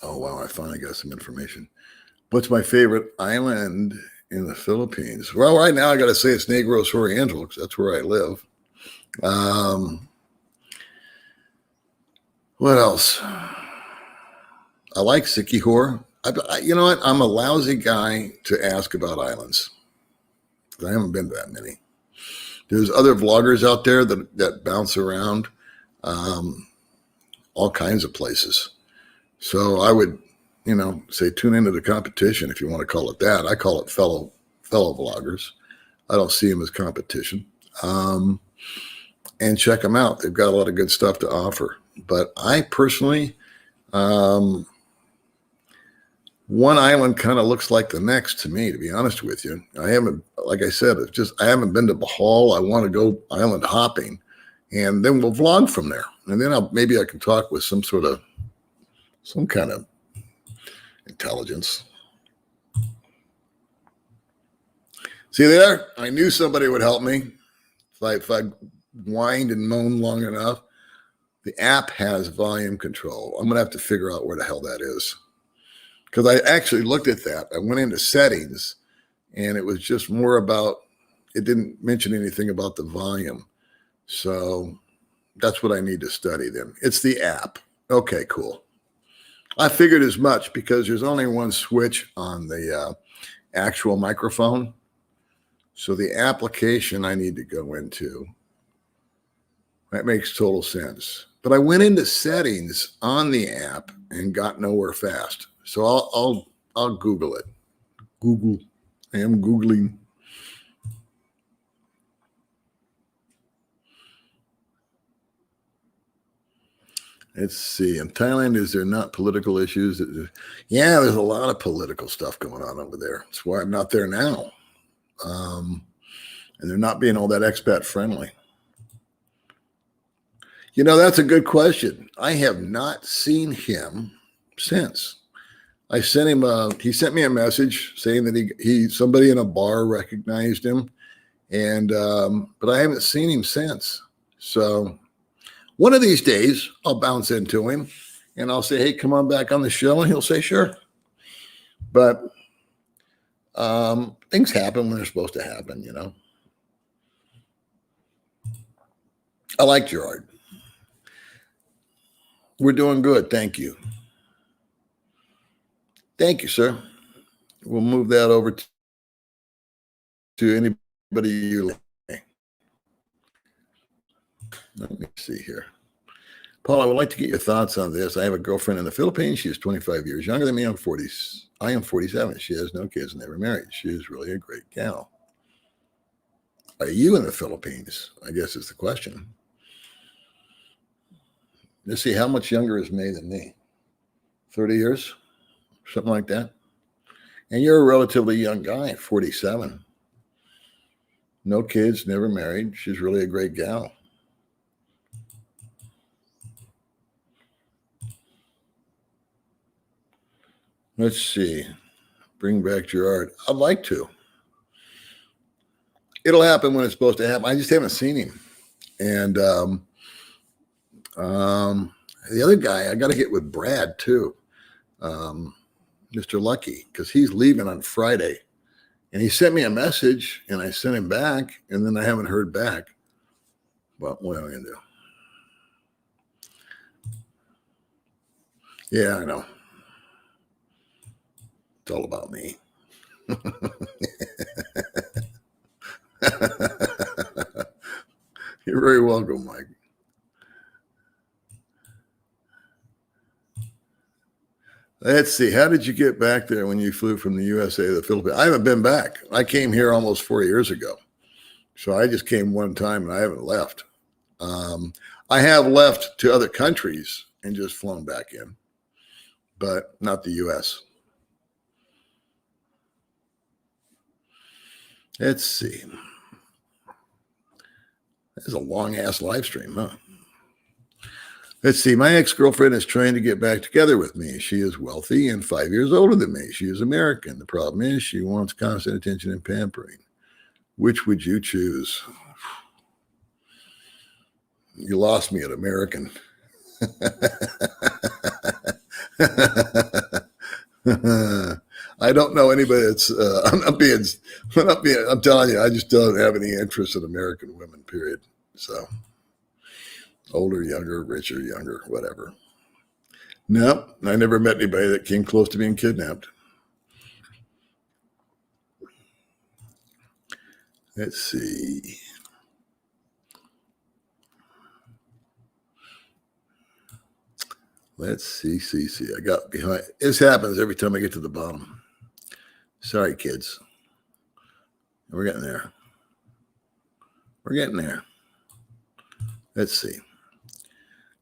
Oh wow, I finally got some information. What's my favorite island in the Philippines? Well, right now I got to say it's Negros Oriental because that's where I live. What else? I like Sikihor. You know what? I'm a lousy guy to ask about islands. I haven't been to that many. There's other vloggers out there that bounce around all kinds of places. So I would, say tune into the competition if you want to call it that. I call it fellow vloggers. I don't see them as competition. And check them out. They've got a lot of good stuff to offer. But I personally, one island kind of looks like the next to me, to be honest with you. I haven't, like I said, I haven't been to Bohol. I want to go island hopping, and then we'll vlog from there. And then maybe I can talk with some kind of intelligence. See there? I knew somebody would help me if I whined and moaned long enough. The app has volume control. I'm going to have to figure out where the hell that is. Because I actually looked at that. I went into settings, and it was just more about, it didn't mention anything about the volume. So that's what I need to study then. It's the app. Okay, cool. I figured as much because there's only one switch on the actual microphone. So the application I need to go into, that makes total sense. But I went into settings on the app and got nowhere fast. So I'll Google it. Google. I am Googling. Let's see. In Thailand, is there not political issues? Yeah, there's a lot of political stuff going on over there. That's why I'm not there now. And they're not being all that expat friendly. That's a good question. I have not seen him since. I sent him he sent me a message saying that somebody in a bar recognized him, and but I haven't seen him since. So one of these days I'll bounce into him and I'll say, hey, come on back on the show, and he'll say, sure. But things happen when they're supposed to happen, I like Gerard. We're doing good. Thank you. Thank you, sir. We'll move that over to anybody you like. Let me see here. Paul, I would like to get your thoughts on this. I have a girlfriend in the Philippines. She is 25 years younger than me. I'm 40. I am 47. She has no kids and never married. She is really a great gal. Are you in the Philippines? I guess is the question. Let's see, how much younger is May than me? 30 years? Something like that. And you're a relatively young guy, 47. No kids, never married. She's really a great gal. Let's see. Bring back Gerard. I'd like to. It'll happen when it's supposed to happen. I just haven't seen him. And the other guy, I got to get with Brad too. Mr. Lucky, because he's leaving on Friday. And he sent me a message, and I sent him back, and then I haven't heard back. Well, what am I going to do? Yeah, I know. It's all about me. You're very welcome, Mike. Let's see. How did you get back there when you flew from the USA to the Philippines? I haven't been back. I came here almost 4 years ago. So I just came one time and I haven't left. I have left to other countries and just flown back in, but not the US. Let's see. This is a long ass live stream, huh? Let's see. My ex-girlfriend is trying to get back together with me. She is wealthy and 5 years older than me. She is American. The problem is she wants constant attention and pampering. Which would you choose? You lost me at American. I I don't know anybody that's. I'm telling you, I just don't have any interest in American women. Period. So, older, younger, richer, younger, whatever. No, I never met anybody that came close to being kidnapped. Let's see. Let's see. I got behind. This happens every time I get to the bottom. Sorry, kids. We're getting there. Let's see.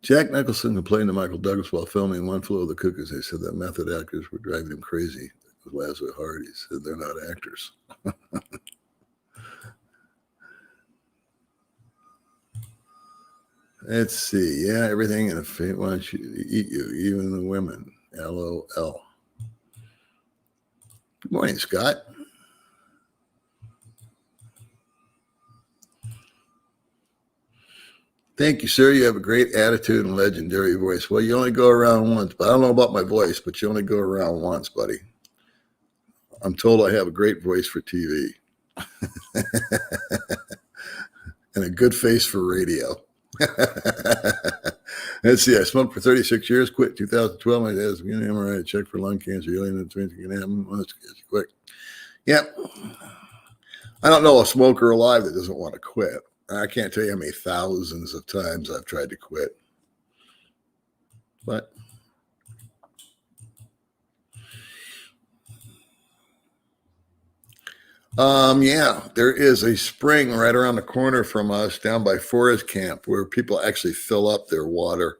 Jack Nicholson complained to Michael Douglas while filming One Flew Over the Cuckoo's. They said that method actors were driving him crazy. It was Lazarus Hardy said they're not actors. Let's see. Yeah, everything in a fate wants you to eat you, even the women. LOL. Good morning, Scott. Thank you, sir. You have a great attitude and legendary voice. Well, you only go around once, but I don't know about my voice, but you only go around once, buddy. I'm told I have a great voice for TV and a good face for radio. Let's see. I smoked for 36 years, quit 2012. My dad's getting an MRI check for lung cancer. You only can happen. Let's get quick. Yep. I don't know a smoker alive that doesn't want to quit. I can't tell you how many thousands of times I've tried to quit. But yeah, there is a spring right around the corner from us down by Forest Camp where people actually fill up their water.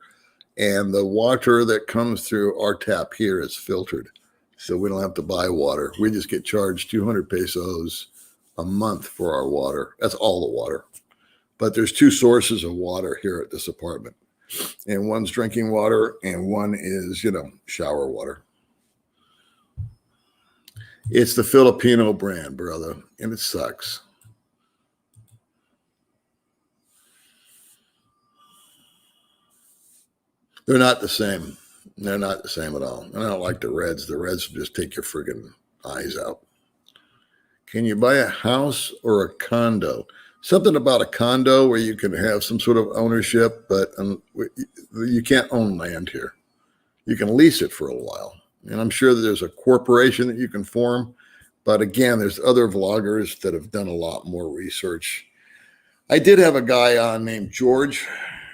And the water that comes through our tap here is filtered. So we don't have to buy water. We just get charged 200 pesos a month for our water. That's all the water. But there's two sources of water here at this apartment. And one's drinking water and one is, shower water. It's the Filipino brand, brother, and it sucks. They're not the same. They're not the same at all. And I don't like the Reds. The Reds just take your friggin' eyes out. Can you buy a house or a condo? Something about a condo where you can have some sort of ownership, but you can't own land here. You can lease it for a while. And I'm sure that there's a corporation that you can form. But again, there's other vloggers that have done a lot more research. I did have a guy on named George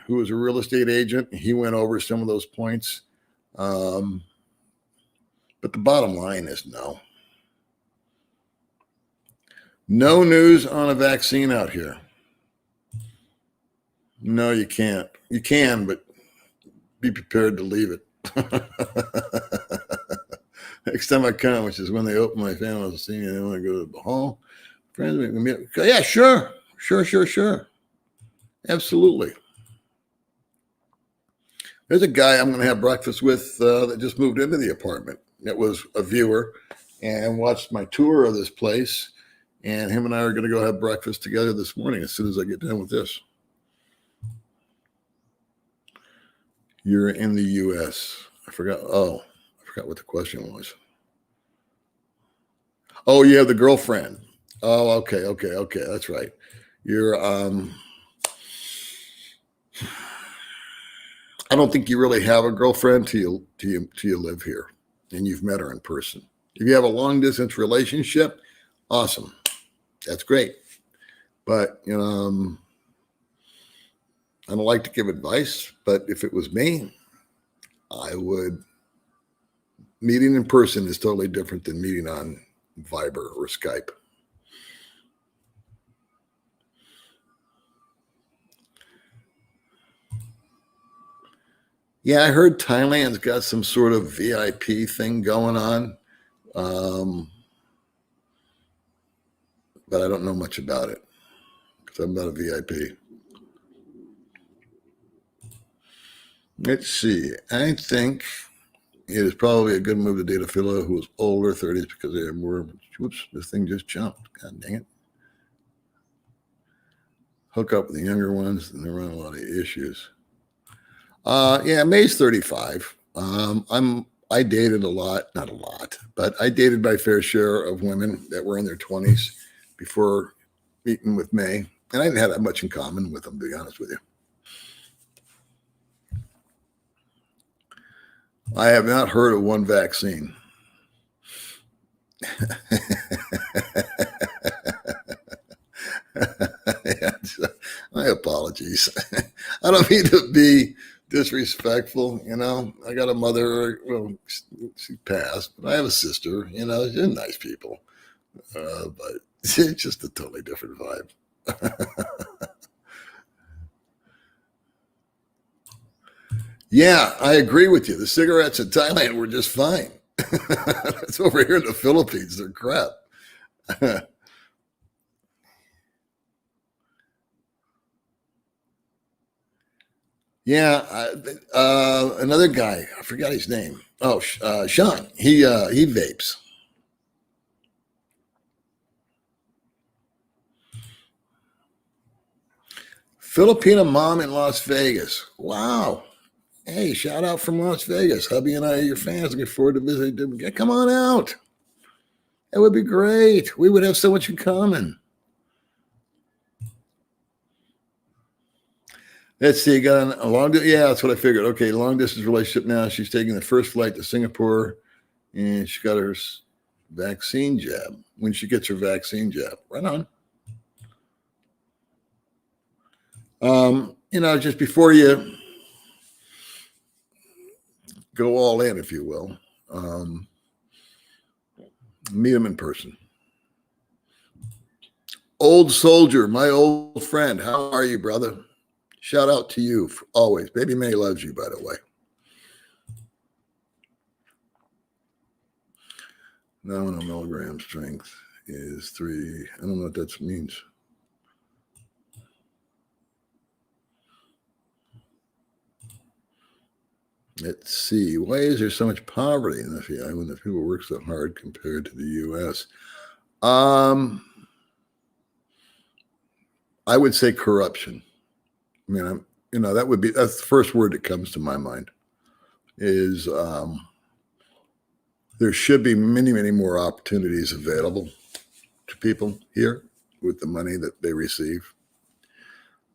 who was a real estate agent. He went over some of those points. But the bottom line is no. No news on a vaccine out here. No, you can't. You can, but be prepared to leave it. Next time I come, which is when they open my family, I'll see you. I want to go to the hall. Friends, yeah, sure. Absolutely. There's a guy I'm going to have breakfast with that just moved into the apartment. It was a viewer and watched my tour of this place. And him and I are going to go have breakfast together this morning as soon as I get done with this. You're in the U.S. I forgot what the question was. Oh, you have the girlfriend. Oh, okay. That's right. You're, I don't think you really have a girlfriend till you live here and you've met her in person. If you have a long distance relationship, awesome. That's great. But, I don't like to give advice, but if it was me, meeting in person is totally different than meeting on Viber or Skype. Yeah, I heard Thailand's got some sort of VIP thing going on. But I don't know much about it because I'm not a VIP. Let's see. I think it is probably a good move to date a fellow who is older, 30s, because they are more. Whoops, this thing just jumped. God dang it. Hook up with the younger ones, and they run a lot of issues. Yeah, May's 35. I'm I dated a lot, not a lot, but I dated my fair share of women that were in their 20s before meeting with May. And I didn't have that much in common with them, to be honest with you. I have not heard of one vaccine. My apologies. I don't mean to be disrespectful. I got a mother, well, she passed, but I have a sister, they're nice people. But it's just a totally different vibe. Yeah, I agree with you. The cigarettes in Thailand were just fine. It's over here in the Philippines, they're crap. Yeah, another guy, I forgot his name. Oh, Sean. He vapes. Filipino mom in Las Vegas. Wow. Hey, shout out from Las Vegas. Hubby and I are your fans. Looking forward to visiting. Come on out. It would be great. We would have so much in common. Let's see. Got a long. Yeah, that's what I figured. Okay, long distance relationship now. She's taking the first flight to Singapore, and she got her vaccine jab. When she gets her vaccine jab, right on. Just before you go all in, if you will, meet them in person. Old soldier, my old friend, how are you, brother? Shout out to you always. Baby May loves you, by the way. Nominal milligram strength is 3. I don't know what that means. Let's see. Why is there so much poverty in the FEI when the people work so hard compared to the U.S.? I would say corruption. I mean, that's the first word that comes to my mind. Is there should be many, many more opportunities available to people here with the money that they receive.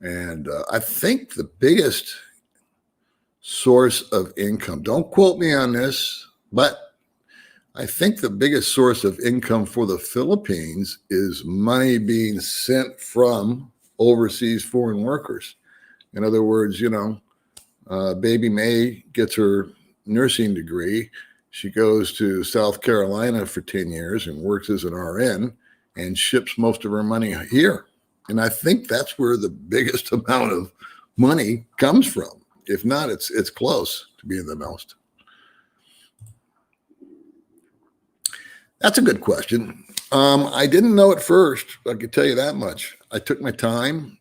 And I think the biggest source of income, don't quote me on this, but I think the biggest source of income for the Philippines is money being sent from overseas foreign workers. In other words, Baby May gets her nursing degree. She goes to South Carolina for 10 years and works as an RN and ships most of her money here. And I think that's where the biggest amount of money comes from. If not, it's close to being the most. That's a good question. I didn't know at first. I could tell you that much. I took my time.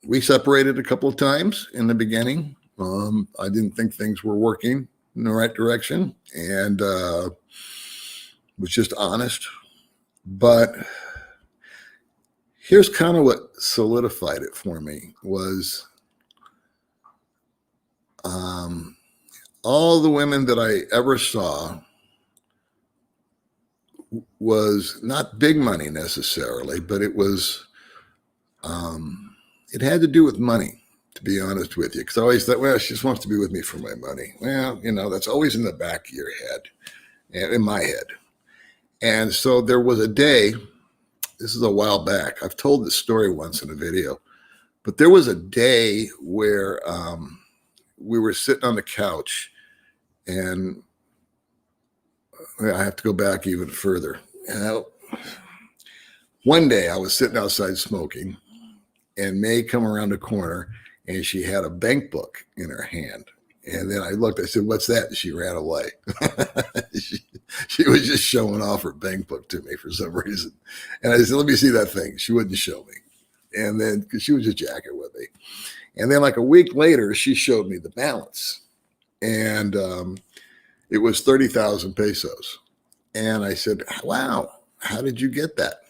We separated a couple of times in the beginning. I didn't think things were working in the right direction, and was just honest. But here's kind of what solidified it for me was all the women that I ever saw was not big money necessarily, but it was, it had to do with money, to be honest with you. Because I always thought, well, she just wants to be with me for my money. Well, that's always in the back of your head and in my head. And so there was a day, this is a while back. I've told this story once in a video, but there was a day where we were sitting on the couch, and I have to go back even further. One day I was sitting outside smoking, and May come around the corner, and she had a bank book in her hand. And then I looked, I said, "What's that?" And she ran away. she was just showing off her bank book to me for some reason. And I said, "Let me see that thing." She wouldn't show me. And then, because she was just jacking with me. And then like a week later, she showed me the balance. And it was 30,000 pesos. And I said, "Wow, how did you get that?"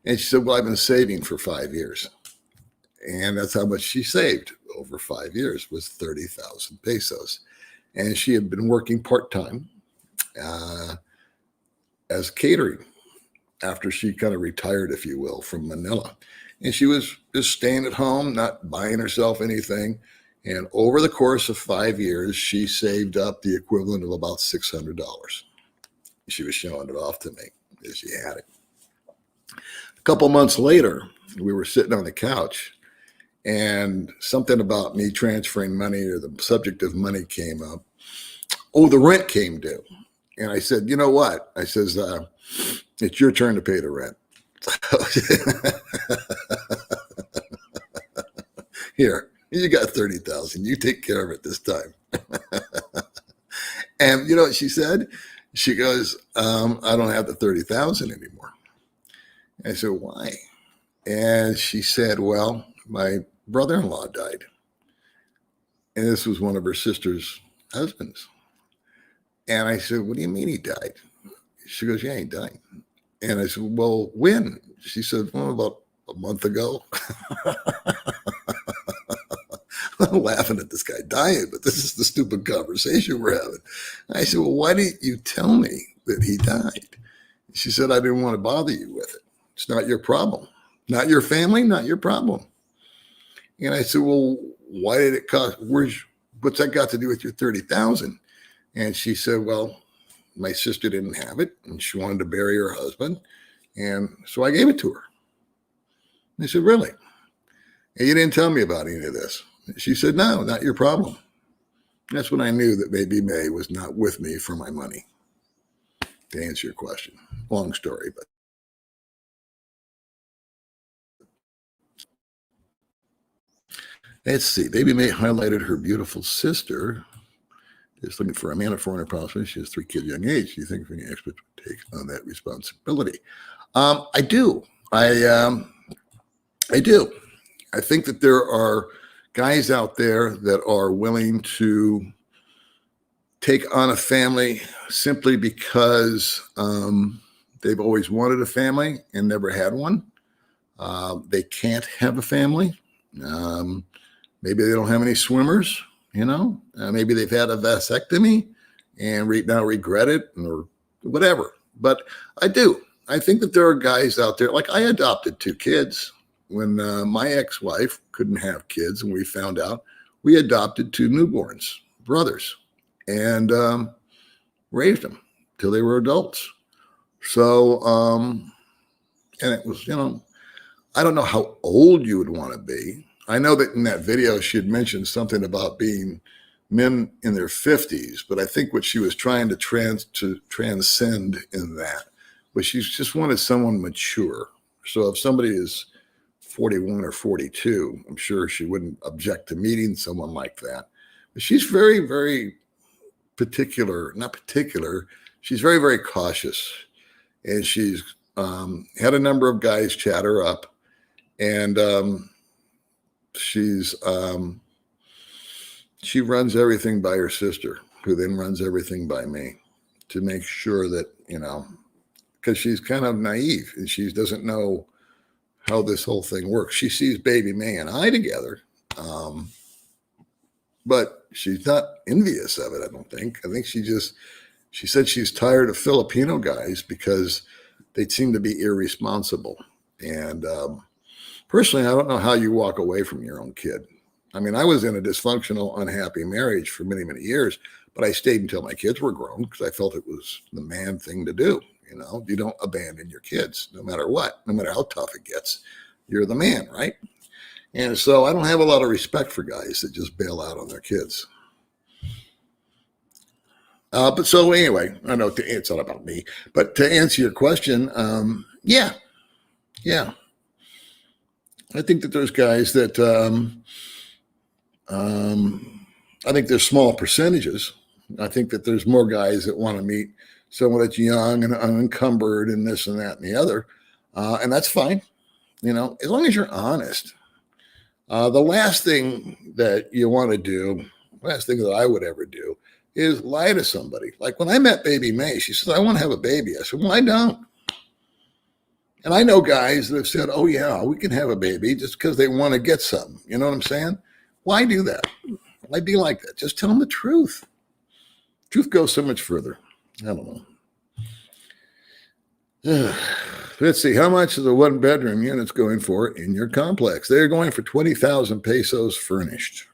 And she said, "Well, I've been saving for 5 years." And that's how much she saved over 5 years, was 30,000 pesos. and she had been working part-time as catering after she kind of retired, if you will, from Manila. And she was just staying at home, not buying herself anything. And over the course of 5 years, she saved up the equivalent of about $600. She was showing it off to me as she had it. A couple months later, we were sitting on the couch, and something about me transferring money, or the subject of money, came up. Oh, the rent came due. And I said, you know what? I says, it's your turn to pay the rent. Here, you got $30,000. You take care of it this time. And you know what she said? She goes, I don't have the $30,000 anymore. I said, why? And she said, well, my brother-in-law died. And this was one of her sister's husbands. And I said, what do you mean he died? She goes, yeah, he died. And I said, well, when? She said, well, about a month ago. I'm laughing at this guy dying, but this is the stupid conversation we're having. I said, well, why didn't you tell me that he died? She said, I didn't want to bother you with it. It's not your problem. Not your family, not your problem. And I said, well, why did it cost? What's that got to do with your $30,000? And she said, well, my sister didn't have it, and she wanted to bury her husband. And so I gave it to her. And I said, really? And you didn't tell me about any of this. She said, no, not your problem. That's when I knew that maybe May was not with me for my money, to answer your question. Long story, but. Let's see. Baby May highlighted her beautiful sister is looking for a man of 400 pounds. She has 3 kids young age. Do you think any experts would take on that responsibility? I do. I do. I think that there are guys out there that are willing to take on a family simply because they've always wanted a family and never had one. They can't have a family. Maybe they don't have any swimmers, maybe they've had a vasectomy and now regret it or whatever. But I think that there are guys out there, like I adopted 2 kids when my ex-wife couldn't have kids, and we found out. We adopted 2 newborns, brothers, and raised them till they were adults. So, and it was, I don't know how old you would want to be. I know that in that video, she had mentioned something about being men in their 50s, but I think what she was trying to transcend in that was she just wanted someone mature. So if somebody is 41 or 42, I'm sure she wouldn't object to meeting someone like that. But she's very, very she's very, very cautious. And she's had a number of guys chat her up. And she runs everything by her sister, who then runs everything by me, to make sure that, because she's kind of naive and she doesn't know how this whole thing works. She sees baby May and I together, but she's not envious of it, I don't think. I think she said she's tired of Filipino guys because they seem to be irresponsible. And personally, I don't know how you walk away from your own kid. I mean, I was in a dysfunctional, unhappy marriage for many, many years, but I stayed until my kids were grown because I felt it was the man thing to do. You don't abandon your kids no matter what, no matter how tough it gets. You're the man, right? And so I don't have a lot of respect for guys that just bail out on their kids. But so anyway, I know it's not about me, but to answer your question, yeah. I think that there's guys that, I think there's small percentages. I think that there's more guys that want to meet someone that's young and unencumbered and this and that and the other. And that's fine, as long as you're honest. The last thing that you want to do, last thing that I would ever do, is lie to somebody. Like when I met baby May, she says, I want to have a baby. I said, well, I don't. And I know guys that have said, oh, yeah, we can have a baby just because they want to get something. You know what I'm saying? Why do that? Why be like that? Just tell them the truth. Truth goes so much further. I don't know. Let's see. How much is a one-bedroom unit's going for in your complex? They're going for 20,000 pesos furnished.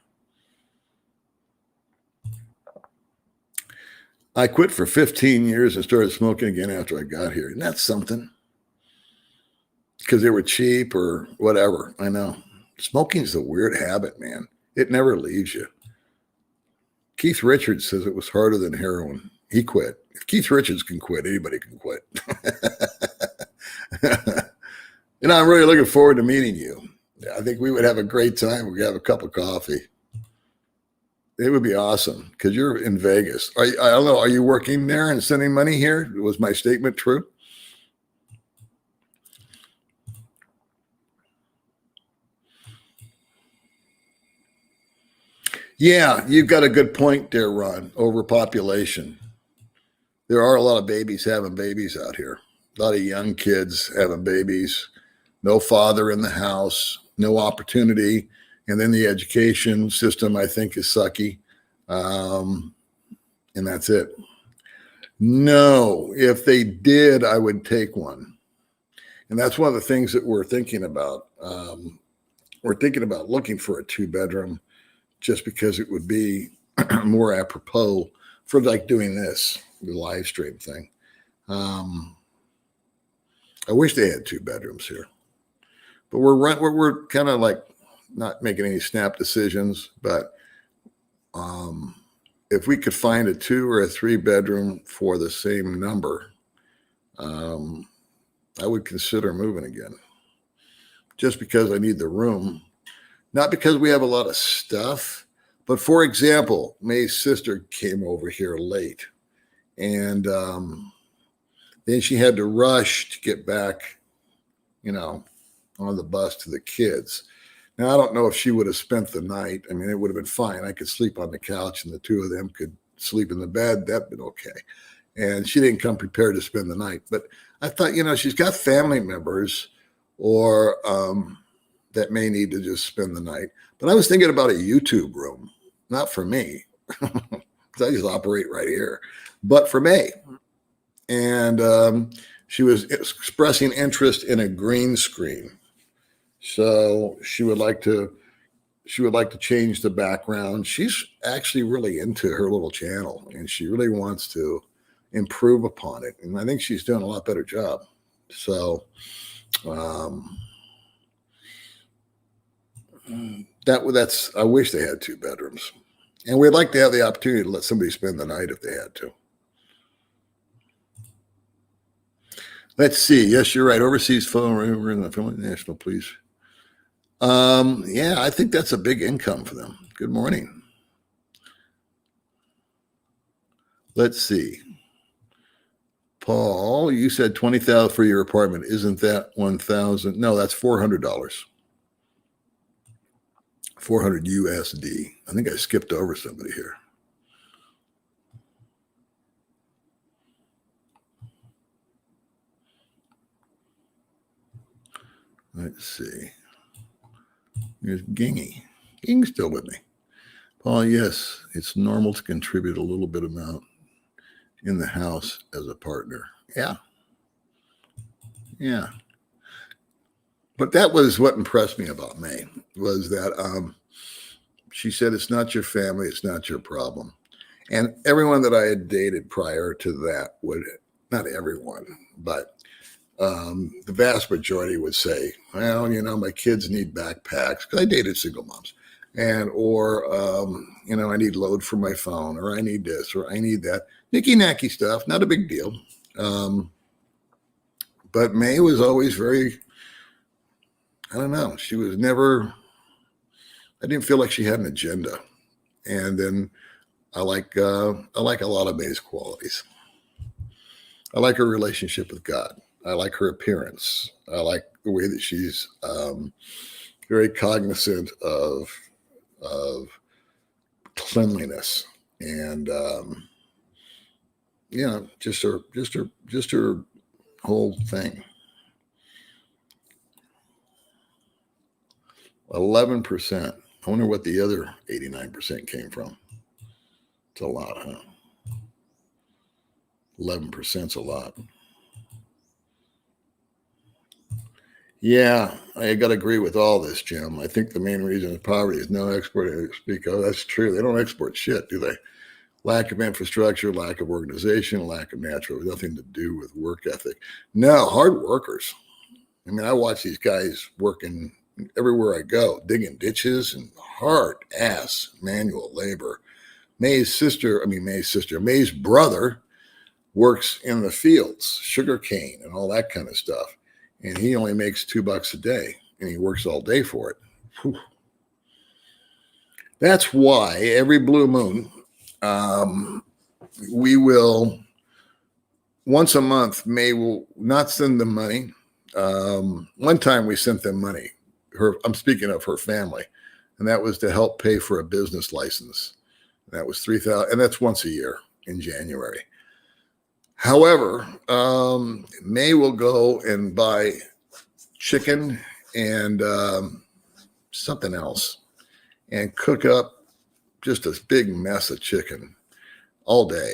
I quit for 15 years and started smoking again after I got here. And that's something. Because they were cheap or whatever. I know. Smoking's a weird habit, man. It never leaves you. Keith Richards says it was harder than heroin. He quit. If Keith Richards can quit, anybody can quit. And I'm really looking forward to meeting you. I think we would have a great time. We could have a cup of coffee. It would be awesome because you're in Vegas. I don't know. Are you working there and sending money here? Was my statement true? Yeah, you've got a good point there, Ron. Overpopulation. There are a lot of babies having babies out here. A lot of young kids having babies. No father in the house. No opportunity. And then the education system, I think, is sucky. And that's it. No, if they did, I would take one. And that's one of the things that we're thinking about. We're thinking about looking for a 2-bedroom just because it would be more apropos for like doing this, the live stream thing. I wish they had 2 bedrooms here, but we're kind of like not making any snap decisions. But if we could find a 2 or a 3 bedroom for the same number, I would consider moving again, just because I need the room. Not because we have a lot of stuff, but for example, May's sister came over here late, and then she had to rush to get back, on the bus to the kids. Now, I don't know if she would have spent the night. I mean, it would have been fine. I could sleep on the couch, and the 2 of them could sleep in the bed. That'd been okay. And she didn't come prepared to spend the night. But I thought, she's got family members or that may need to just spend the night. But I was thinking about a YouTube room, not for me, because I just operate right here, but for May. And she was expressing interest in a green screen. So she would like to change the background. She's actually really into her little channel, and she really wants to improve upon it. And I think she's doing a lot better job. So that's I wish they had 2 bedrooms, and we'd like to have the opportunity to let somebody spend the night if they had to. Let's see. Yes, you're right. Overseas phone, we're in the national police. Yeah, I think that's a big income for them. Good morning. Let's see. Paul, you said 20,000 for your apartment. Isn't that 1,000? No, that's $400. 400 USD. I think I skipped over somebody here. Let's see. Here's Gingy. Ging's still with me. Paul, yes, it's normal to contribute a little bit amount in the house as a partner. Yeah. Yeah. But that was what impressed me about May, was that she said, it's not your family, it's not your problem. And everyone that I had dated prior to that would, not everyone, but the vast majority would say, well, my kids need backpacks, because I dated single moms. Or I need load for my phone, or I need this, or I need that. Nicky-nacky stuff, not a big deal. But May was always very, I don't know, she was never, I didn't feel like she had an agenda. And then I like a lot of May's qualities. I like her relationship with God. I like her appearance. I like the way that she's very cognizant of cleanliness, and just her whole thing. 11%. I wonder what the other 89% came from. It's a lot, huh? 11%'s a lot. Yeah, I got to agree with all this, Jim. I think the main reason is poverty is no export to speak of. That's true. They don't export shit, do they? Lack of infrastructure, lack of organization, lack of natural, nothing to do with work ethic. No, hard workers. I mean, I watch these guys working everywhere I go, digging ditches and hard ass manual labor. May's brother works in the fields, sugarcane and all that kind of stuff. And he only makes $2 a day and he works all day for it. Whew. That's why every blue moon, we will once a month, May will not send them money. One time we sent them money. I'm speaking of her family, and that was to help pay for a business license. That was $3,000, and that's once a year in January. However, May will go and buy chicken and something else and cook up just a big mess of chicken all day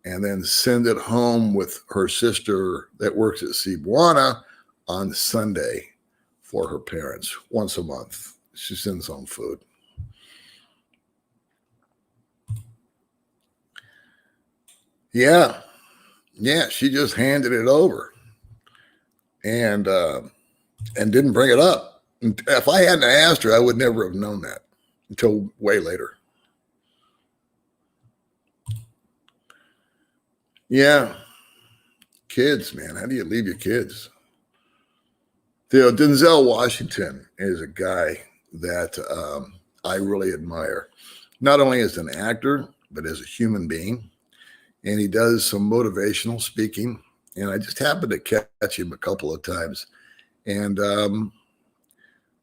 and then send it home with her sister that works at Cebuana on Sunday for her parents once a month. She sends home food. Yeah, she just handed it over and didn't bring it up. If I hadn't asked her, I would never have known that until way later. Yeah, kids, man. How do you leave your kids? Denzel Washington is a guy that I really admire, not only as an actor, but as a human being. And he does some motivational speaking. And I just happened to catch him a couple of times. And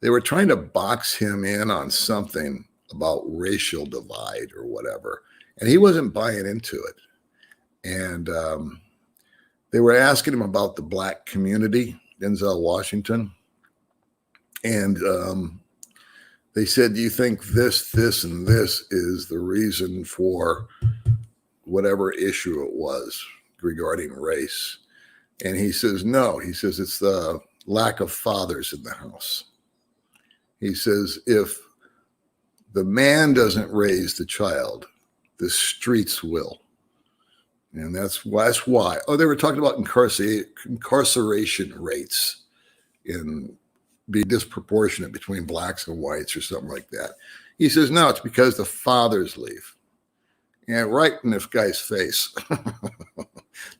they were trying to box him in on something about racial divide or whatever. And he wasn't buying into it. And they were asking him about the Black community, Denzel Washington. And they said, do you think this, and this is the reason for whatever issue it was regarding race? And he says, no. He says, it's the lack of fathers in the house. He says, if the man doesn't raise the child, the streets will. And that's why. Oh, they were talking about incarceration rates be disproportionate between blacks and whites or something like that. He says, no, it's because the fathers leave. And right in this guy's face,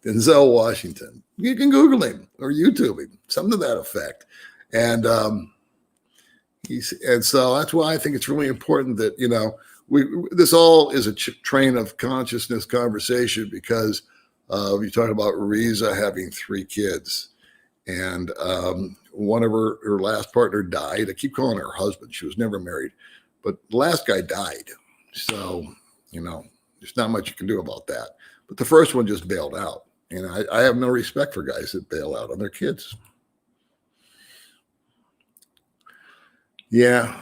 Denzel Washington. You can Google him or YouTube him, something to that effect. And so that's why I think it's really important that, this all is a train of consciousness conversation because you talk about Riza having 3 kids. And one of her last partner died. I keep calling her husband. She was never married. But the last guy died. So, there's not much you can do about that. But the first one just bailed out. And I have no respect for guys that bail out on their kids. Yeah.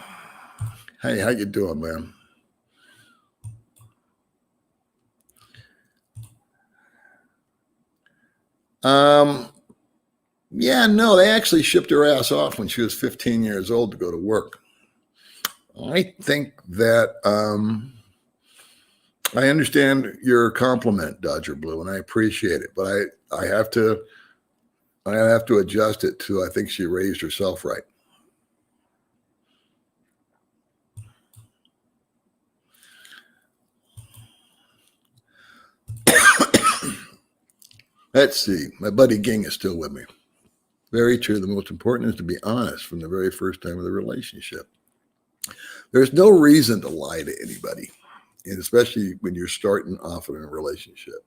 Hey, how you doing, man? Yeah, no, they actually shipped her ass off when she was 15 years old to go to work. I think that I understand your compliment, Dodger Blue, and I appreciate it, but I have to adjust it to I think she raised herself right. Let's see. My buddy Ging is still with me. Very true. The most important is to be honest from the very first time of the relationship. There's no reason to lie to anybody, and especially when you're starting off in a relationship.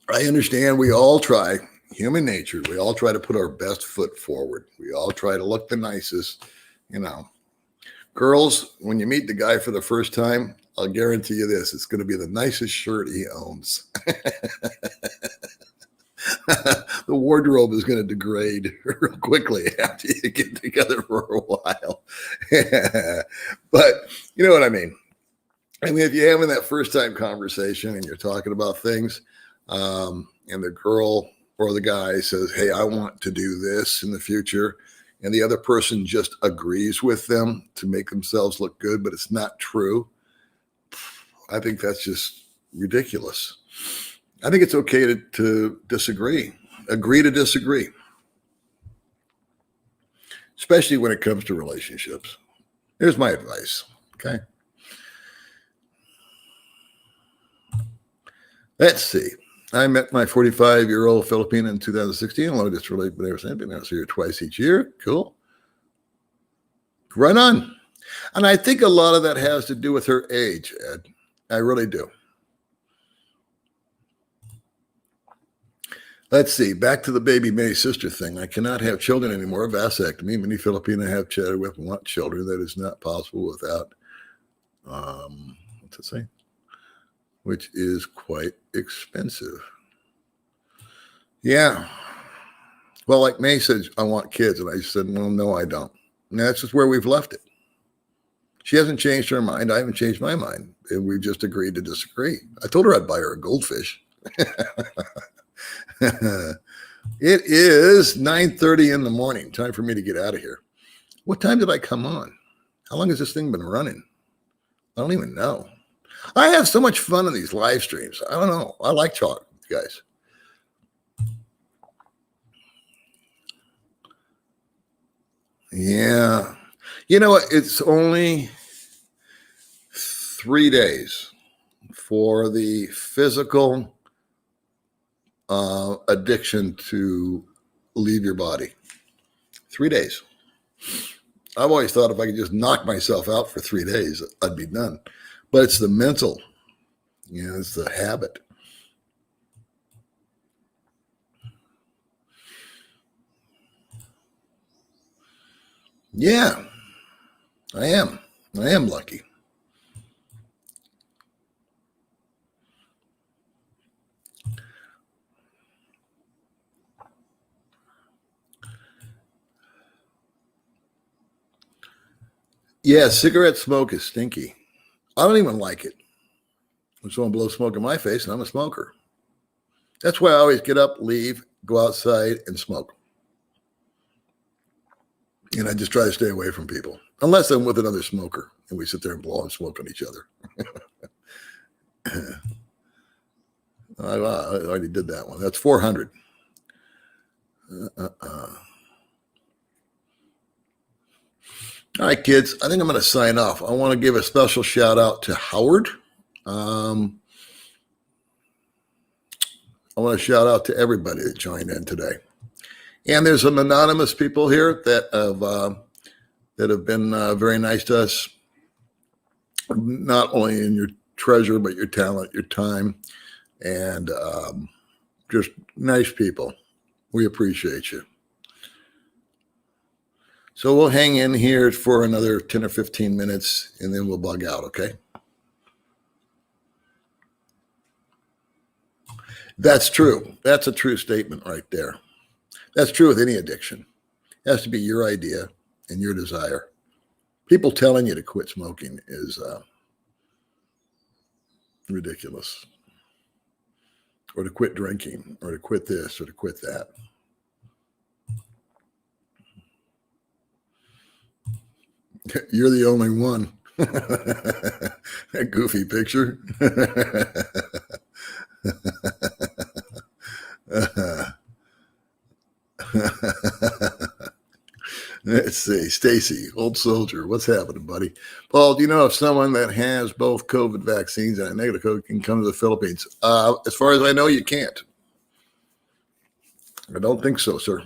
I understand we all try, human nature, we all try to put our best foot forward. We all try to look the nicest, Girls, when you meet the guy for the first time, I'll guarantee you this, it's going to be the nicest shirt he owns. The wardrobe is going to degrade real quickly after you get together for a while. But you know what I mean? I mean, if you're having that first time conversation and you're talking about things, and the girl or the guy says, "Hey, I want to do this in the future," and the other person just agrees with them to make themselves look good, but it's not true, I think that's just ridiculous. I think it's okay to disagree, agree to disagree, especially when it comes to relationships. Here's my advice. Okay. Let's see. I met my 45-year-old Filipina in 2016. Long distance relationship ever since. Been out here twice each year. Cool. Right on. And I think a lot of that has to do with her age, Ed. I really do. Let's see. Back to the baby May sister thing. I cannot have children anymore. Vasectomy. Many Filipina have chatted with and want children. That is not possible without, what's it say? Which is quite expensive. Yeah. Well, like May said, I want kids. And I said, well, no, I don't. And that's just where we've left it. She hasn't changed her mind. I haven't changed my mind. And we've just agreed to disagree. I told her I'd buy her a goldfish. It is 9:30 in the morning. Time for me to get out of here. What time did I come on? How long has this thing been running? I don't even know. I have so much fun in these live streams. I don't know. I like talking with you guys. Yeah. You know what? It's only 3 days for the physical addiction to leave your body. 3 days. I've always thought if I could just knock myself out for 3 days, I'd be done. But it's the mental, it's the habit. Yeah, I am. I am lucky. Yeah, cigarette smoke is stinky. I don't even like it. When someone blows smoke in my face, and I'm a smoker. That's why I always get up, leave, go outside, and smoke. And I just try to stay away from people, unless I'm with another smoker, and we sit there and blow and smoke on each other. I already did that one. That's 400. All right, kids, I think I'm going to sign off. I want to give a special shout out to Howard. I want to shout out to everybody that joined in today. And there's some anonymous people here that have been very nice to us, not only in your treasure, but your talent, your time, and just nice people. We appreciate you. So we'll hang in here for another 10 or 15 minutes, and then we'll bug out, okay? That's true. That's a true statement right there. That's true with any addiction. It has to be your idea and your desire. People telling you to quit smoking is ridiculous. Or to quit drinking, or to quit this, or to quit that. You're the only one. That goofy picture. Let's see. Stacy, old soldier, what's happening, buddy? Paul, do you know if someone that has both COVID vaccines and a negative COVID can come to the Philippines? As far as I know, you can't. I don't think so, sir.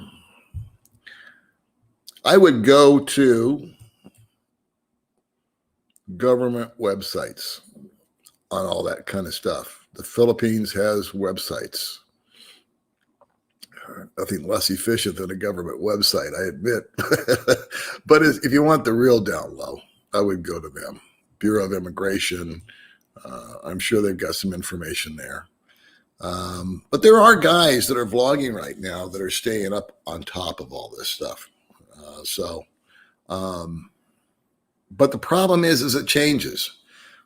I would go to government websites on all that kind of stuff. The Philippines has websites. Nothing less efficient than a government website, I admit. But if you want the real down low, I would go to them. Bureau of Immigration. I'm sure they've got some information there. But there are guys that are vlogging right now that are staying up on top of all this stuff. But the problem is it changes.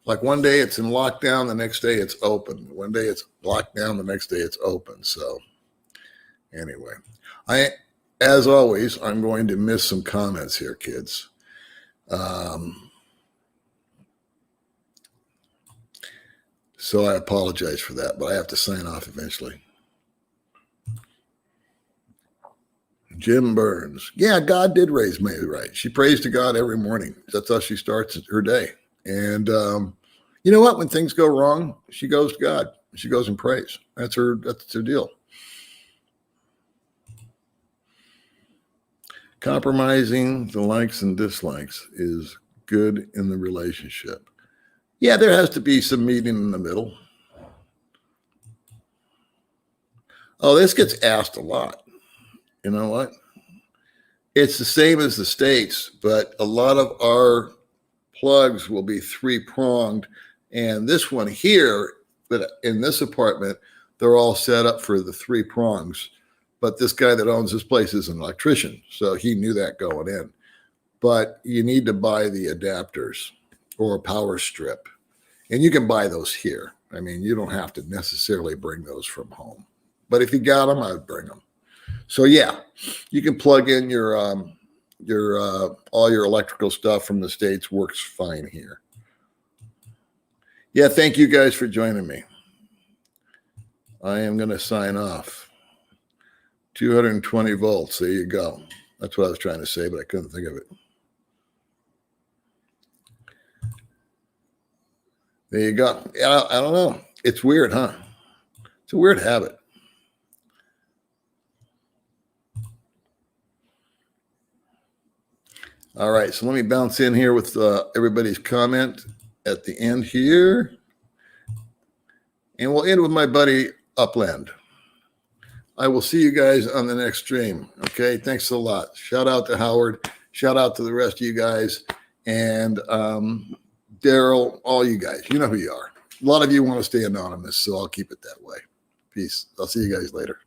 Like one day it's in lockdown, the next day it's open. One day it's locked down, the next day it's open. So anyway, as always, I'm going to miss some comments here, kids. So I apologize for that, but I have to sign off eventually. Jim Burns. Yeah, God did raise May right. She prays to God every morning. That's how she starts her day. And you know what? When things go wrong, she goes to God. She goes and prays. That's her deal. Compromising the likes and dislikes is good in the relationship. Yeah, there has to be some meeting in the middle. Oh, this gets asked a lot. You know what? It's the same as the States, but a lot of our plugs will be three-pronged. And this one here, but in this apartment, they're all set up for the three prongs. But this guy that owns this place is an electrician, so he knew that going in. But you need to buy the adapters or a power strip. And you can buy those here. I mean, you don't have to necessarily bring those from home. But if you got them, I would bring them. So yeah, you can plug in your all your electrical stuff from the States. Works fine here. Yeah, thank you guys for joining me. I am going to sign off. 220 volts. There you go. That's what I was trying to say, but I couldn't think of it. There you go. Yeah, I don't know. It's weird, huh? It's a weird habit. All right, so let me bounce in here with everybody's comment at the end here. And we'll end with my buddy Upland. I will see you guys on the next stream. Okay, thanks a lot. Shout out to Howard. Shout out to the rest of you guys. And Daryl, all you guys. You know who you are. A lot of you want to stay anonymous, so I'll keep it that way. Peace. I'll see you guys later.